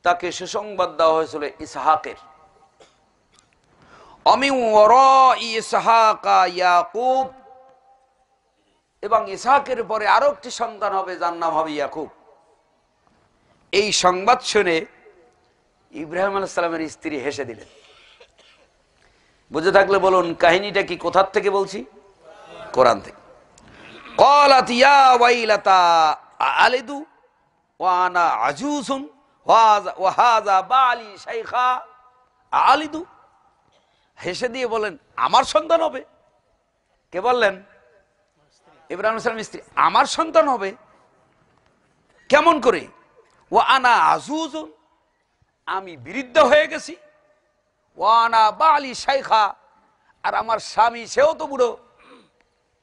তাকে সুসংবাদ দেওয়া হয়েছিল ইসহাকের। অমিন ওয়ারাই ইসহাকা ইয়াকুব, এবং ইসহাকের পরে আরো একটি সন্তান হবে যার নাম হবে ইয়াকুব। এই সংবাদ শুনে ইব্রাহিম আলাইহিস সালামের স্ত্রী হেসে দিলেন। বুঝে থাকলে বলুন, কাহিনীটা কি কোথার থেকে বলছি? কোরআন থেকে। ক্বালাত ইয়া ওয়াইলাতা আলিদু ওয়া আনা আজুজুন ওয়া হাযা বালি শাইখা আলিদু, হেসে দিয়ে বলেন আমার সন্তান হবে। কে বললেন? ইব্রাহিম আলাইহিস সালামের স্ত্রী, আমার সন্তান হবে কেমন করে? ও আনা আজুজুন, আমি বৃদ্ধ হয়ে গেছি, ও আনা বালি শাইখা, আর আমার স্বামী সেও তো বুড়ো,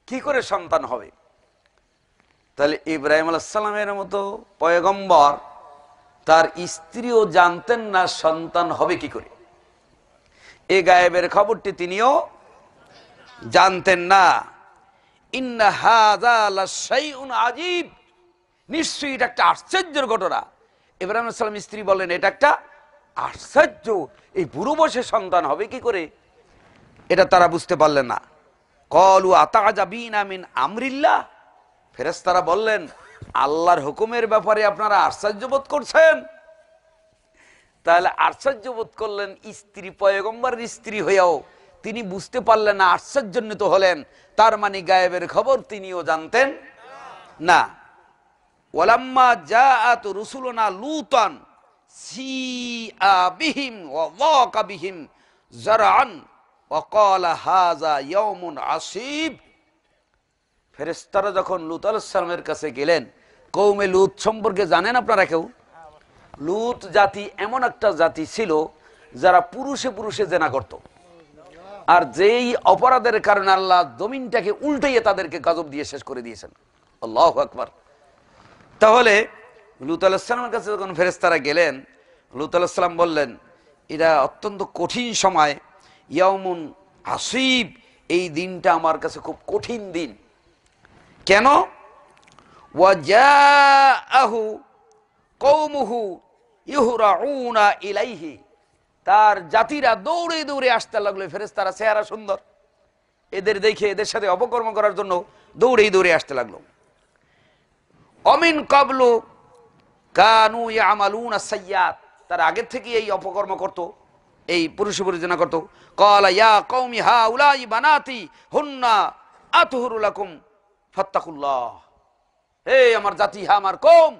কি করে সন্তান হবে? তাহলে ইব্রাহিম আলাইহিস সালামের মতো পয়গম্বর তার স্ত্রীও জানতেন না সন্তান হবে কি করে। এই গায়েবের খবরটি তিনিও জানতেন না। ইন্না হাযা লাশাইউন আজীব, নিশ্চয়ই এটা একটা আশ্চর্যের ঘটনা। ইব্রাহিম আলাইহিস সালামের স্ত্রী বললেন, এটা একটা আশ্চর্য, এই বুড়ো বয়সে সন্তান হবে কি করে? এটা তারা বুঝতে পারলেন না। ক্বালু আতা'জাবিনা মিন আমরিল্লাহ, ফেরেশতারা বললেন, আল্লাহর হুকুমের ব্যাপারে আপনারা আশ্চর্য বোধ করছেন? তাহলে আশ্চর্য বোধ করলেন স্ত্রী, পয়গম্বরের স্ত্রী হয়েও তিনি বুঝতে পারলেন না, আশ্চর্যান্বিত হলেন। তার মানে গায়েবের খবর তিনিও জানতেন না। ওয়ালাম্মা জাআত রুসুলুনা লুতান সিআ বিহিম ওয়া যাকা বিহিম যারআন ওয়া ক্বালা হাযা ইয়াউমুন আসীব। ফেরেশতারা যখন লূত আলাইহিস সালামের কাছে গেলেন, কওমে লূত সম্পর্কে জানেন আপনারা কেউ? লূত জাতি এমন একটা জাতি ছিল যারা পুরুষে পুরুষে জেনা করত, আর যেই অপরাধের কারণে আল্লাহ জমিনটাকে উল্টাইয়ে তাদেরকে গজব দিয়ে শেষ করে দিয়েছেন। আল্লাহু আকবার। তাহলে লূত আলাইহিস সালামের কাছে যখন ফেরেশতারা গেলেন, লূত আলাইহিস সালাম বললেন, এটা অত্যন্ত কঠিন সময়, ইয়াউমুন আসীব, এই দিনটা আমার কাছে খুব কঠিন দিন। কেন? ওয়াজাআহু কওমুহু ইহরাউনা ইলাইহি, তার জাতিরা দৌড়ে দৌড়ে আসতে লাগলো। ফেরেশতারা চেহারা সুন্দর, এদের দেখে এদের সাথে অপকর্ম করার জন্য দৌড়েই দৌড়ে আসতে লাগলো। অমিন কাবলু কানু ইয়ামালুনা সাইয়্যাত, তার আগের থেকে এই অপকর্ম করত, এই পুরুষ পরিজনা করত। ক্বালা ইয়া কওমি হাউলাই বানাতি হুন্না আতহুরু লাকুম ফাত্তাকুল্লাহ, হে আমার জাতি, হ্যাঁ আমার কওম,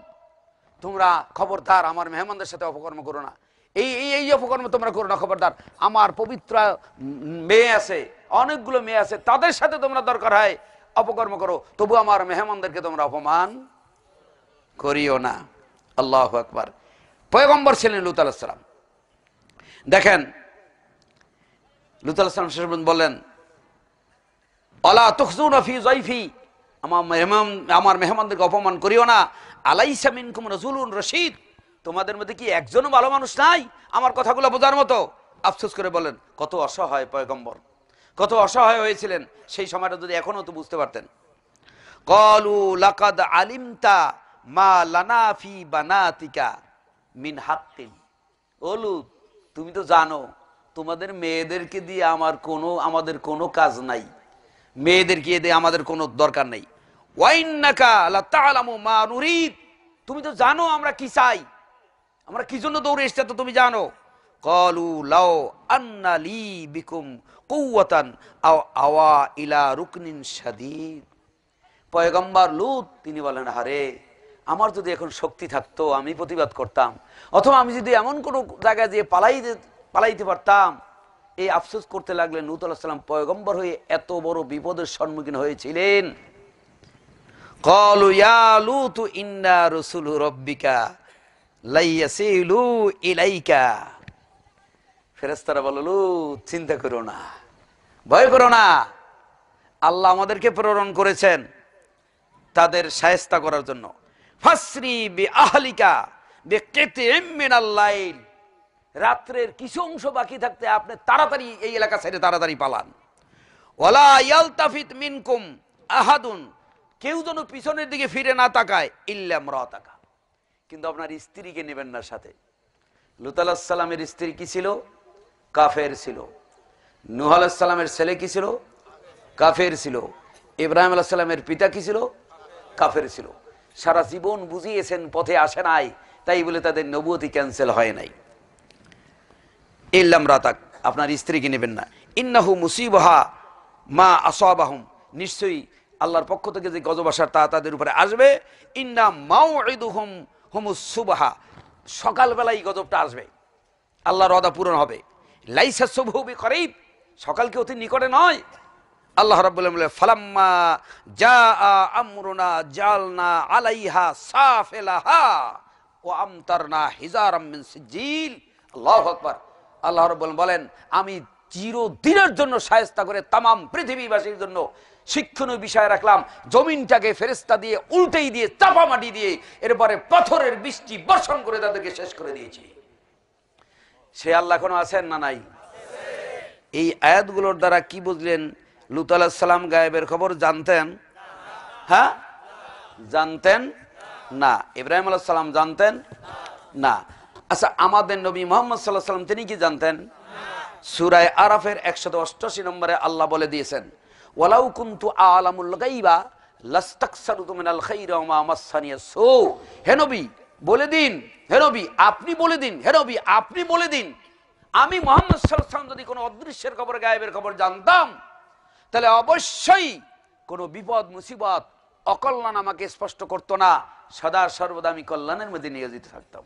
তোমরা খবরদার আমার মেহমানদের সাথে অপকর্ম করো না। এই এই অপকর্ম তোমরা করো না, খবরদার। আমার পবিত্র মেয়ে আছে, অনেকগুলো মেয়ে আছে, তাদের সাথে তোমরা দরকার হয় অপকর্ম করো, তবু আমার মেহমানদেরকে তোমরা অপমান করিও না। আল্লাহু আকবার। পয়গম্বর ছিলেন লূত আলাইহিস সালাম। দেখেন লূত আলাইহিস সালাম শেষ পর্যন্ত বললেন, আলা তুখজুনা ফি যায়ফি, আমার মেহমানদেরকে অপমান করিও না। আলাইসা মিনকুম রাসূলুন রশীদ, তোমাদের মধ্যে কি একজনও ভালো মানুষ নাই আমার কথাগুলো বোঝার মতো? আফসোস করে বলেন, কত অসহায় পয়গম্বর, কত অসহায় হয়েছিলেন সেই সময়টা, যদি এখনো তো বুঝতে পারতেন। ক্বালু লাকাদ আলিমতা মা লানা ফি বানাতিকা মিন হাক্কিন, ও লূত, তুমি তো জানো তোমাদের মেয়েদেরকে দিয়ে আমাদের কোনো কাজ নাই, মেয়েদেরকে দিয়ে আমাদের কোনো দরকার নেই। ওয়াইন্নাকা লাতা'লামু মা নুরিদ, তুমি তো জানো আমরা কি চাই, আমরা কি জন্য দৌড়ে এসেছি তো তুমি জানো। ক্বালু লাউ আন্না লি বিকুম কুওয়াতান আও আওয়া ইলা রুকনিন শাদীদ, পয়গম্বর লূত তিনি বলেন, আরে আমার যদি এখন শক্তি থাকতো আমি প্রতিবাদ করতাম, অথবা আমি যদি এমন কোনো জায়গায় যেয়ে পালাইতে পারতাম। এই আফসোস করতে লাগলেন লূত আলাইহিস সালাম পয়গম্বর হয়ে এত বড় বিপদের সম্মুখীন হয়েছিলেন। ক্বালু ইয়া লূতু ইন্না রাসূলু রাব্বিকা লাইয়াসিলু ইলাইকা, ফেরেশতারা বলল, লূত চিন্তা করো না, ভয় করো না, আল্লাহ আমাদেরকে প্রেরণ করেছেন তাদের শায়েস্তা করার জন্য। ফাসরি বিআহলিকা বিকিতইম মিনাল লাইল, রাত্রের কিছু অংশ বাকি থাকতে আপনি তাড়াতাড়ি এই এলাকা ছেড়ে তাড়াতাড়ি পালান। ওয়ালা ইয়ালতাফিত মিনকুম আহাদুন, কেউ যেন পিছনের দিকে ফিরে না তাকায়, ইল্লা ইমরাতাকা, কিন্তু আপনার স্ত্রীকে নেবেন না সাথে। লূত আলাইহিস সালামের স্ত্রী কি ছিল? কাফের ছিল। নূহ আলাইহিস সালামের ছেলে কি ছিল? কাফের ছিল। ইব্রাহিম আলাইহিস সালামের পিতা কি ছিল? কাফের ছিল। সারা জীবন বুঝিয়েছেন, পথে আসে নাই, তাই বলে তাদের নবুয়তি ক্যান্সেল হয় নাই। ইল্লা ইমরাতাক, আপনার স্ত্রীকে নেবেন না। ইন্নাহু মুসিবাহা মা আসাবাহুম, নিশ্চয়ই আল্লাহর পক্ষ থেকে যে গজব আসার তা তাদের উপরে আসবে। ইন্না মাউইদুহুম হুমুস সুবহা, সকালবেলায় গজবটা আসবে, আল্লাহর ওয়াদা পূরণ হবে। লাইসা সুবহু বিকরিব, সকাল কি অতি নিকটে নয়? আল্লাহ রাব্বুল আলামিন বলেন ফালাম্মা জাআ আমরুনা জালনা আলাইহা সাফিলাহা ওয়া আমতারনা হিজারাম মিন সিজিল। আল্লাহু আকবার। আল্লাহ রাব্বুল আলামিন বলেন আমি চিরদিনের জন্য শায়েস্তা করে তামাম পৃথিবীবাসীর জন্য শিক্ষণীয় বিষয় রাখলাম, জমিনটাকে ফেরেশতা দিয়ে উল্টেই দিয়ে চাপা মাটি দিয়ে এরপরে পাথরের বৃষ্টি বর্ষণ করে তাদেরকে শেষ করে দিয়েছি। সে আল্লাহ এখনো আছেন না নাই? এই আয়াতগুলোর দ্বারা কি বুঝলেন? লূত আলাইহিস সালাম গায়েবের খবর জানতেন? হ্যাঁ, জানতেন না। ইব্রাহিম আলাইহিস সালাম জানতেন না। আচ্ছা, আমাদের নবী মুহাম্মদ সাল্লাল্লাহু আলাইহি ওয়াসাল্লাম তিনি কি জানতেন? সূরা আরাফের 188 নম্বরে আল্লাহ বলে দিয়েছেন, ওয়ালাউ কুনতু আলামুল গায়বা লাস্তাকসারতু মিনাল খাইরি ওয়া মা মাসসানিয়াস সু। হে নবী বলে দিন, হে নবী আপনি বলে দিন, হে নবী আপনি বলে দিন, আমি মুহাম্মদ সাল্লাল্লাহু আলাইহি ওয়াসাল্লাম যদি কোনো অদৃশ্যের খবর গায়েবের খবর জানতাম তাহলে অবশ্যই কোনো বিপদ মুসিবত অকল্যাণ আমাকে স্পষ্ট করতো না, সদা সর্বদা আমি কল্যাণের মধ্যে নিয়োজিত থাকতাম।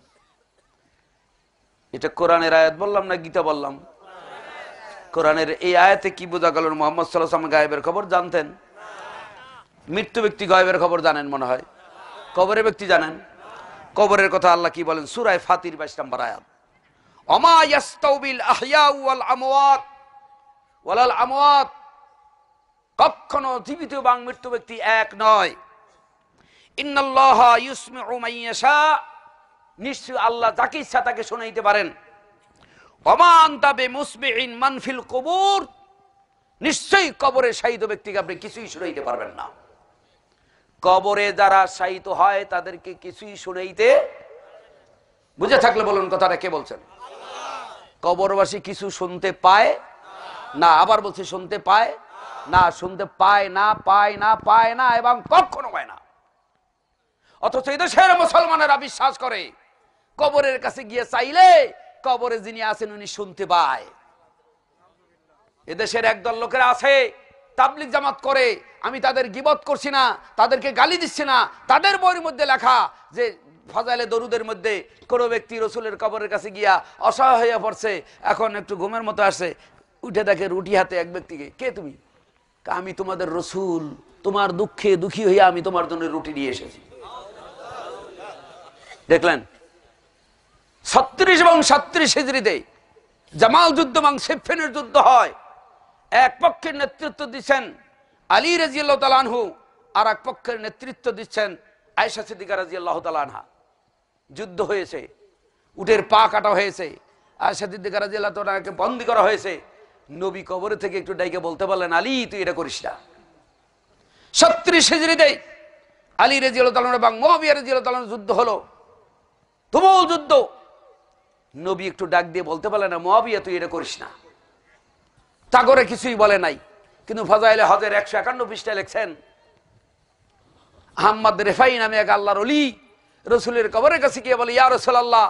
এটা কোরআনের আয়াত বললাম না গীতা বললাম? কোরআনের এই আয়াতে কি বোঝা গেল? মুহাম্মদ সাল্লাল্লাহু আলাইহি ওয়াসাল্লাম গায়েবের খবর জানতেন। মৃত্যু ব্যক্তি গায়েবের খবর জানেন মনে হয়, কবরের ব্যক্তি জানেন? কবরের কথা আল্লাহ কি বলেন? সূরা ফাতির 22 নম্বর আয়াত, ওমা ইয়াস্তাউবিল আহইয়া ওয়াল আমওয়াত ওয়ালাল আমওয়াত। কখনো জীবিত এবং মৃত্যু ব্যক্তি এক নয়। ইন্নাল্লাহা ইউসমিউ মান ইয়াশা, নিশ্চয় আল্লাহ যাকে ইচ্ছা তাকে শোনাইতে পারেন। ওমা আনতা বিমুসমিইন মান ফিল কুবুর, নিশ্চয়ই কবরে শায়িত ব্যক্তিকে আপনি কিছুই শোনাইতে পারবেন না। কবরে যারা শায়িত হয় তাদেরকে কিছুই শোনাইতে, বুঝে থাকলে বলুন কথাটা কে বলছেন? কবরবাসী কিছু শুনতে পায় না। আবার বলছে শুনতে পায় না, শুনতে পায় না, পায় না, পায় না এবং কখনো পায় না। অথচ এই দেশের মুসলমানেরা বিশ্বাস করে কবরের কাছে গিয়ে চাইলে কবরে যিনি আছেন উনি শুনতে পায়। এদেশের একদল লোকেরা আছে তাবলিগ জামাত করে, আমি তাদের গীবত করছি না, তাদেরকে গালি দিচ্ছি না, তাদের বইয়ের মধ্যে লেখা যে ফাজাইলে দরুদের মধ্যে কোনো ব্যক্তি রসুলের কবরের কাছে গিয়া অসহায় হয়ে পড়ছে, এখন একটু ঘুমের মতো আসছে, উঠে দেখে রুটি হাতে এক ব্যক্তিকে, কে তুমি? আমি তোমাদের রসুল, তোমার দুঃখে দুঃখী হইয়া আমি তোমার জন্য রুটি নিয়ে এসেছি। দেখলেন 36 এবং 37 হিজরিতে জামাল যুদ্ধ এবং সিফফিনের যুদ্ধ হয়। এক পক্ষের নেতৃত্ব দিচ্ছেন আলী রাদিয়াল্লাহু তাআলা আনহু, আর এক পক্ষের নেতৃত্ব দিচ্ছেন আয়েশা সিদ্দিকা রাদিয়াল্লাহু তাআলা আনহা। যুদ্ধ হয়েছে, উটের পা কাটা হয়েছে, আয়েশা সিদ্দিকা রাদিয়াল্লাহু তাআলা আনহাকে বন্দী করা হয়েছে। নবী কবরে থেকে একটু ডাইকে বলতে পারলেন, আলী তুই এটা করিস না। 36 হিজরিতে আলী রাদিয়াল্লাহু তাআলা এবং মুআবিয়া রাদিয়াল্লাহু তাআলা যুদ্ধ হলো, তুমুল যুদ্ধ। নবী একটু ডাক দিয়ে বলতে পারলেন না, মুআবিয়া তুই এটা করিস না। তাগরে কিছুই বলে নাই, কিন্তু ফাজাইলে হজের 151 পৃষ্ঠায় লিখছেন, আহমদ রেফাই নামে এক আল্লাহর ওলি রসুলের কবরের কাছে গিয়ে বলে, ইয়া রাসূলুল্লাহ,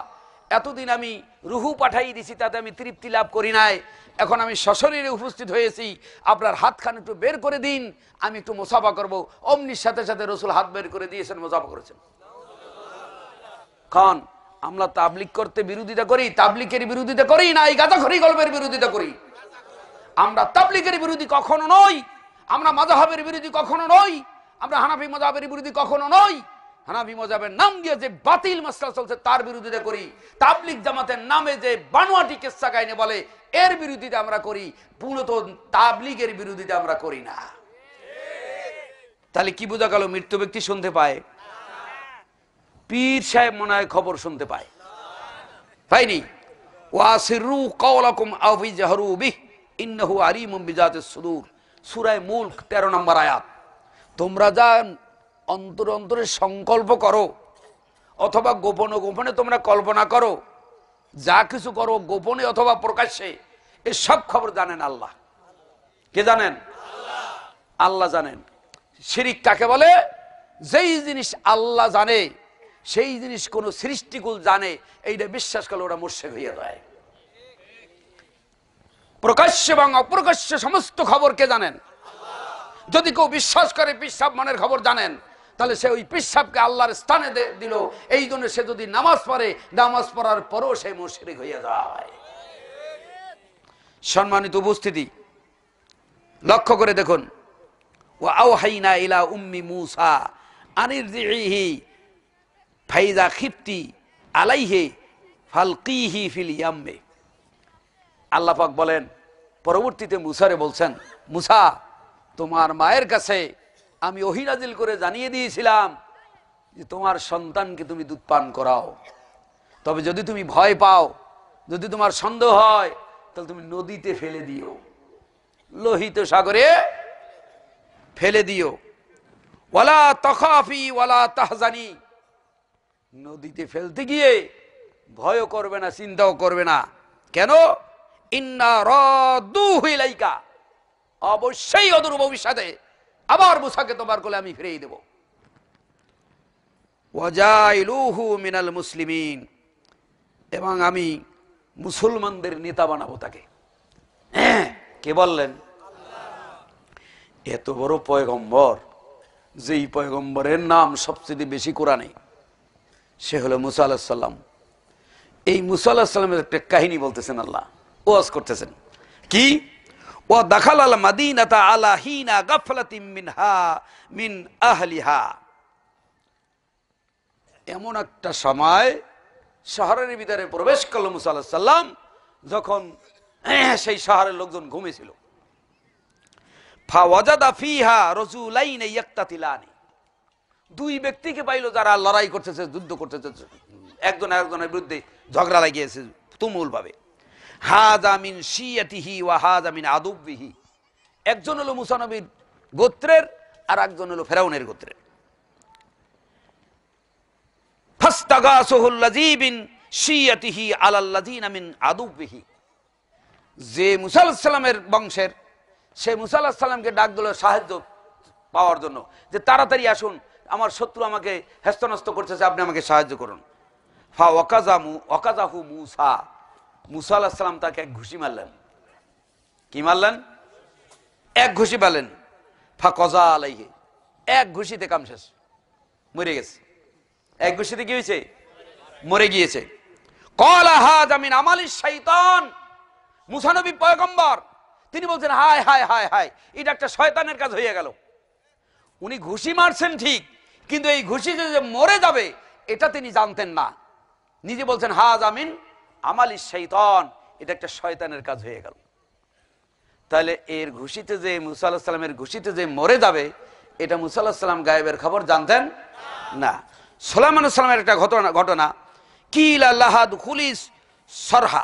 এতদিন আমি রুহু পাঠাই দিছি, তাতে আমি তৃপ্তি লাভ করি নাই, এখন আমি সশরীরে উপস্থিত হয়েছি, আপনার হাতখান একটু বের করে দিন, আমি একটু মুসাফা করব। অমনির সাথে সাথে রসুল হাত বের করে দিয়েছেন, মুসাফা করেছেন। কারণ আমরা তাবলিগ করতে বিরোধিতা করি, তাবলিগের বিরোধিতা করি না, এই গাঁজাখড়ি গল্পের বিরোধিতা করি। আমরা তাবলিগের বিরোধী কখনো নই, আমরা মাযহাবের বিরোধী কখনো নই, আমরা হানাফি মাযহাবের বিরোধী কখনো নই। হানাফি মাযহাবের নাম দিয়ে যে বাতিল মাসলা চলছে তার বিরোধিতা করি। তাবলিগ জামাতের নামে যে বানোয়াটি কিসসা কাহিনী বলে এর বিরোধিতা আমরা করি, মূলত তাবলিগের বিরোধিতা আমরা করি না। তাহলে কি বোঝা গেল? মৃত্যু ব্যক্তি শুনতে পায়, পীর সাহেব মনে হয় খবর শুনতে পায়, পাইনি? ওয়াসিরু কাওলাকুম আও বিজহারু বিহি ইন্নাহু আলিমুম বিজাতিস সুদূর, সূরা মুলক 13 নম্বর আয়াত। তোমরা যা অন্তর অন্তরে সংকল্প করো অথবা গোপনে গোপনে তোমরা কল্পনা করো, যা কিছু করো গোপনে অথবা প্রকাশ্যে, এই সব খবর জানেন আল্লাহ। কে জানেন? আল্লাহ জানেন। শিরিক কাকে বলে? যেই জিনিস আল্লাহ জানে সেই জিনিস কোন সৃষ্টিকুল জানে, এইটা বিশ্বাস করলে ওরা মুশরিক হয়ে যায়। প্রকাশ্য এবং অপ্রকাশ্য সমস্ত খবর কে জানেন? যদি কেউ বিশ্বাস করে পিসাব মনের খবর জানেন, তাহলে সে ওই পিসাবকে আল্লাহর স্থানে দিল। এই জন্য সে যদি নামাজ পড়ে, নামাজ পড়ার পরও সে মুশরিক হয়ে যায়। সম্মানিত উপস্থিতি, লক্ষ্য করে দেখুন, ওয়া আওহাইনা ইলা উম্মি মূসা আনিরজিহি ফাইজা খিফতি আলাইহি ফালকিহি ফিল ইয়াম্মি। আল্লাহ পাক বলেন, পরবর্তীতে মুসারে বলছেন, মুসা তোমার মায়ের কাছে আমি ওহী নাজিল করে জানিয়ে দিয়েছিলাম যে তোমার সন্তানকে তুমি দুধ পান করাও, তবে যদি তুমি ভয় পাও, যদি তোমার সন্দেহ হয়, তাহলে তুমি নদীতে ফেলে দিও, লোহিত সাগরে ফেলে দিও। ওয়ালা তাখাফি ওয়ালা তাহজানি, নদীতে ফেলতে গিয়ে ভয়ও করবে না, চিন্তাও করবে না। কেন? ইন্না রাদুহু ইলাইকা, অবশ্যই অদূর ভবিষ্যতে আবার মুসাকে তোমার কোলে আমি ফিরিয়ে দেব। ওয়াজাইলুহু মিনাল মুসলিমিন, এবং আমি মুসলমানদের নেতা বানাবো তাকে। কে বললেন? এত বড় পয়গম্বর, যেই পয়গম্বরের নাম সবচেয়ে বেশি কোরআনে, সে হলো মুসা আলাইহিস সালাম। এই মুসা আলাইহিস সালামের একটা কাহিনী বলতেছেন আল্লাহ, ওয়াজ করতেছেন। কি? ওয়া দাখালাল মাদিনাতা আলা হিনা গাফলাতিন মিনহা মিন আহলিহা, এমন একটা সময় শহরের ভিতরে প্রবেশ করল মুসা আলাইহিস সালাম, যখন সেই শহরের লোকজন ঘুমিয়েছিল। ফাওয়াজাদা ফিহা রাজুলাইন ইয়াকতাতিলানি, দুই ব্যক্তিকে পাইল যারা লড়াই করতেছে, যুদ্ধ করতেছে, একজন আরেকজনের বিরুদ্ধে ঝগড়া লাগিয়েছে তুমুল ভাবে। হাযা মিন শিয়াতিহি ওয়া হাযা মিন আদুবিহি, একজন হলো মুসা নবীর গোত্রের আর একজন হলো ফেরাউনের গোত্রের। ফাস্তাগাসুহুল্লাযী বিন শিয়াতিহি আলাল্লাযীনা মিন আদুবিহি, যে মুসা আলাইহিস সালামের বংশের, সে মুসা আলাইহিস সালামকে ডাক দিল সাহায্য পাওয়ার জন্য, যে তাড়াতাড়ি আসুন, আমার শত্রু আমাকে হেস্তনস্ত করতেছে, আপনি আমাকে সাহায্য করুন। ফা ওয়াকাজাহু মুসা, মুসা আলাইহিস সালাম তাকে এক ঘুষি মারলেন। কি মারলেন? এক ঘুষি মারলেন। ফা কজা আলাইহি, এক ঘুষিতে কাম শেষ, মরে গেছে। এক ঘুষিতে কি হয়েছে? মরে গিয়েছে। ক্বালা হাযা মিন আমালিশ শাইতান, মুসা নবী পয়গম্বর, তিনি বলছেন হায় হায় হায় হায়, এটা একটা শয়তানের কাজ হয়ে গেল। উনি ঘুষি মারছেন ঠিক, কিন্তু এই ঘুষি যে মরে যাবে এটা তিনি জানতেন না। নিজে বলছেন হাযা মিন আমালিশ শাইতান, এটা একটা শয়তানের কাজ হয়ে গেল। তাহলে এর ঘুষিতে যে মুসা আলাইহিস সালামের ঘুষিতে যে মরে যাবে, এটা মুসা আলাইহিস সালাম গায়েবের খবর জানতেন না। সুলাইমান আলাইহিস সালামের একটা ঘটনা, কিলা লাহাদ খুলিস সরহা,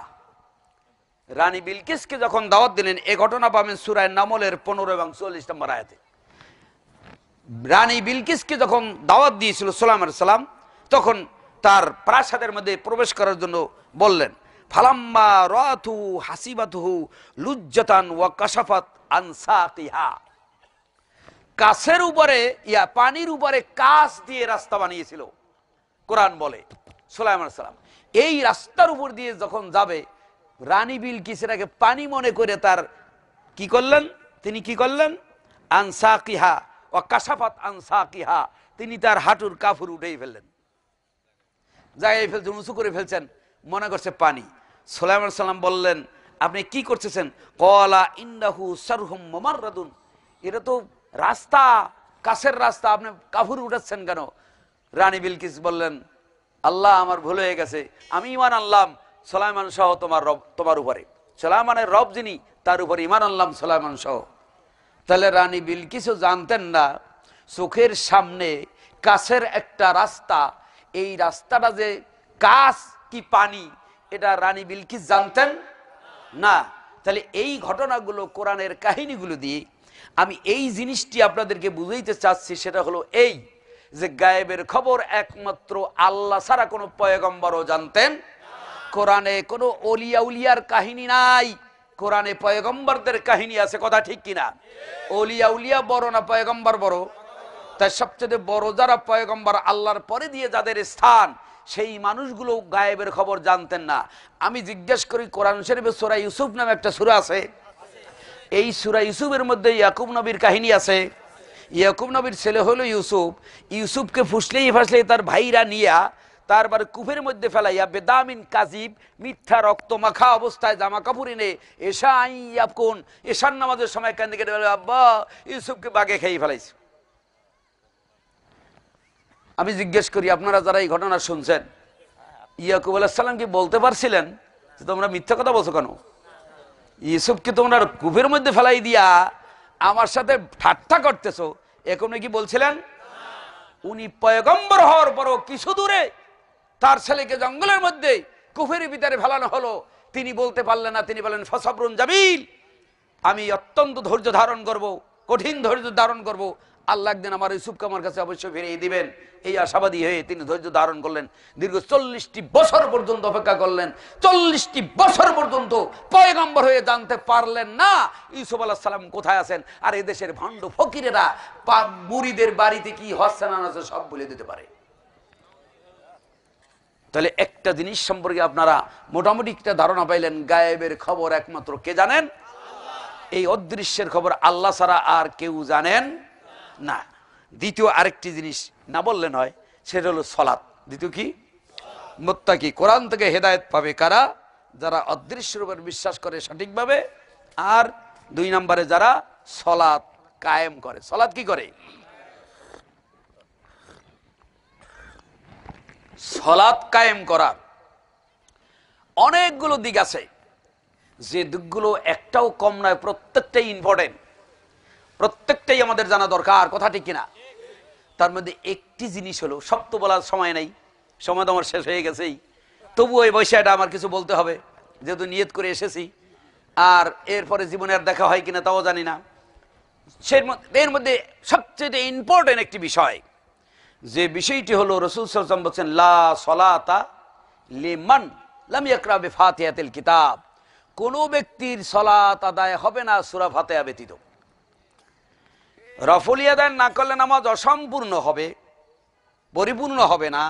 রানী বিলকিসকে যখন দাওয়াত দিলেন, এই ঘটনা পাবেন সূরা নামলের 15 এবং 44 নম্বর আয়াতে। রানী বিলকিসকে যখন দাওয়াত দিয়েছিল সুলাইমান আলাইহিস সালাম, তখন তার প্রাসাদের মধ্যে প্রবেশ করার জন্য বললেন। ফালাম্মা রাতু হাসিবাতুহু লুজ্জাতান ওয়া কাশাফাত আন সাকিহা, কাছের উপরে পানির উপরে কাঁচ দিয়ে রাস্তা বানিয়েছিল কোরআন বলে সুলাইমান আলাইহিস সালাম। এই রাস্তার উপর দিয়ে যখন যাবে, রানী বিলকিস এটাকে পানি মনে করে তার কি করলেন? তিনি কি করলেন? আনসাকিহা ওয়া কাশাফাত আনসাকিহা, তিনি তার হাঁটুর কাপড় উঠেই ফেললেন, জায়গায় ফেলছেন, উঁচু করে ফেলছেন, মনে করছে পানি। সুলাইমান আলাইহিস সালাম বললেন, আপনি কি করতেছেন? ক্বালা ইন্নাহু সারহুম মুমাররাদুন, এটা তো রাস্তা, কাছের রাস্তা, আপনি কাপড় উঠাচ্ছেন কেন? রানী বিলকিস বললেন, আল্লাহ আমার ভুল হয়ে গেছে, আমি ঈমান আনলাম সুলাইমান সহ তোমার উপরে, সুলাইমানের রব যিনি তার উপরে ঈমান আনলাম সুলাইমান সহ। তাহলে রানী বিলকিসও জানতেন না চোখের সামনে কাছের একটা রাস্তা, এই রাস্তাটা যে কাছ কি পানি, এটা রানী বিলকিস জানতেন না। তাহলে এই ঘটনাগুলো, কোরআনের কাহিনীগুলো দিয়ে আমি এই জিনিসটি আপনাদেরকে বুঝাইতে চাচ্ছি, সেটা হলো এই যে গায়েবের খবর একমাত্র আল্লাহ ছাড়া কোনো পয়গম্বরও জানতেন। কোরআনে কোনো অলিয়া উলিয়ার কাহিনী নাই, কোরআনে পয়গম্বরদের কাহিনী আছে, কথা ঠিক কিনা? অলিয়া উলিয়া বড় না পয়গম্বর বড়? তাই সবচেয়ে বড় যারা পয়গম্বর, আল্লাহর পরে দিয়ে যাদের স্থান, সেই মানুষগুলো গায়েবের খবর জানতেন না। আমি জিজ্ঞেস করি, কোরআন শরীফে সূরা ইউসুফ নামে একটা সূরা আছে, এই সূরা ইউসুফের মধ্যে ইয়াকুব নবীর কাহিনী আছে। ইয়াকুব নবীর ছেলে হলো ইউসুফ, ইউসুফকে ফুসলেই ফাসলেই তার ভাইরা নিয়া তারপরে কূপের মধ্যে ফেলাইয়া বেদামিন কাজিব, মিথ্যা রক্ত মাখা অবস্থায় জামা কাপড় এনে এশা আইয়াব কোন এশার নামাজের সময় কান্দে কেটে বলে, আব্বা ইউসুফকে বাগে খেয়ে ফেলাইছে। আমি জিজ্ঞেস করি, আপনারা যারা এই ঘটনা শুনছেন, ইয়াকুব আলাইহিস সালাম কি বলতে পারছিলেন যে তোমরা মিথ্যা কথা বলছো কেন? ইউসুফকে তোমরা কূপের মধ্যে ফেলাই দিয়া আমার সাথে ঠাট্টা করতেছো, এরকম নাকি বলছিলেন? উনি পয়গম্বর হওয়ার পরও কিছু দূরে তার ছেলেকে জঙ্গলের মধ্যে কূপের ভিতরে ফেলানো হলো, তিনি বলতে পারলেন না। তিনি বলেন ফাসাবরুন জামিল, আমি অত্যন্ত ধৈর্য ধারণ করব, কঠিন ধৈর্য ধারণ করব, আল্লাহ একদিন আমার ইউসুফকে আমার কাছে অবশ্যই ফিরিয়ে দিবেন, এই আশাবাদী হয়ে তিনি ধৈর্য ধারণ করলেন। দীর্ঘ 40টি বছর পর্যন্ত অপেক্ষা করলেন। 40টি বছর পর্যন্ত পয়গম্বর হয়ে জানতে পারলেন না ইউসুফ আলাইহিস সালাম কোথায় আছেন। আর এদেশের ভণ্ড ফকিরেরা মুরিদের বাড়িতে কি হচ্ছে না আছে সব বলে দিতে পারে। তাহলে একটা জিনিস সম্পর্কে আপনারা মোটামুটি একটা ধারণা পাইলেন, গায়েবের খবর একমাত্র কে জানেন? এই অদৃশ্যের খবর আল্লাহ ছাড়া আর কেউ জানেন না। দ্বিতীয় আরেকটি জিনিস না বললে নয়, সেটা হলো সালাত। দ্বিতীয় কি? মুত্তাকি। কোরআন থেকে হেদায়েত পাবে কারা? যারা অদৃশ্যের উপর বিশ্বাস করে সঠিকভাবে, আর 2 নম্বরে যারা সালাত কায়েম করে। সালাত কি করে? সালাত কায়েম করার অনেকগুলো দিক আছে, যে দিকগুলো একটাও কম নয়, প্রত্যেকটাই ইম্পর্টেন্ট, প্রত্যেকটাই আমাদের জানা দরকার, কথা ঠিক কিনা? তার মধ্যে একটি জিনিস হলো, সব তো বলার সময় নেই, সময় তো আমার শেষ হয়ে গেছেই, তবুও এই বিষয়টা আমার কিছু বলতে হবে, যেহেতু নিয়ত করে এসেছি। আর এরপরে জীবনে আর দেখা হয় কিনা তাও জানি না। এর মধ্যে সবচেয়ে ইম্পর্টেন্ট একটি বিষয়, যে বিষয়টি হলো রাসূল সাল্লাল্লাহু আলাইহি ওয়াসাল্লাম বলেছেন, লা সলাতা লিমান লাম ইয়াকরা বিফাতিহাতিল কিতাব। কোন ব্যক্তির সালাত আদায় হবে না সূরা ফাতিহা ব্যতীত। রফলি আদায় না করলে নামাজ অসম্পূর্ণ হবে, পরিপূর্ণ হবে না।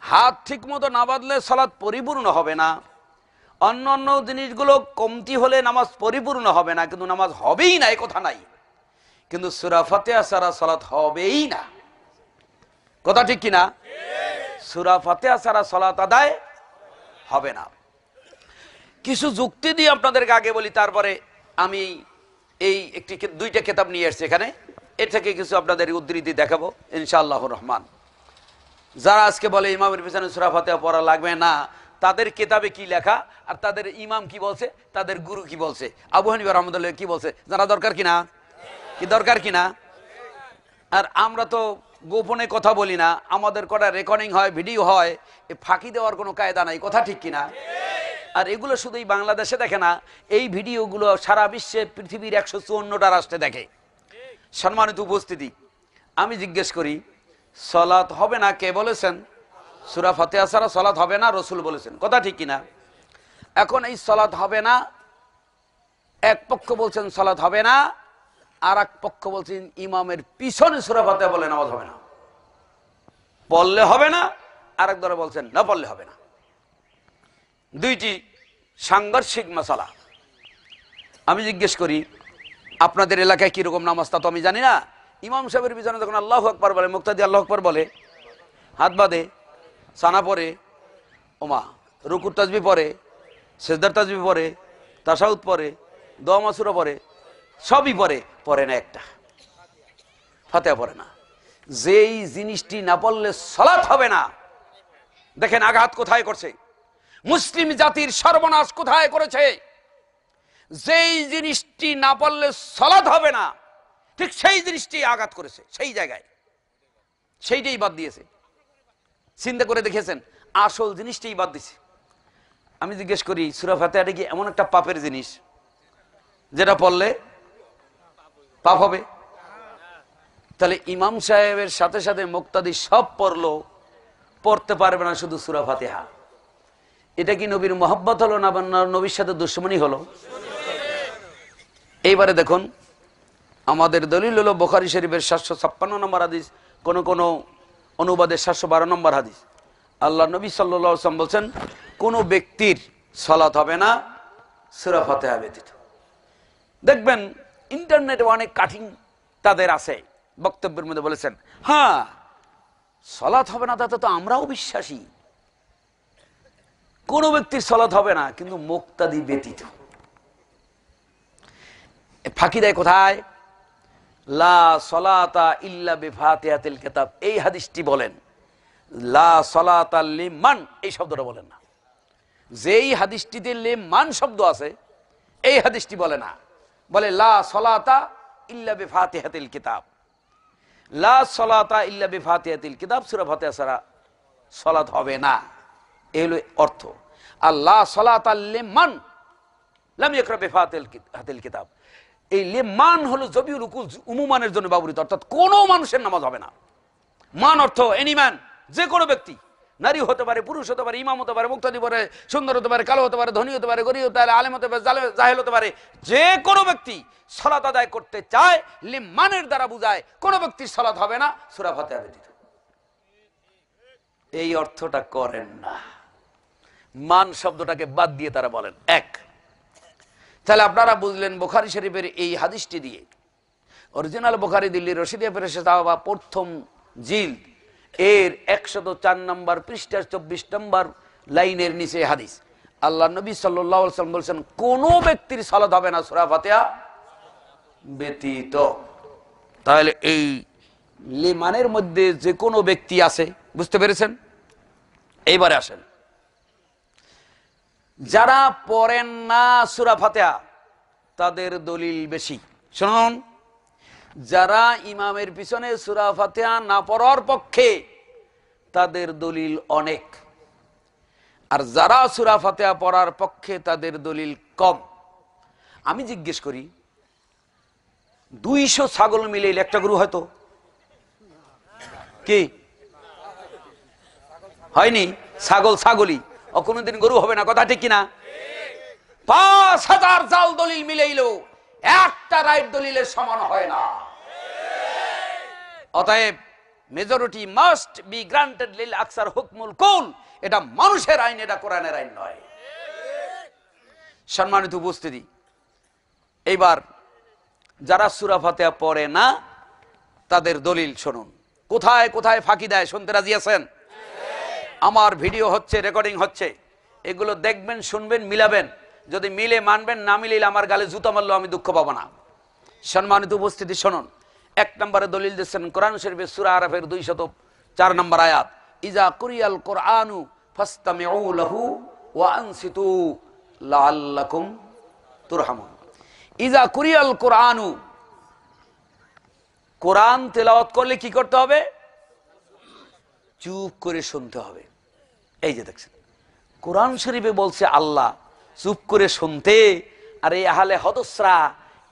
হাত ঠিক মতো না বাঁধলে সালাত পরিপূর্ণ হবে না। অন্য অন্য জিনিসগুলো কমতি হলে নামাজ পরিপূর্ণ হবে না, কিন্তু নামাজ হবেই না, এ কথা নাই। কিন্তু সূরা ফাতিহা ছাড়া সালাত হবেই না, কথা ঠিক কিনা? সূরা ফাতিহা ছাড়া সালাত আদায় হবে না। কিছু যুক্তি দিয়ে আপনাদেরকে আগে বলি, তারপরে আমি এই দুইটা কিতাব নিয়ে এসেছি এখানে, এর থেকে কিছু আপনাদের উদ্ধৃতি দেখাবো ইনশাআল্লাহুর রহমান। যারা আজকে বলে ইমামের পিছনে সূরা ফাতিহা পড়া লাগবে না, তাদের কিতাবে কি লেখা আর তাদের ইমাম কি বলছে, তাদের গুরু কি বলছে, আবু হানিফা রাহমাতুল্লাহ কি বলছে, জানা দরকার কিনা? কি দরকার কিনা? আর আমরা তো গোপনে কথা বলি না, আমাদের কটা রেকর্ডিং হয়, ভিডিও হয়, এ ফাঁকি দেওয়ার কোনো কায়দা নাই, কথা ঠিক কিনা? আর এগুলো শুধু এই বাংলাদেশে দেখে না, এই ভিডিওগুলো সারা বিশ্বে পৃথিবীর 154টা রাষ্ট্রে দেখে। সম্মানিত উপস্থিতি, আমি জিজ্ঞেস করি, সালাত হবে না কে বলেছেন? সূরা ফাতিহা ছাড়া সালাত হবে না, রাসূল বলেছেন, কথা ঠিক কিনা? এখন এই সালাত হবে না, এক পক্ষ বলছেন সালাত হবে না, আর এক পক্ষ বলছেন ইমামের পিছনে সূরা ফাতিহা বলে নামাজ হবে না, পড়লে হবে না, আরেক দলে বলছেন না পড়লে হবে না। দুইটি সাংঘর্ষিক মাসালা। আমি জিজ্ঞেস করি, আপনাদের এলাকায় কিরকম নামাজ তা তো আমি জানি না। ইমাম সাহেবের পিছনে যখন আল্লাহু আকবার বলে, মুক্তাদি আল্লাহু আকবার বলে, হাত বাঁধে, সানা পড়ে, ওমা রুকুর তাসবিহ পড়ে, সেজদার তাসবিহ পড়ে, তাশাহুদ পড়ে, দোয়া মাসুরা পড়ে, সবই পড়ে না একটা ফাতিহা পড়ে না। যেই জিনিসটি না পড়লে সালাত হবে না, দেখেন আঘাত কোথায় করছে, মুসলিম জাতির সর্বনাশ কোথায় করেছে। যেই জিনিসটি না পড়লে সালাত হবে না, ঠিক সেই জিনিসটি আঘাত করেছে, সেই জায়গায় সেইটাই বাদ দিয়েছে। চিন্তা করে দেখেছেন, আসল জিনিসটাই বাদ দিছে। আমি জিজ্ঞেস করি, সূরা ফাতিহাটা কি এমন একটা পাপের জিনিস যেটা পড়লে পাপ হবে? তাহলে ইমাম সাহেবের সাথে সাথে মুক্তাদি সব পড়লো, পড়তে পারবে না শুধু সূরা ফাতিহা। এটা কি নবীর মহব্বত হলো না নবীর সাথে দুশ্মনী হলো? এইবারে দেখুন, আমাদের দলিল হলো বুখারী শরীফের 756 নম্বর হাদিস, কোন কোন অনুবাদে 712 নম্বর হাদিস। আল্লাহ নবী সাল্লাল্লাহু আলাইহি ওয়াসাল্লাম বলছেন, কোন ব্যক্তির সালাত হবে না সূরা ফাতিহা ব্যতীত। দেখবেন ইন্টারনেটে অনেক কাটিং তাদের আছে, বক্তব্যের মধ্যে বলেছেন, হ্যাঁ সালাত হবে না তাতে তো আমরাও বিশ্বাসী। কোন ব্যক্তির সালাত হবে না, কিন্তু মুক্তাদি ব্যতীত। ফাঁকি দেয় কোথায়? লা সলাতা ইল্লা বিফাতিহাতিল কিতাব, এই হাদিসটি বলেন। লা সলাতা লিমান, এই শব্দটা বলেন না। যেই হাদিসটিতে লিমান শব্দ আছে এই হাদিসটি বলে না, বলে লা সলাতা ইল্লা বিফাতিহাতিল কিতাব। লা সলাতা ইল্লা বিফাতিহাতিল কিতাব, সূরা ফাতিহা ছাড়া সালাত হবে না, এই হলো অর্থ। আর লা সলাতা লিমান লাম ইয়াকরা বিফাতিহাতিল কিতাব, এই লিমান হলো জবিউল উকুল, উমুমানের জন্য ব্যবহৃত, অর্থাৎ কোনো মানুষের নামাজ হবে না। মান অর্থ এনি ম্যান, যে কোনো ব্যক্তি, নারী হতে পারে, পুরুষ হতে পারে, ইমাম হতে পারে, মুক্তাদি হতে পারে, সুন্দর হতে পারে, কালো হতে পারে, ধনী হতে পারে, গরিব হতে পারে, আলেম হতে পারে, জাহেল হতে পারে, যে কোনো ব্যক্তি সালাত আদায় করতে চায়, লিমানের দ্বারা বুঝায় কোনো ব্যক্তির সালাত হবে না সূরা ফাতিহা ব্যতীত। এই অর্থটা করেন না, মান শব্দটাকে বাদ দিয়ে তারা বলেন। এক, তাহলে আপনারা বুঝলেন বুখারী শরীফের এই হাদিসটি দিয়ে, অরিজিনাল বুখারী দিল্লি রশিদিয়া ফেরেশতা বা প্রথম জিলদ এর 104 নম্বর পৃষ্ঠার 24 নম্বর লাইনের নিচে হাদিস, আল্লাহ নবী সাল্লাল্লাহু আলাইহি ওয়াসাল্লাম বলেছেন কোন ব্যক্তির সালাত হবে না সূরা ফাতিহা ব্যতীত। তাহলে এই লিমানের মধ্যে যে কোনো ব্যক্তি আছে, বুঝতে পেরেছেন? এইবারে আসেন, যারা পড়েন না সূরা ফাতিহা তাদের দলিল বেশি। শুনুন, যারা ইমামের পিছনে সূরা ফাতিহা না পড়ার পক্ষে তাদের দলিল অনেক, আর যারা সূরা ফাতিহা পড়ার পক্ষে তাদের দলিল কম। আমি জিজ্ঞেস করি, 200 ছাগল মিলে একটা গরু হয়তো কি হয়নি? ছাগল ছাগলই, ও কোনোদিন গরু হবে না, কথা ঠিক কিনা? 5000 জাল দলিল মিলেইলো একটা রাইট দলিলের সমান হয় না। অতএব মেজরিটি মাস্ট বি গ্রান্টেড লিল আকসার হুকমুল কুল, এটা মানুষের আইন, এটা কোরআনের আইন নয়। সম্মানিত উপস্থিতি, এইবার যারা সূরা ফাতিহা পড়ে না তাদের দলিল শুনুন। কোথায় কোথায় ফাঁকি দেয় শুনতে রাজি আছেন? আমার ভিডিও হচ্ছে, রেকর্ডিং হচ্ছে, এগুলো দেখবেন, শুনবেন, মিলাবেন। যদি মিলে মানবেন, না মিলিলে আমার গালে জুতা মারলেও আমি দুঃখ পাবো না। সম্মানিত উপস্থিতি শুনুন, 1 নম্বরে দলিল দিচ্ছেন কোরআন শরীফের সূরা আরাফের 204 নম্বর আয়াত, ইজা কুরিয়াল কুরআনু ফাসতামিউ লাহু ওয়া আনসিতু লাআল্লাকুম তুরহামুন। ইজা কুরিয়াল কুরআনু, কোরআন তেলাওয়াত করলে কি করতে হবে? চুপ করে শুনতে হবে। এই যে দেখছেন, কোরআন শরীফে বলছে আল্লাহ চুপ করে শুনতে, আর এই আহলে হদসরা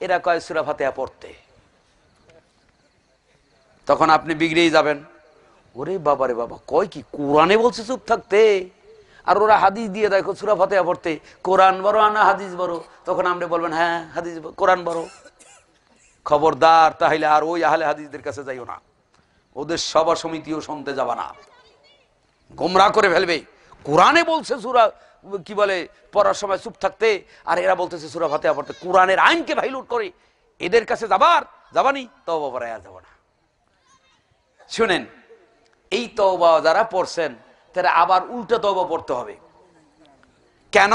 এরা কয় সূরা ফাতিহা পড়তে। তখন আপনি বিগড়েই যাবেন, ওরে বাবা রে বাবা, কয় কি কোরআনে বলছে চুপ থাকতে, আর ওরা হাদিস দিয়ে দেখো সূরা ফাতিহা পড়তে। কোরআন বড় না হাদিস বড়? তখন আপনি বলবেন হ্যাঁ হাদিস, কোরআন বড়। খবরদার, তাহলে আর ওই আহলে হাদিসদের কাছে যাইও না, ওদের সভা সমিতিও শুনতে যাবা না, গোমরাহ করে ফেলবে। কোরআনে বলছে সূরা কি বলে পড়ার সময় চুপ থাকতে, আর এরা বলতেছে সূরা ফাতিহা পড়তে। কোরআনের আইনকে ভাইলুট করে এদের কাছে যাবানি, তওবা পড়ে আর যাব না। শুনেন, এই তওবা যারা পড়ছেন তারা আবার উল্টো তওবা পড়তে হবে। কেন?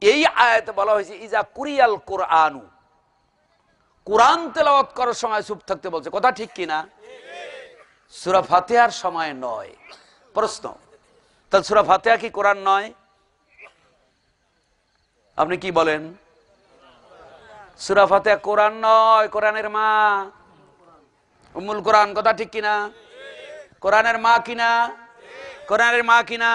এই আয়াতে বলা হয়েছে ইজা কুরিয়াল কুরআনু, কোরআন তেলাওয়াত করার সময় চুপ থাকতে বলছে, কথা ঠিক কিনা? সূরা ফাতিহার সময় নয়। প্রশ্ন, তাহলে সূরা ফাতিহা কি কোরআন নয়? আপনি কি বলেন? সূরা ফাতিহা কোরআন নয়, কোরআনের মা, উম্মুল কোরআন, কথা ঠিক কিনা? কোরআনের মা কিনা? কোরআনের মা কিনা?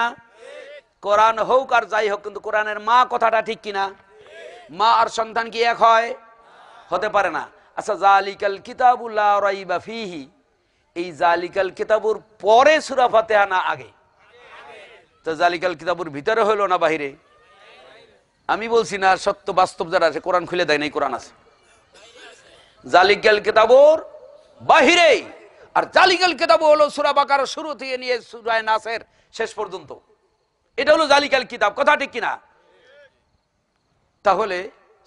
কোরআন হোক আর যাই হোক, কিন্তু কোরআনের মা কথাটা ঠিক কিনা? মা আর সন্তান কি এক হয়? হতে পারে না। আচ্ছা, জালিকাল কিতাবু লা রাইবা ফিহি, এই জালিকাল কিতাবুর পরে সূরা ফাতিহা না আগে? তো জালিকাল কিতাবুর ভিতরে হইল না বাহিরে? আমি বলছি না, সত্য বাস্তব যারা আছে কোরআন খুলে দেয় নাই, কোরআন আছে জালিকাল কিতাবুর বাহিরে। আর জালিকাল কিতাবু হলো সূরা বাকারা শুরু থেকে নিয়ে সূরা নাসের শেষ পর্যন্ত, এটা হলো জালিকাল কিতাব, কথা ঠিক কিনা? তাহলে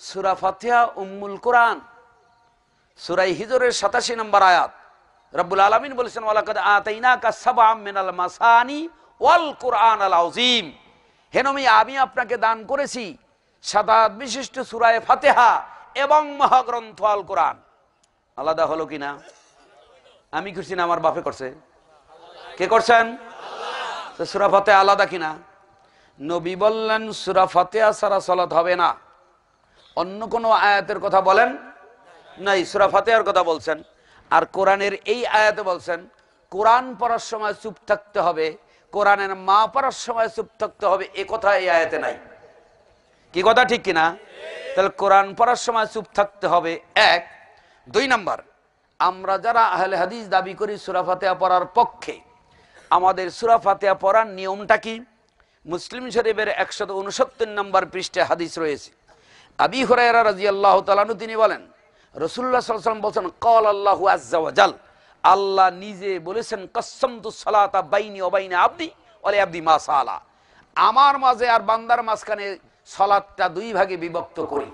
সূরা ফাতিহা উম্মুল কোরআন। সূরা হিজরের 87 নম্বর আয়াত, রব্বুল আলামিন বলেছেন ওয়ালাকাদ আতাইনাকা সাবআম মিনাল মাসানি ওয়াল কুরআনাল আযীম। হে নবী, আমি আপনাকে দান করেছি 7 বিশিষ্ট সূরা ফাতিহা এবং মহাগ্রন্থ আল কোরআন। আলাদা হলো কিনা? আমি করছি না আমার বাপে করছে? কে করছেন? তো সূরা ফাতিহা আলাদা কিনা? নবী বললেন সূরা ফাতিহা ছাড়া সালাত হবে না। অন্য কোনো আয়াতের কথা বলেন নাই, সূরা ফাতিহার কথা বলছেন। আর কোরআনের এই আয়াতে বলছেন কোরআন পড়ার সময় চুপ থাকতে হবে, কোরআনের মা পড়ার সময় চুপ থাকতে হবে। এ কথা এই আয়াতে নাই। কি কথা ঠিক কিনা? তাহলে কোরআন পড়ার সময় চুপ থাকতে হবে, 1। 2 নাম্বার, আমরা যারা আহলে হাদিস দাবি করি সূরা ফাতিহা পড়ার পক্ষে, আমাদের সূরা ফাতিহা পড়ার নিয়মটা কি? মুসলিম শরীফের 169 নম্বর পৃষ্ঠাে হাদিস রয়েছে। আবি হুরায়রা রাদিয়াল্লাহু তাআলা আনহু তিনি বলেন রাসূলুল্লাহ সাল্লাল্লাহু আলাইহি ওয়াসাল্লাম বলেন ক্বাল আল্লাহু আযজা ওয়া জাল, আল্লাহ নিজে বলেছেন কাসসামতু সালাতা বাইনি ওয়া বাইনা আবদি ওয়া লি আবদি মা সালা, আমার মাঝে আর বান্দার মাঝখানে সালাতটা 2 ভাগে বিভক্ত করি।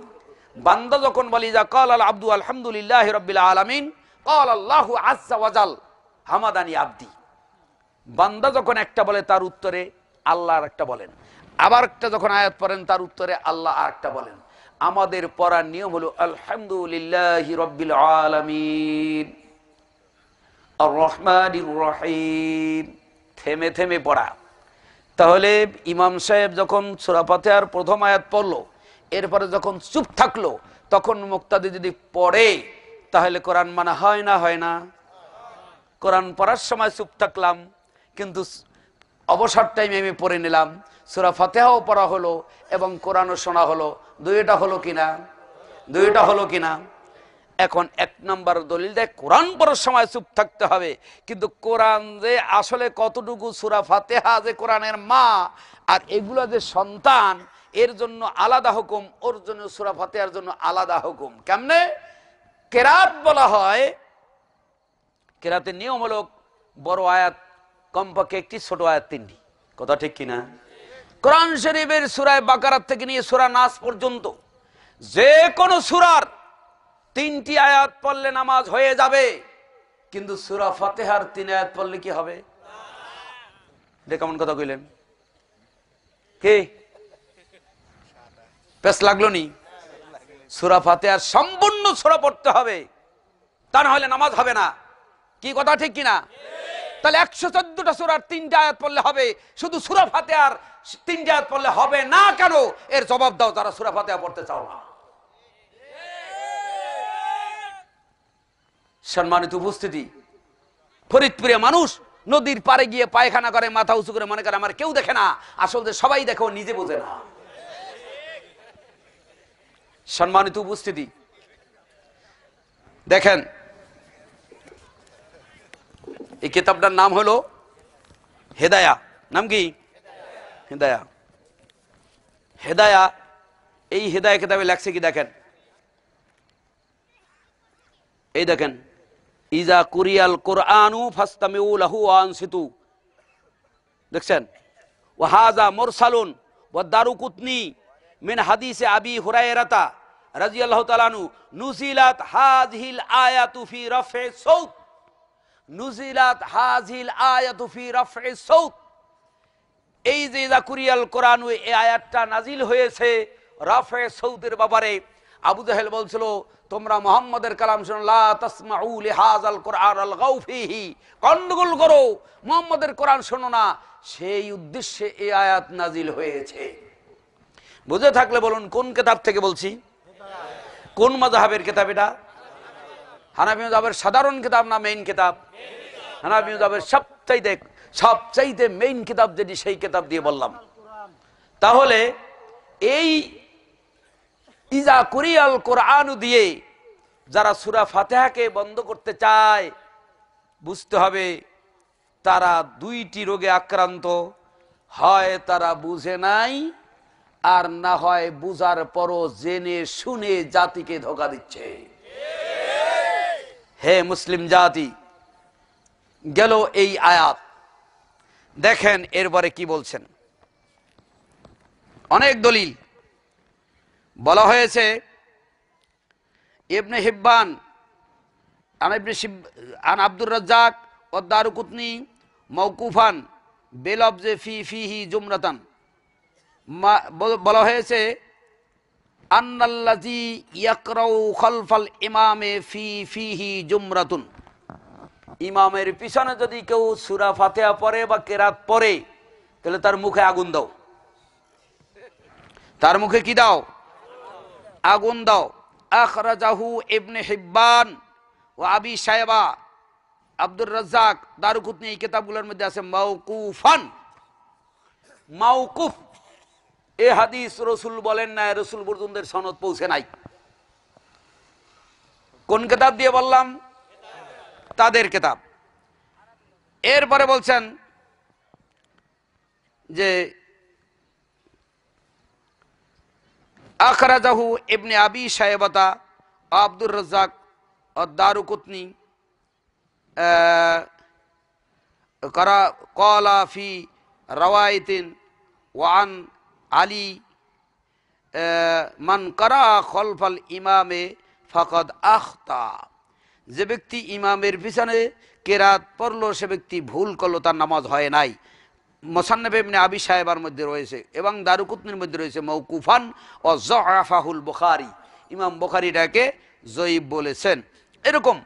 বান্দা যখন বলি যা ক্বাল আল আবদু আলহামদুলিল্লাহি রাব্বিল আলামিন ক্বাল আল্লাহু আযজা ওয়া জাল হামাদানি আবদি, বান্দা যখন একটা বলে তার উত্তরে আল্লাহ আর একটা বলেন, আবার একটা যখন আয়াত পড়েন তার উত্তরে আল্লাহ আর একটা বলেন। আমাদের পড়ার নিয়ম হলো আলহামদুলিল্লাহি রাব্বিল আলামিন আর রহমানির রহিম, থেমে থেমে পড়া। তাহলে ইমাম সাহেব যখন সূরা ফাতিহার প্রথম আয়াত পড়লো, এরপরে যখন চুপ থাকলো, তখন মুক্তাদি যদি পড়ে তাহলে কোরআন মানা হয় না? হয় না? কোরআন পড়ার সময় চুপ থাকলাম, কিন্তু অবসর টাইমে আমি পড়ে নিলাম, সূরা ফাতিহাও পড়া হলো এবং কোরআনও শোনা হলো। 2টা হলো কিনা? 2টা হলো কিনা? এখন 1 নম্বর দলিল দেয় কোরআন পড়ার সময় চুপ থাকতে হবে, কিন্তু কোরআন যে আসলে কতটুকু, সূরা ফাতিহা যে কোরআনের মা আর এগুলো যে সন্তান, এর জন্য আলাদা হুকুম, ওর জন্য সূরা ফাতিহার জন্য আলাদা হুকুম। কেমনে? কেরাত বলা হয়, কেরাতের নিয়ম হলো বড় আয়াত কমপক্ষে 1টি, ছোট আয়াত 3টি। কথা ঠিক কিনা? কোরআন শরীফের সূরা বাকারা থেকে নিয়ে সূরা নাস পর্যন্ত যে কোনো সূরার 3টি আয়াত পড়লে নামাজ হয়ে যাবে, কিন্তু সূরা ফাতিহার 3 আয়াত পড়লে কি হবে? এটা কেমন কথা কইলেন? কে পেশ লাগলো নি? সূরা ফাতিহার সম্পূর্ণ সূরা পড়তে হবে, তা না হলে নামাজ হবে না। কি কথা ঠিক কিনা? তাহলে 114টা সূরার 3টা আয়াত পড়লে হবে, শুধু সূরা ফাতিহার 3টা আয়াত পড়লে হবে না কেন? এর জবাব দাও যারা সূরা ফাতিহা পড়তে চাও না। সম্মানিত উপস্থিতি, ফরিদপুরে মানুষ নদীর পাড়ে গিয়ে পায়খানা করে, মাথা উঁচু করে মনে করে আমার কেউ দেখে না, আসলে সবাই দেখে, ও নিজে বোঝে না। সম্মানিত উপস্থিতি, দেখেন এই কিতাবটার নাম হলো হেদায়া। নাম কি? হেদায়া। হেদায়া, এই হেদায়া কিতাবে লেখছে কি দেখেন, এই দেখেন, ইজা কুরিয়াল কুরআনু ফাসতামিউ লাহু ওয়া আনসিতু, দেখছেন? ওয়া হাযা মুরসালুন ওয়া দারুকুতনি মিন হাদিসে আবি হুরায়রাতা রাদিয়াল্লাহু তাআলা আনহু নুজিলাত হাযিহিল আয়াতু ফি রাফ'i সাউত, নুজিলাত হাযিহিল আয়াতু ফি রাফ'i সাউত। এই যে ইজা কুরিয়াল কুরআনু, এই আয়াতটা নাজিল হয়েছে রাফ'i সাউতের ব্যাপারে। আবু জাহেল বলছিল তোমরা মুহাম্মাদের কালাম শুনো, লা তাসমাউ লিহাযাল কুরআন আলগাউ ফীহি, গন্ডগোল করো, মুহাম্মাদের কোরআন শোনো না, সেই উদ্দেশ্যে এই আয়াত নাজিল হয়েছে। বুঝে থাকলে বলুন কোন কিতাব থেকে বলছি? কোন মাযহাবের কিতাব এটা? হানাফি মাযহাবের সাধারণ কিতাব না মেইন কিতাব? হানাফি মাযহাবের সবচাইতে মেইন কিতাব যেটি, সেই কিতাব দিয়ে বললাম। তাহলে এই ইজা কুরিয়াল কোরআন দিয়ে যারা সূরা ফাতিহাকে বন্ধ করতে চায়, বুঝতে হবে তারা 2টি রোগে আক্রান্ত। হয় তারা বুঝে নাই, আর না হয় বুঝার পরও জেনে শুনে জাতিকে ধোঁকা দিচ্ছে। হে মুসলিম জাতি, গেল এই আয়াত। দেখেন এরপরে কি বলছেন, অনেক দলিল বলা হয়েছে। ইবনে হিব্বান আন আব্দুর রাজ্জাক ও দারুকুতনি মওকুফান বেলফজে ফিহি জুমরাতান, বলা হয়েছে আন্নাল্লাযী ইয়াকরাউ খালফাল ইমামে ফিহি জুমরাতুন, ইমামের পিছনে যদি কেউ সূরা ফাতিহা পড়ে বা কেরাত পড়ে তাহলে তার মুখে আগুন দাও, তার মুখে কি দাও? আগুন দাও। আখরাজাহু ইবনে হিব্বান ও আবি শায়বা, আব্দুর রাজ্জাক, দারুকুতনি, এই কিতাবগুলোর মধ্যে আছে মাওকুফান। মাওকুফ এ হাদিস রসুল বলেন না, রসুল পর্যন্ত সনদ পৌঁছে নাই। কোন কিতাব দিয়ে বললাম? তাদের কিতাব। এরপরে বলছেন যে আখরাজাহু ইবনে আবি শায়বাতা আব্দুর রাজ্জাক দারুকুতনি ক্বালা ফি রাওয়ায়াতিন ওয়ান আলী মান কারা খলফাল ইমামে ফাকাদ আখতা, যে ব্যক্তি ইমামের পিছনে কেরাত পড়লো সে ব্যক্তি ভুল করলো, তার নামাজ হয় নাই। মুসান্নাফ ইবনে আবি শায়বার মধ্যে রয়েছে এবং দারুকুতনির মধ্যে রয়েছে মওকুফান ও যআফাহুল বুখারী, ইমাম বুখারী এটাকে যঈফ বলেছেন। এরকম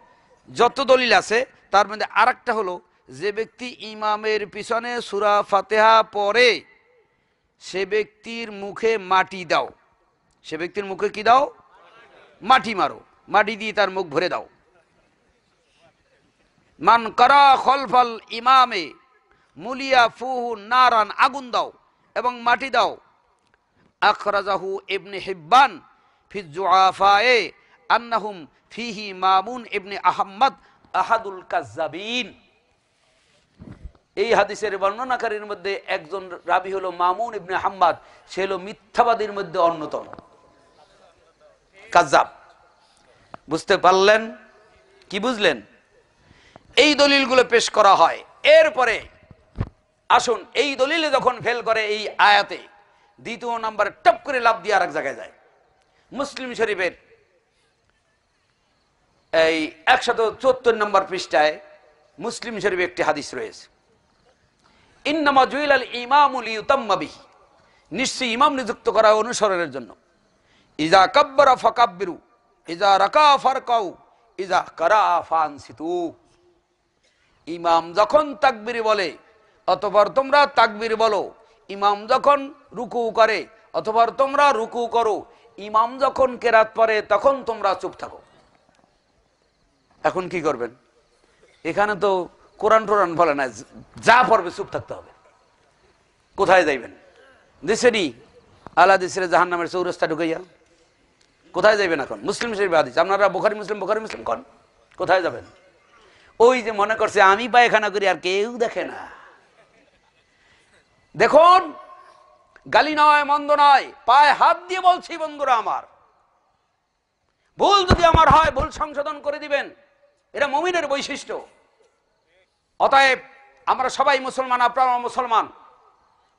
যত দলিল আছে তার মধ্যে আরেকটা হলো, যে ব্যক্তি ইমামের পিছনে সূরা ফাতিহা পড়ে সে ব্যক্তির মুখে মাটি দাও, সে ব্যক্তির মুখে কি দাও? মাটি মারো, মাটি দিয়ে তার মুখ ভরে দাও। মান কারা খলফাল ইমামে মুলিয়া ফুহু নারান, আগুন দাও এবং মাটি দাও। আখরাজাহু ইবনে হিব্বান ফি যুআফায়ে আন্নাহুম ফিহি মামুন ইবনে আহমদ আহাদুল কাজ্জাবিন। এই হাদিসের বর্ণনাকারীর মধ্যে একজন রাবি হলো মামুন ইবনে আহমদ, সে হলো মিথ্যাবাদীর মধ্যে অন্যতম, কাজ্জাব। বুঝতে পারলেন? কি বুঝলেন? এই দলিলগুলো পেশ করা হয়। এরপরে আসুন, এই দলিলে যখন ফেল করে এই আয়াতে, দ্বিতীয় নম্বরে টপ করে লাভ দিয়ে আরেক জায়গায় যায়। মুসলিম শরীফের এই 174 নম্বর পৃষ্ঠায় মুসলিম শরীফে একটি হাদিস রয়েছে, ইন্নামা জুইলাল ইমামু লিইউতাম্মা বিহি, নিশ্চয়ই ইমাম নিযুক্ত করা অনুসরণের জন্য। ইজা কাব্বারা ফাকাব্বিরু, ইজা রাকা ফারকাউ, ইজা কারা ফানসিতু। ইমাম যখন তাকবীর বলে অতঃপর তোমরা তাকবীর বলো, ইমাম যখন রুকু করে অতঃপর তোমরা রুকু করো, ইমাম যখন কেরাত পড়ে তখন তোমরা চুপ থাকো। এখন কি করবেন? এখানে তো কোরআন টোরান বলে না, যা পড়বে চুপ থাকতে হবে। কোথায় যাইবেন? দেশেরই আলা দেশের জাহান্নামের চৌরাস্তা ঢুকাইয়া কোথায় যাইবেন? এখন মুসলিম শরীফ হাদিস, আপনারা বুখারী মুসলিম কোন কোথায় যাবেন? ওই যে মনে করছে আমি পায়খানা করি আর কেউ দেখে না। দেখুন, গালি নয়, মন্দ নয়, পায়ে হাত দিয়ে বলছি বন্ধুরা আমার, ভুল যদি আমার হয় ভুল সংশোধন করে দিবেন, এটা মুমিনের বৈশিষ্ট্য। অতএব আমরা সবাই মুসলমান, আপনারা মুসলমান,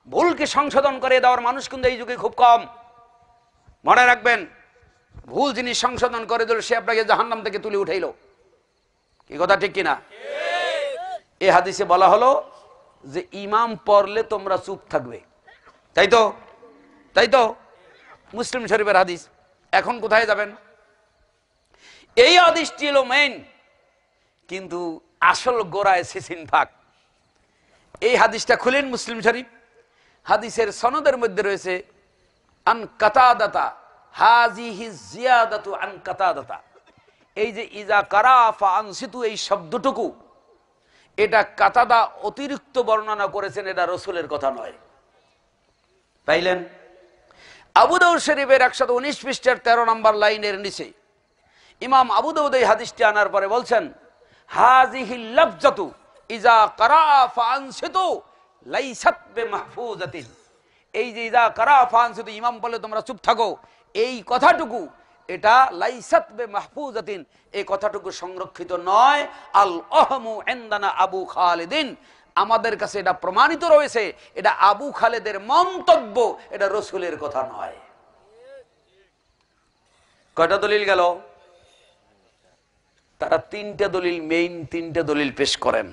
ভুলকে সংশোধন করে দেওয়ার মানুষ কিন্তু এই যুগে খুব কম। মনে রাখবেন, ভুল জিনিস সংশোধন করে দিল সে আপনাকে জাহান্নাম থেকে তুলে উঠাইল। কি কথা ঠিক কিনা? এই হাদিসে বলা হলো যে ইমাম পড়লে তোমরা চুপ থাকবে, তাই তো? তাই তো মুসলিম শরীফের হাদিস। এখন কোথায় যাবেন? এই হাদিসটি হলো মেইন, কিন্তু আসল গোড়ায় সিসিন ফাক। এই হাদিসটা খুলেন মুসলিম শরীফ, হাদিসের সনদের মধ্যে রয়েছে আন কাতাদাতা, হাজিহি জিয়াদাতু আন কাতাদাতা। এই যে ইজা কারা ফানসিতু এই শব্দটুকু, এটা কাতাদা অতিরিক্ত বর্ণনা করেছেন, এটা রসুলের কথা নয়। পাইলেন? আবু দাউদ শরীফের 119 পৃষ্ঠার 13 নম্বর লাইনের নিচে ইমাম আবু দাউদ এই হাদিসটি আনার পরে বলছেন, হাজিহিল লাফজাতু ইজা কারা ফানসিতু লাইসাত বিমাহফুজাতিন। এই যে ইজা কারা ফানসিতু, ইমাম বলে তোমরা চুপ থাকো, এই কথাটুকু এটা লাইসাত বিমাহফুজাতিন, এই কথাটুকু সংরক্ষিত নয়। আল আহমু ইনদানা আবু খালিদিন, আমাদের কাছে এটা প্রমাণিত রয়েছে, এটা আবু খালেদের মন্তব্য, এটা রসুলের কথা নয়। কয়টা দলিল গেল? তারা তিনটা দলিল, মেইন তিনটা দলিল পেশ করেন।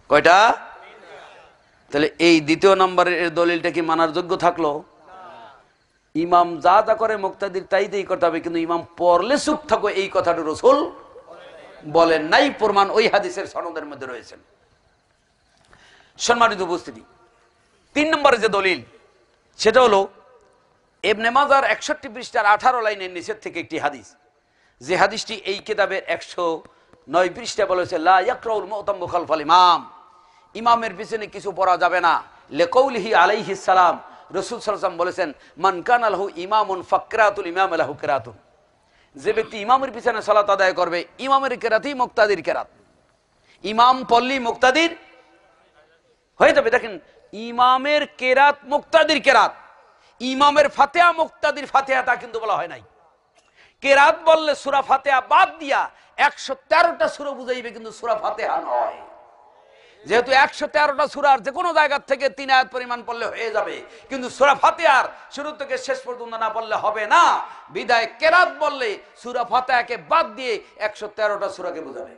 কয়টা? তাহলে এই দ্বিতীয় নম্বরের দলিলটা কি মানার যোগ্য থাকলো? ইমাম যা যা করে মুক্তাদির তাই তাই করতে হবে, কিন্তু ইমাম পড়লে চুপ থাকো এই কথাটা রাসূল বলেন নাই। প্রমাণ ওই হাদিসের সনদের মধ্যে রয়েছেন। সম্মানিত উপস্থিতি, 3 নম্বরে যে দলিল সেটা হলো ইবনে মাজার 61 পৃষ্ঠার 18 লাইনের নিচের থেকে একটি হাদিস, যে হাদিসটি এই কিতাবের 109 পৃষ্ঠা বলেছে লা ইয়াকরাউল মুতাম্মু খালফাল ইমাম, ইমামের পিছনে কিছু পড়া যাবে না। লিকাউলিহি আলাইহিস সালাম, রাসূল সাল্লাল্লাহু আলাইহি ওয়াসাল্লাম বলেছেন মান কানা লাহু ইমামুন ফাকরাতুল ইমাম লাহু কিরাতুন, যে ব্যক্তি ইমামের পিছনে সালাত আদায় করবে ইমামের কেরাতই মুক্তাদির কেরাত, ইমাম পল্লী মুক্তাদির হয়ে যাবে। দেখেন, ইমামের কেরাত মুক্তাদির কেরাত, ইমামের ফাতিহা মুক্তাদির ফাতিহা, তা কিন্তু বলা হয় নাই। কেরাত বললে সূরা ফাতিহা বাদ দিয়া 113টা সূরা বুঝাইবে, কিন্তু সূরা ফাতিহা নয়। যেহেতু 113টা সূরার যে কোনো জায়গা থেকে 3 আয়াত পরিমাণ পড়লে হয়ে যাবে, কিন্তু সূরা ফাতিহার শুরু থেকে শেষ পর্যন্ত না পড়লে হবে না। বিদায় কেরাত বললে সূরা ফাতিহাকে বাদ দিয়ে 113টা সূরাকে বোঝাবে।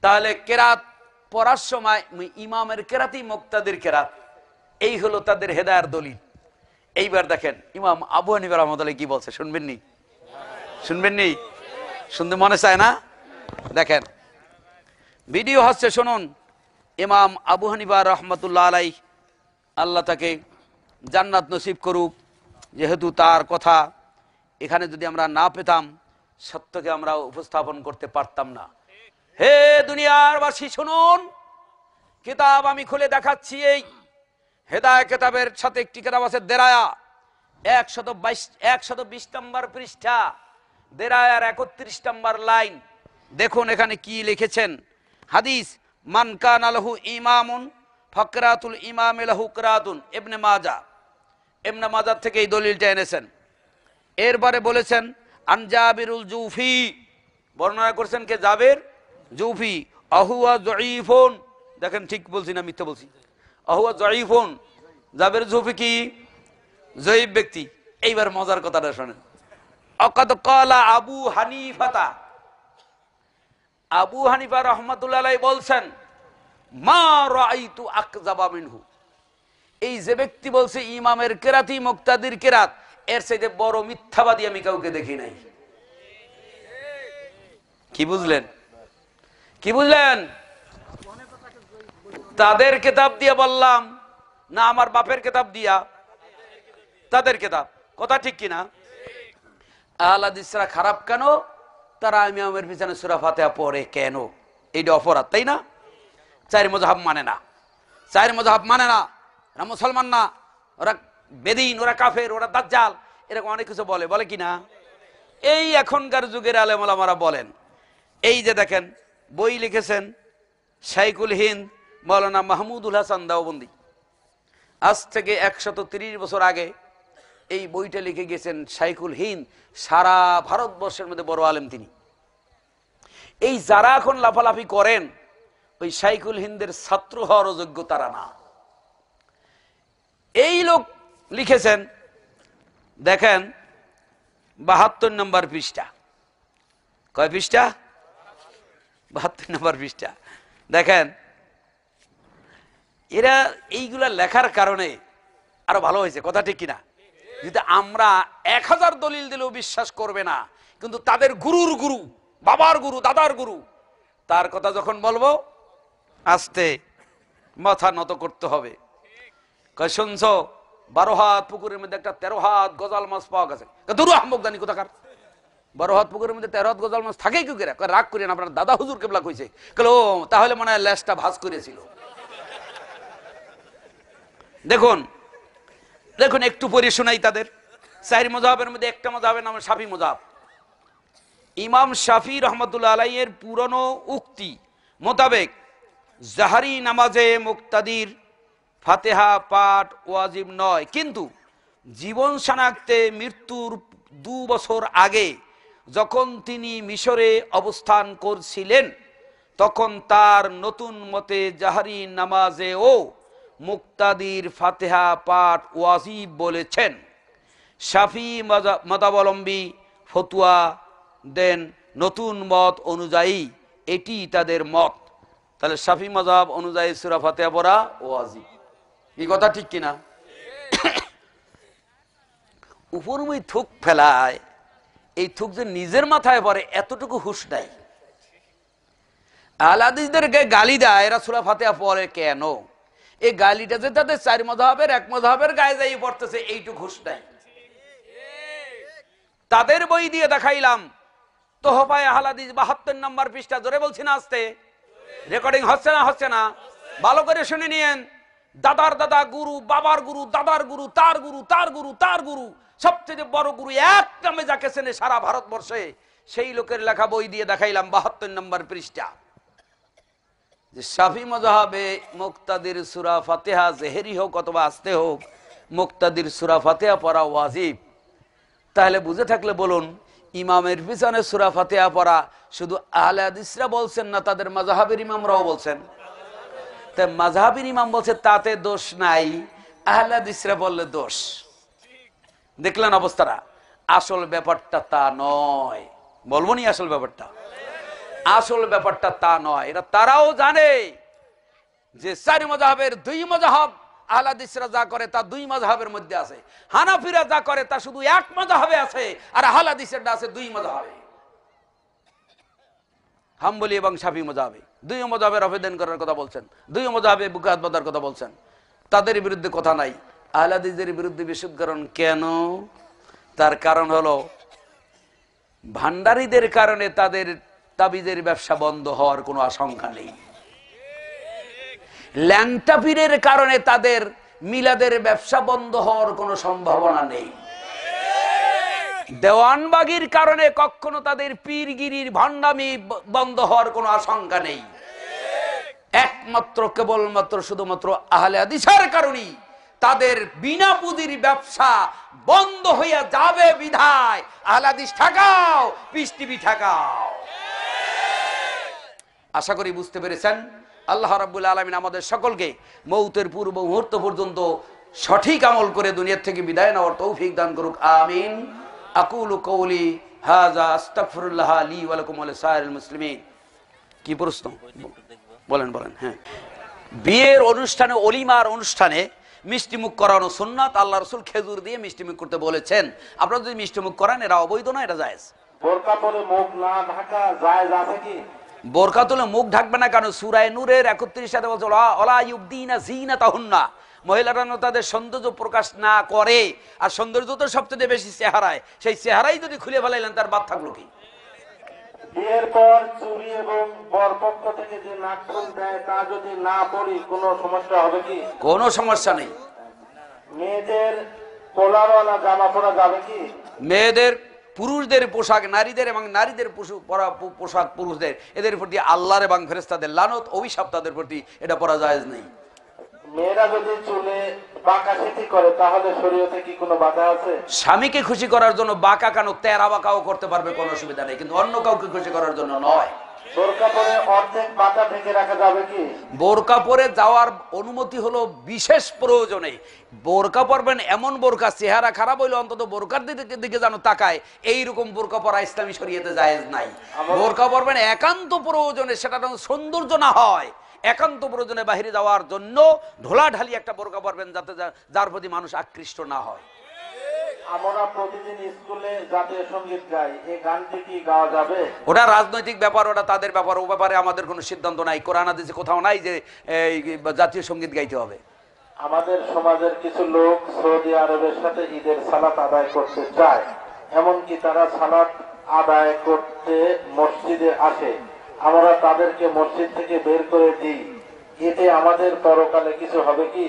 তাহলে কেরাত পড়ার সময় ইমামের কেরাতই মুক্তাদির কেরাত, এই হলো তাদের হেদায়ের দলিল। এইবার দেখেন ইমাম আবু হানিফা রাহমাতুল্লাহ কি বলছে, শুনবেন নি? শুনবেন নি? শুনতে মনে চায় না? দেখেন ভিডিও হচ্ছে, শুনুন। ইমাম আবু হানিফা রাহমাতুল্লাহ আলাইহি, আল্লাহ তাকে জান্নাত নসিব করুক, যেহেতু তার কথা এখানে যদি আমরা না পেতাম সত্যকে আমরা উপস্থাপন করতে পারতাম না। হে দুনিয়ার বাসী শুনুন, কিতাব আমি খুলে দেখাচ্ছি। এই হেদায়েত কিতাবের সাথে একটি কিতাব আছে দেরায়া, 120 নম্বর পৃষ্ঠা, দেরায়ার 31 নম্বর লাইন। দেখুন এখানে কি লিখেছেন। হাদিস মান কানা লাহু ইমামুন ফাকরাতুল ইমাম লাহু কিরাতুন, ইবনে মাজাহ থেকে এই দলিলটা এনেছেন। এরপরে বলেছেন আন জাবিরুল জুফি, বর্ণনা করেছেন কে? জাবের জুফি। আহুয়া যায়ীফুন, দেখেন ঠিক বলছি না মিথ্যা বলছি? আহুয়া যায়ীফুন, জাবের জুফি কি? যায়ীফ ব্যক্তি। এইবার মজার কথাটা শুনেন। আকাদ ক্বালা আবু হানিফা, আবু হানিফা রাহমাতুল্লাহ আলাইহি বলছেন মা রাআইতু আকযাবা মিনহু, এই যে ব্যক্তি বলছে ইমামের কেরাতই মুক্তাদির কেরাত, এর চাইতে বড় মিথ্যাবাদী আমি কাউকে দেখি নাই। কি বুঝলেন? কি বুঝলেন? তাদের কিতাব দিয়ে বললাম না আমার বাপের কিতাব দিয়া? তাদের কিতাব। কথা ঠিক কিনা? আহলে হাদিসরা খারাপ কেন? তারা ইমামের পিছনে সূরা ফাতিহা পড়ে কেন? এইটা অপরাধ, তাই না? 4 মাযহাব মানে না, 4 মাযহাব মানে না, ওরা মুসলমান না, ওরা বেদিন, ওরা কাফের, ওরা দাজ্জাল, এরকম অনেক কিছু বলে কি না? এই এখনকার যুগের আলেম ওলামারা বলেন। এই যে দেখেন বই লিখেছেন শাইখুল হিন্দ মাওলানা মাহমুদুল হাসান দেওবন্দি, আজ থেকে 130 বছর আগে এই বইটা লিখে গেছেন শাইখুল হিন্দ। সারা ভারতবর্ষের মধ্যে বড় আলেম তিনি। এই যারা এখন লাফালাফি করেন ওই শাইখুল হিন্দের ছাত্র হওয়ার যোগ্য তারা না। এই লোক লিখেছেন, দেখেন 72 নম্বর পৃষ্ঠা। কয় পৃষ্ঠা? 72 নম্বর পৃষ্ঠা। দেখেন এরা এইগুলা লেখার কারণে আরো ভালো হয়েছে। কথা ঠিক কিনা? যদি আমরা 1000 দলিল দিলেও বিশ্বাস করবে না, কিন্তু তাদের গুরুর গুরু, বাবার গুরু, দাদার গুরু, তার কথা যখন বলবো আস্তে মাথা নত করতে হবে। শুনছো 12 হাত পুকুরের মধ্যে একটা 13 হাত গজাল মাছ পাওয়া গেছে। দুরু আহমক জানি কোথাকার, 12 হাত পুকুরের মধ্যে 13 হাত গজাল মাছ থাকে কি করে? রাগ করেন, আপনার দাদা হুজুর কেবলা কইছে। তাহলে মনে হয় লেজটা ভাঁজ করেছিল। দেখুন দেখুন একটু পড়ে শোনাই। তাদের 4 মাযহাবের মধ্যে একটা মাযহাবের নাম শাফি মাযহাব। ইমাম শাফি রহমাতুল্লাহ আলাইহির পুরনো উক্তি মোতাবেক জাহরি নামাজে মুক্তাদির ফাতিহা পাঠ ওয়াজিব নয়, কিন্তু জীবন শনাক্তে মৃত্যুর 2 বছর আগে যখন তিনি মিশরে অবস্থান করছিলেন তখন তার নতুন মতে জাহরি নামাজেও মুক্তাদির ফাতিহা পাঠ ওয়াজিব বলেছেন। শাফি মতাবলম্বী ফতুয়া দেন নতুন মত অনুযায়ী এটি তাদের মত। তাহলে শাফি মাযহাব অনুযায়ী সূরা ফাতিহা পড়া ওয়াজিব। এই কথা ঠিক কিনা? উপরমই থুক ফেলায়, এই থুক যে নিজের মাথায় পড়ে এতটুকু হুঁশ নাই। আহলে হাদিসদেরকে গালি দেয় এরা সূরা ফাতিহা পড়ে কেন? এই গালিটা যে তাদের চার মাযহাবের এক মাযহাবের গায়ে যাই পড়তেছে এইটুকু হুঁশ নাই। তাদের বই দিয়ে দেখাইলাম তোহফায়ে আহলে হাদিস 72 নম্বর পৃষ্ঠা, জোরে বলছি না আস্তে? রেকর্ডিং হচ্ছে না? হচ্ছে না? ভালো করে শুনে নিয়েন। দাদার দাদা গুরু, বাবার গুরু, দাদার গুরু, তার গুরু, তার গুরু, তার গুরু, সবচেয়ে বড় গুরু এক নামে যাকে চেনে সারা ভারতবর্ষে, সেই লোকের লেখা বই দিয়ে দেখাইলাম 72 নম্বর পৃষ্ঠা, যে শাফি মাযহাবে মুক্তাদির সূরা ফাতিহা জেহেরি হোক অথবা আস্তে হোক, মুক্তাদির সূরা ফাতিহা পড়া ওয়াজিব। তাহলে বুঝে থাকলে বলুন, ইমামের পিছনে সূরা ফাতিহা পড়া শুধু আহলে হাদিসরা বলছেন না, তাদের মাযহাবের ইমামরাও বলছেন। তাই মাযহাবের ইমাম বলছে তাতে দোষ নাই, আহলে হাদিসরা বললে দোষ। দেখলেন অবস্থাটা? আসল ব্যাপারটা তা নয়। বলবো নি আসল ব্যাপারটা? আসল ব্যাপারটা তা নয়। এরা তারাও জানে যে চারি মাযহাবের দুই মাযহাব, আহলে হাদিসরা যা করে তা দুই মাযহাবের মধ্যে আছে, হানাফিরা যা করে তা শুধু এক মাযহাবে আছে, আর আহলে হাদিসেরটা আছে দুই মাযহাবে, হাম্বলি এবং শাফি মাযহাবে। দুই মাযহাবের আবেদন করার কথা বলছেন, দুই মাযহাবে বুকে হাত বাঁধার কথা বলছেন, তাদের বিরুদ্ধে কথা নাই। আহলে হাদিসের বিরুদ্ধে বিশুদ্ধকরণ কেন? তার কারণ হলো ভান্ডারীদের কারণে তাদের তাবিজের ব্যবসা বন্ধ হওয়ার কোনো আশঙ্কা নেই। ল্যাংটা পীরের কারণে তাদের মিলাদের ব্যবসা বন্ধ হওয়ার কোনো সম্ভাবনা নেই। দেওয়ানবাগির কারণে কখনো তাদের পীরগিরির ভণ্ডামি বন্ধ হওয়ার কোনো আশঙ্কা নেই। একমাত্র কেবলমাত্র শুধুমাত্র আহলে হাদিসের কারণেই তাদের বিনা পুঁজির ব্যবসা বন্ধ হইয়া যাবে বিধায় আহলে হাদিস ঠেকাও, পিস টিভি ঠেকাও। আশা করি বুঝতে পেরেছেন। আল্লাহ রাব্বুল আলামিন আমাদের সকলকে মৌতের পূর্ব মুহূর্ত পর্যন্ত সঠিক আমল করে দুনিয়া থেকে বিদায় নেওয়ার তৌফিক দান করুক, আমিন। আকুলু কওলি হাযা আস্তাগফিরুল্লাহ লি ওয়া লাকুম ওয়া লিসাইরিল মুসলিমিন। কি প্রশ্ন? বলেন বলেন। হ্যাঁ, বিয়ের অনুষ্ঠানে, অলিমার অনুষ্ঠানে মিষ্টিমুখ করানো সুন্নাত। আল্লাহ রাসূল খেজুর দিয়ে মিষ্টিমুখ করতে বলেছেন। আপনারা যদি মিষ্টিমুখ করান এটা অবৈধ না, এটা জায়েজ। বোরকা পরে মুখ না ঢাকা জায়েজ আছে কি? বোরকা তুলে মুখ ঢাকবে না কেন? সূরা নূরের 31 বলছে ওয়ালা ইউবদিনা যিনাতাহুন্না, মহিলারা তাদের সৌন্দর্য প্রকাশ না করে। আর সৌন্দর্য তো সবচেয়ে বেশি চেহারায়, সেই চেহারাই যদি খুলে ফেলাইলেন তার বাদ থাকলো কি? বিয়ের পর চুরি এবং বরপক্ষ থেকে যে নাকফুল দেয় তা যদি না পড়ি কোনো সমস্যা হবে কি? কোনো সমস্যা নেই। মেয়েদের পোলারওয়ালা জামা পরা যাবে কি? মেয়েদের, পুরুষদের পোশাক নারীদের এবং নারীদের পোশাক পুরুষদের, এদের প্রতি আল্লাহর এবং ফেরেশতাদের লানত অভিশাপ তাদের প্রতি, এটা পরা জায়েজ নেই। মেয়েরা যদি চুলে বাঁকা সিঁথি করে তাহলে শরীয়তে কি কোনো বাধা আছে? স্বামীকে খুশি করার জন্য বাঁকা কেন, তেরা বাঁকাও করতে পারবে, কোনো অসুবিধা নেই, কিন্তু অন্য কাউকে খুশি করার জন্য নয়। বোরকা পরে অর্ধেক মাথা ঢেকে রাখা যাবে কি? বোরকা পরে যাওয়ার অনুমতি হলো বিশেষ প্রয়োজনে। বোরকা পরবেন এমন বোরকা, চেহারা খারাপ হইলে অন্তত বোরকার দিকে যেন তাকায়, এইরকম বোরকা পরা ইসলামী শরীয়তে জায়েজ নাই। বোরকা পরবেন একান্ত প্রয়োজনে, সেটা যেন সৌন্দর্য না হয়, একান্ত প্রয়োজনে বাহিরে যাওয়ার জন্য ঢোলাঢালি একটা বোরকা পরবেন, যাতে যার প্রতি মানুষ আকৃষ্ট না হয়। আমরা প্রতিদিন স্কুলে জাতীয় সঙ্গীত গাই, এই গানটি কি গাওয়া যাবে? ওটা রাজনৈতিক ব্যাপার, ওটা তাদের ব্যাপার, ও ব্যাপারে আমাদের কোনো সিদ্ধান্ত নাই। কোরআন হাদিসে কোথাও নাই যে এই জাতীয় সঙ্গীত গাইতে হবে। আমাদের সমাজের কিছু লোক সৌদি আরবের সাথে ঈদের সালাত আদায় করতে চায়, এমনকি তারা সালাত আদায় করতে মসজিদে আসে, আমরা তাদেরকে মসজিদ থেকে বের করে দিই, এতে আমাদের পরকালে কিছু হবে কি?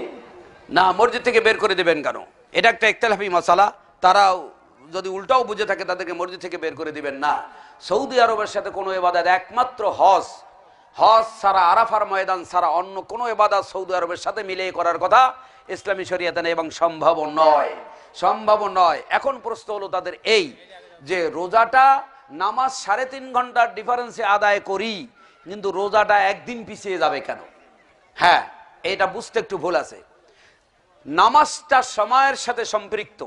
না, মসজিদ থেকে বের করে দেবেন কেন? এটা একটা ইখতিলাফি মাসালা। তারা যদি উল্টাও বুঝে থাকে তাদেরকে মসজিদ থেকে বের করে দিবেন না। সৌদি আরবের সাথে কোনো ইবাদত, একমাত্র হজ, হজ ছাড়া, আরাফার ময়দান ছাড়া অন্য কোনো ইবাদত সৌদি আরবের সাথে মিলিয়ে করার কথা ইসলামী শরীয়তে নেই এবং সম্ভব নয়, সম্ভব নয়। এখন প্রশ্ন হলো তাদের এই যে রোজাটা নামাজ 3.5 ঘন্টার ডিফারেন্সে আদায় করি, কিন্তু রোজাটা একদিন পিছিয়ে যাবে কেন? হ্যাঁ, এটা বুঝতে একটু ভুল আছে। নামাজটা সময়ের সাথে সম্পৃক্ত।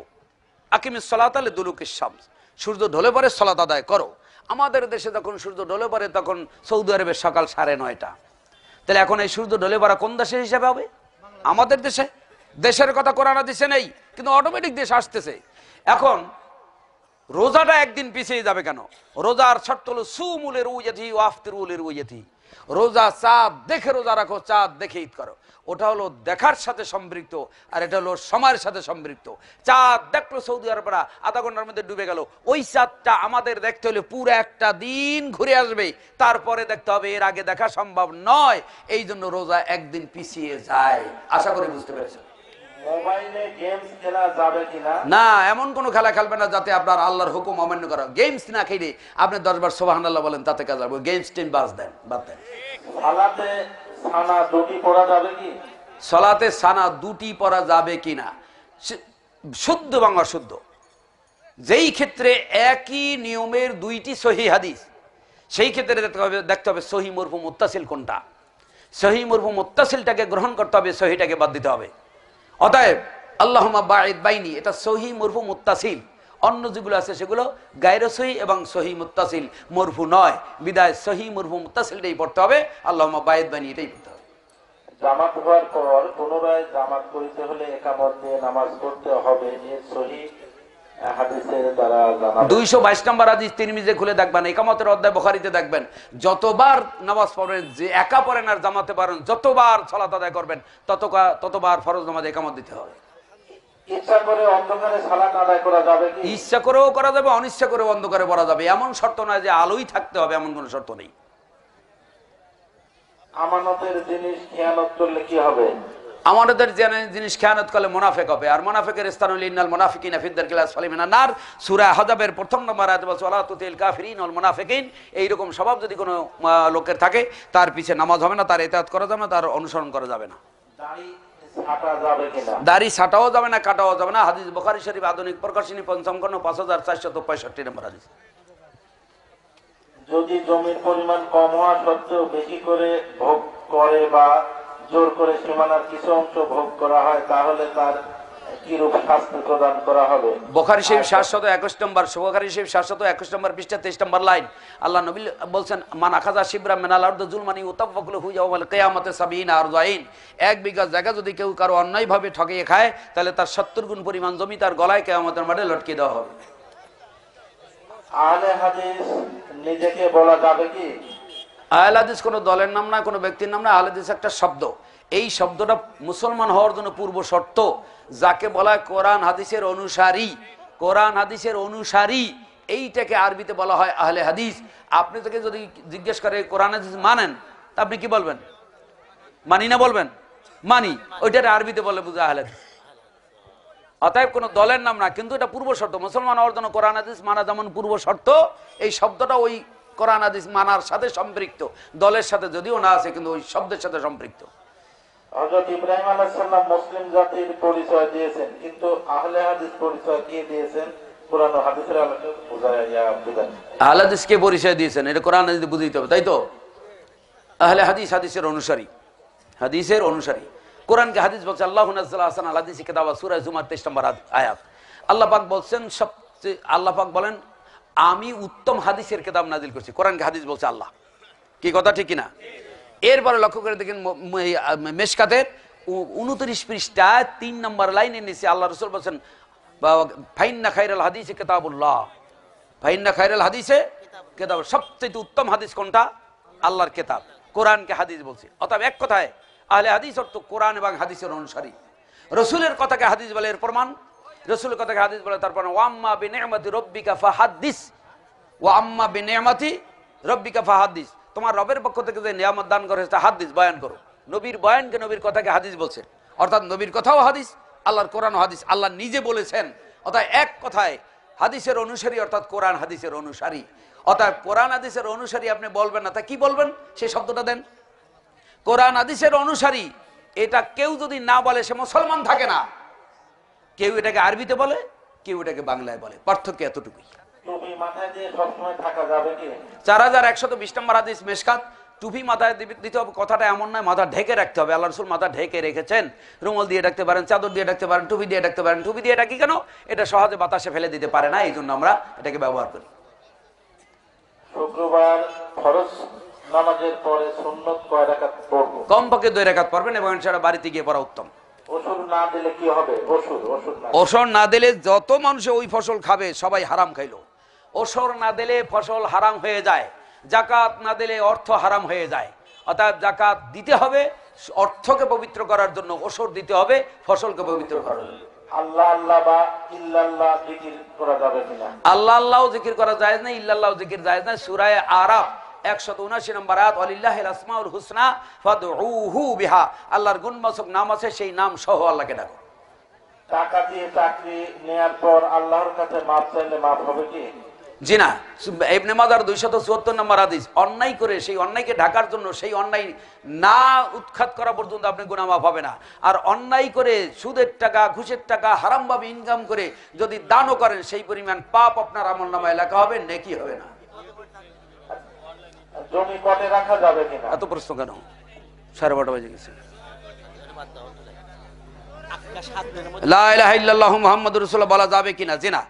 আকিমিস সালাতা লিদুলুকিশ শামস, সূর্য ঢলে পরে সালাত আদায় করো। আমাদের দেশে যখন সূর্য ঢলে পড়ে তখন সৌদি আরবের সকাল 9:30। তাহলে এখন এই সূর্য ঢলে পড়া কোন দেশের হিসাবে হবে? আমাদের দেশে। দেশের কথা কোরআন হাদিসে নেই, কিন্তু অটোমেটিক দেশ আসতেছে। এখন রোজাটা একদিন পিছিয়ে যাবে কেন? রোজার শর্ত হলো সুমুলের উয়াতি ওয়াফতিরুলের উয়াতি। রোজা চাঁদ দেখে রোজা রাখো, চাঁদ দেখে ঈদ করো। ওটা হলো দেখার সাথে সম্পৃক্ত, আর এটা হলো সময়ের সাথে সম্পৃক্ত। চাঁদ দেখলো সৌদি আরবরা, আধা ঘন্টার মধ্যে ডুবে গেল। ওই চাঁদটা আমাদের দেখতে হলে পুরো একটা দিন ঘুরে আসবে, তারপরে দেখতে হবে। এর আগে দেখা সম্ভব নয়, এই জন্য রোজা একদিন পিছিয়ে যায়। আশা করি বুঝতে পেরেছেন। মোবাইলে গেমস খেলা যাবে কিনা? না, এমন কোন খেলা খেলবে না যাতে আপনার আল্লাহর হুকুম অমান্য করা। গেমস না খেলে আপনি 10 বার সুবহানাল্লাহ বলেন, তাতে কাজ হবে। গেমস টিম বাদ দেন। সালাতে সানা দুটি পড়া যাবে কি? সালাতে সানা দুটি পড়া যাবে কিনা, শুদ্ধ বাংলা শুদ্ধ। যেই ক্ষেত্রে একই নিয়মের দুইটি সহি হাদিস, সেই ক্ষেত্রে দেখতে হবে সহি মরফু মুত্তাসিল কোনটা। সহি মরফু মুত্তাসিলটাকে গ্রহণ করতে হবে, সহিটাকে বাদ দিতে হবে। অতএব আল্লাহুম্মা বাঈদ বাইনি, এটা সহি মরফু মুত্তাসিল। অন্য যেগুলো আছে সেগুলো গায়রে সহি এবং সহি মুত্তাসিল, মরফু নয়। বিদায় সহি মরফু মুত্তাসিলটাই পড়তে হবে, আল্লাহুম্মা বাঈদ বাইনি এটাই পড়তে হবে। জামাত হওয়ার পর পুনরায় জামাত করিতে হলে একামত দিয়ে নামাজ পড়তে হবে, এর সহি হাদিসের দ্বারা জানা। 222 নম্বর হাদিস তিরমিজে খুলে দেখবেন, একামতের অধ্যায় বুখারীতে দেখবেন। যতবার নামাজ পড়বেন, যে একা পড়েন আর জামাতে পড়েন, যতবার সালাত আদায় করবেন ততবার ফরজ নামাজ একামত দিতে হবে। ইচ্ছা করে অন্ধকারে সালাত আদায় করা যাবে কি? ইচ্ছা করেও করা যাবে, অনিচ্ছা করেও অন্ধকারে পড়া যাবে। এমন শর্ত নয় যে আলোই থাকতে হবে, এমন কোনো শর্ত নেই। আমানতের জিনিস খেয়ানত করলে কি হবে? আমাদের জিনিস খেয়ানত করলে মুনাফিক হবে। আর মুনাফিকের স্থান হলো ইন্নাল মুনাফিকিনা ফিদ দারকিল আসফালি মিনান নার। সূরা হাজাবের 1 নম্বর আয়াতে বলছে ওয়ালা তুতিল কাফিরিন ওয়াল মুনাফিকিন। এইরকম স্বভাব যদি কোনো লোকের থাকে, তার পিছে নামাজ হবে না, তার ইতাআত করা যাবে না, তার অনুসরণ করা যাবে না। দাড়ি ছাঁটা যাবে কিনা? দাড়ি ছাটাও যাবে না, কাটাও যাবে না। হাদিস বুখারী শরীফ আধুনিক প্রকাশনী ৫ম খণ্ড 5465 নম্বর হাদিস। যদি জমির পরিমাণ কম হওয়া সত্ত্বেও বেশি করে ভোগ করে বা জোর করে সীমানার কিছু অংশ ভোগ করা হয়, তাহলে তার কিরূপ শাস্তি প্রদান করা হবে? বুখারী শরীফ 721 নম্বর, বুখারী শরীফ 721 নম্বর পৃষ্ঠা 23 নম্বর লাইন। আল্লাহ নবী বলছেন, মান আখাযা শিবরা মিনাল আরদি যুলমানি ইউতাফাকু হু ইয়াউমাল কিয়ামাতি 70 আরযাইন। 1 বিঘা জায়গা যদি কেউ কারো অন্যায়ভাবে ঠকিয়ে খায়, তাহলে তার 70 গুণ পরিমাণ জমি তার গলায় কিয়ামতের মাঠে লটকিয়ে দেওয়া হবে। আহলে হাদিস নিজেকে বলা যাবে কি? আহলে হাদিস কোনো দলের নাম না, কোনো ব্যক্তির নাম না। আহলে হাদিস একটা শব্দ। এই শব্দটা মুসলমান হওয়ার জন্য পূর্ব শর্ত। যাকে বলা হয় কোরআন হাদিসের অনুসারী, কোরআন হাদিসের অনুসারী, এইটাকে আরবিতে বলা হয় আহলে হাদিস। আপনি তাকে যদি জিজ্ঞেস করে কোরআন হাদিস মানেন, তা আপনি কি বলবেন? মানি না বলবেন? মানি। ওইটা আরবিতে বলে বুঝা আহলে হাদিস। অতএব কোনো দলের নাম না, কিন্তু এটা পূর্ব শর্ত। মুসলমান হওয়ার জন্য কোরআন হাদিস মানা যেমন পূর্ব শর্ত, এই শব্দটা ওই কোরআন হাদিস মানার সাথে সম্পৃক্ত। দলের সাথে যদিও না আছে, কিন্তু ওই শব্দের সাথে সম্পৃক্ত। হযরত ইব্রাহিম আলাইহিস সালাম মুসলিম জাতির পরিচয় দিয়েছেন, কিন্তু আহলে হাদিস পরিচয় কে দিয়েছেন? কোরআন ও হাদিসের আলোকে বুঝায়। আহলে হাদিসকে পরিচয় দিয়েছেন, এটা কোরআন হাদিস বুঝাইতে হবে, তাই তো? আহলে হাদিস হাদিসের অনুসারী, হাদিসের অনুসারী। কোরআনকে হাদিস বলছে আল্লাহু নাযালা আহসান আল হাদিস কিতাবা, সূরা জুমার 23 নম্বর আয়াত। আল্লাহ পাক বলছেন, সবচেয়ে আল্লাহ পাক বলেন আমি উত্তম হাদিসের কিতাব নাজিল করছি। কোরআনকে হাদিস বলছে আল্লাহ। কি কথা ঠিক কিনা? এরপরে লক্ষ্য করে দেখেন মেশকাতের 29 পৃষ্ঠায় 3 নম্বর লাইনের নিচে আল্লাহ রাসূল বলছেন ফাইন্না খায়রাল হাদিসে কিতাবুল্লাহ। ফাইন্না খায়রাল হাদিসে কিতাব, সবচেয়ে উত্তম হাদিস কোনটা? আল্লাহর কিতাব। কোরআনকে হাদিস বলছে। অতএব এক কথায় আহলে হাদিস অর্থ কোরআন এবং হাদিসের অনুসারী। রসুলের কথাকে হাদিস বলে, এর প্রমাণ রসুলের কথাকে হাদিস বলে। তারপর ওয়াম্মা বিনিআমাতি রাব্বিকা ফাহাদ্দিস, ওয়াম্মা বিনিআমাতি রাব্বিকা ফাহাদ্দিস। তোমার রবের পক্ষ থেকে যে নিয়ামত দান করেছে তা হাদিস, বয়ান করো। নবীর বয়ানকে, নবীর কথাকে হাদিস বলছে। অর্থাৎ নবীর কথাও হাদিস, আল্লাহর কোরআন ও হাদিস। আল্লাহ নিজে বলেছেন। অর্থাৎ এক কথায় হাদিসের অনুসারী অর্থাৎ কোরআন হাদিসের অনুসারী। অর্থাৎ কোরআন হাদিসের অনুসারী আপনি বলবেন না, তা কি বলবেন? সেই শব্দটা দেন। কোরআন হাদিসের অনুসারী, এটা কেউ যদি না বলে সে মুসলমান থাকে না। কেউ এটাকে আরবিতে বলে, কেউ এটাকে বাংলায় বলে, পার্থক্য এতটুকুই। টুপি মাথায় দিয়ে সবসময় থাকা যাবে কি? 4120 নম্বর হাদিস মেশকাত। টুপি মাথায় দিতে হবে, কথাটা এমন নয় মাথা ঢেকে রাখতে হবে। আল্লাহ রাসূল মাথা ঢেকে রেখেছেন। রুমাল দিয়ে ডাকতে পারেন, চাদর দিয়ে ডাকতে পারেন, টুপি দিয়ে ডাকতে পারেন। টুপি দিয়ে ডাকি কেন? এটা সহজে বাতাসে ফেলে দিতে পারে না, এই জন্য আমরা এটাকে ব্যবহার করি। শুক্রবার ফরজ নামাজের পরে সুন্নত কয় রাকাত পড়বো? কমপক্ষে 2 রাকাত পড়বেন এবং ইনশাআল্লাহ বাড়িতে গিয়ে পড়া উত্তম। ওষুধ না দিলে কি হবে? ওষুধ না ওসর না দিলে যত মানুষ ওই ফসল খাবে সবাই হারাম খাইলো। ওসর না দিলে ফসল হারাম হয়ে যায়, জাকাত না দিলে অর্থ হারাম হয়ে যায়। অর্থাৎ জাকাত দিতে হবে অর্থকে পবিত্র করার জন্য, ওসর দিতে হবে ফসলকে পবিত্র করার জন্য। আল্লাহ আল্লাহ বা ইল্লাল্লাহ জিকির করা যাবে কিনা? আল্লাহ আল্লাহ জিকির করা জায়েজ না, ইল্লাল্লাহ জিকির জায়েজ না। সূরা আরাফ 179 নম্বর আয়াত, ওয়ালিল্লাহিল আসমাউল হুসনা ফাদউহু বিহা। আল্লাহর গুণবাচক নাম আছে, সেই নাম সহ আল্লাহকে ডাকো। টাকা দিয়ে চাকরি নেয়ার পর আল্লাহর কাছে মাপ চাইলে মাপ হবে কি? জি না। ইবনে মাজার 274 নম্বর হাদিস, অন্যায় করে সেই অন্যায়কে ঢাকার জন্য, সেই অন্যায় না উৎখাত করা পর্যন্ত আপনি গুনাহ মাফ হবে না। আর অন্যায় করে সুদের টাকা, ঘুষের টাকা হারামভাবে ইনকাম করে যদি দানও করেন, সেই পরিমাণ পাপ আপনার আমলনামায় লেখা হবে, নেকি হবে না। জমি কটে রাখা যাবে কিনা? এত প্রশ্ন কেন? 12:30 বাজে গেছে। লা ইলাহা ইল্লাল্লাহু মুহাম্মাদুর রাসূলুল্লাহ বলা যাবে কিনা? জি না।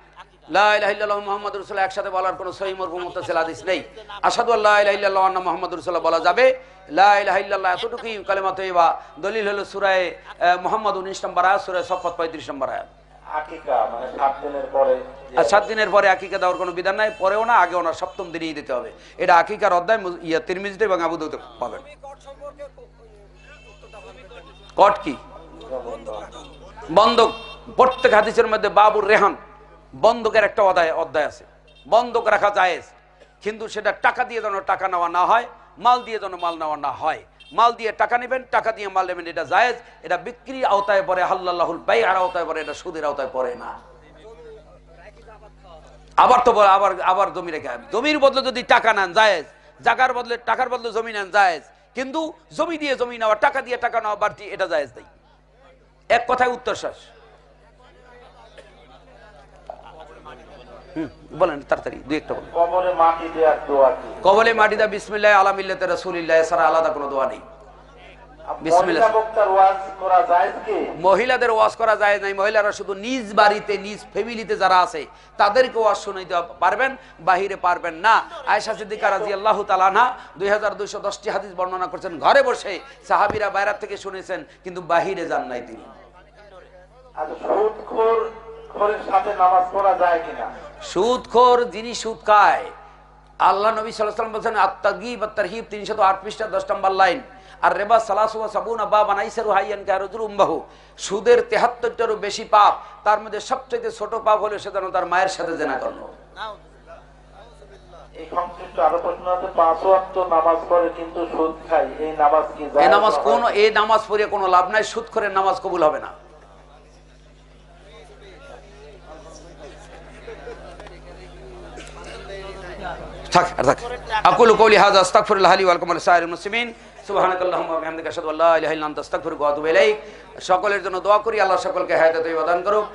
লা ইলাহা ইল্লাল্লাহু মুহাম্মাদুর রাসূলুল্লাহ একসাথে বলার কোনো সহিহ মারফু মুত্তাসিল হাদিস নেই। আশহাদু আল্লা ইলাহা ইল্লাল্লাহু ওয়া আন্না মুহাম্মাদুর রাসূলুল্লাহ বলা যাবে। লা ইলাহা ইল্লাল্লাহ এতটুকুই কালেমা তয়্যিবা। দলিল হলো সূরা মুহাম্মদ 19 নম্বর আয়াত, সূরা সফফাত 35 নম্বর আয়াত। আকিকা মানে 7 দিনের পরে, আর 7 দিনের পরে আকিকা দেওয়ার কোনো বিধান নাই, পরেও না আগেও না, 7ম দিনেই দিতে হবে। এটা আকিকার অধ্যায় তিরমিজিতে এবং আবু দাউদে পাবেন। কট কি? বন্ধক। প্রত্যেক হাদিসের মধ্যে বাবুর রেহান, বন্ধকের একটা অধ্যায় আছে। বন্ধক রাখা জায়েজ, কিন্তু সেটা টাকা দিয়ে যেন টাকা নেওয়া না হয়, মাল দিয়ে যেন মাল নেওয়া না হয়। মাল দিয়ে টাকা নেবেন, টাকা দিয়ে মাল নেবেন, এটা জায়েজ। এটা বিক্রি আওতায় পড়ে, হাল্লাল্লাহুল বাই'আর আওতায় পড়ে, এটা সুদের আওতায় পড়ে না। আবার তো আবার জমি রেখে, জমির বদলে যদি টাকা নেন জায়েজ, জায়গার বদলে টাকার বদলে জমি নেন জায়েজ, কিন্তু জমি দিয়ে জমি নেওয়া, টাকা দিয়ে টাকা নেওয়া বাড়তি, এটা জায়েজ নেই। এক কথায় উত্তর শেষ। বলেন তাড়াতাড়ি, দুই একটা বলেন। কবরে মাটি দেওয়ার দোয়া কি? কবরে মাটি দা বিসমিল্লাহ আলা মিল্লাতি রাসূলিল্লাহ ছাড়া আলাদা কোনো দোয়া নেই। বিসমিল্লাহ। মহিলা বক্তার ওয়াজ করা জায়েজ কি? মহিলাদের ওয়াজ করা যায় নাই। মহিলারা শুধু নিজ বাড়িতে, নিজ ফ্যামিলিতে যারা আছে তাদেরকে ওয়াজ শুনাইতে পারবেন, বাহিরে পারবেন না। আয়েশা সিদ্দিকা রাদিয়াল্লাহু তাআলা আনহা 2210টি হাদিস বর্ণনা করছেন, ঘরে বসে সাহাবীরা বাইরে থেকে শুনেছেন, কিন্তু বাহিরে যান নাই তিনি। আর সুদখোরের সাথে নামাজ পড়া যায় কিনা? সুদখোর যিনি সুদ খায়, আল্লাহ নবী সাল্লাল্লাহু আলাইহি ওয়াসাল্লাম বলেছেন আত-তাগীব আত-তারহিব 308 পৃষ্ঠা 10 নম্বর লাইন, আর রেবা সালাসু ওয়া সাবুনা বাবান আইসারু হাইয়ান কারজুল উম্মাহু। সুদের 73টারও বেশি পাপ, তার মধ্যে সবচেয়ে ছোট পাপ হলো সে যেন তার মায়ের সাথে জিনা করলো। এই সংশ্লিষ্ট আরো প্রশ্ন আছে, 5 ওয়াক্ত নামাজ পড়ে কিন্তু সুদ খায়, এই নামাজ কি জায়েজ? এই নামাজ পড়ে কোনো লাভ নাই, সুদখোরের নামাজ কবুল হবে না। থাক আর থাক। আকুলু কওলি হাযা আস্তাগফিরুল্লাহ লি ওয়া লাকুম ওয়া লিসাইরিল মুসলিমিন। সুবহানাকাল্লাহুম্মা ওয়া বিহামদিকা আশহাদু আল্লা ইলাহা ইল্লা আনতা আস্তাগফিরুকা ওয়া আতুবু ইলাইক। সকলের জন্য দোয়া করি, আল্লাহ সকলকে হায়াতে তয়্যিবা দান করুক।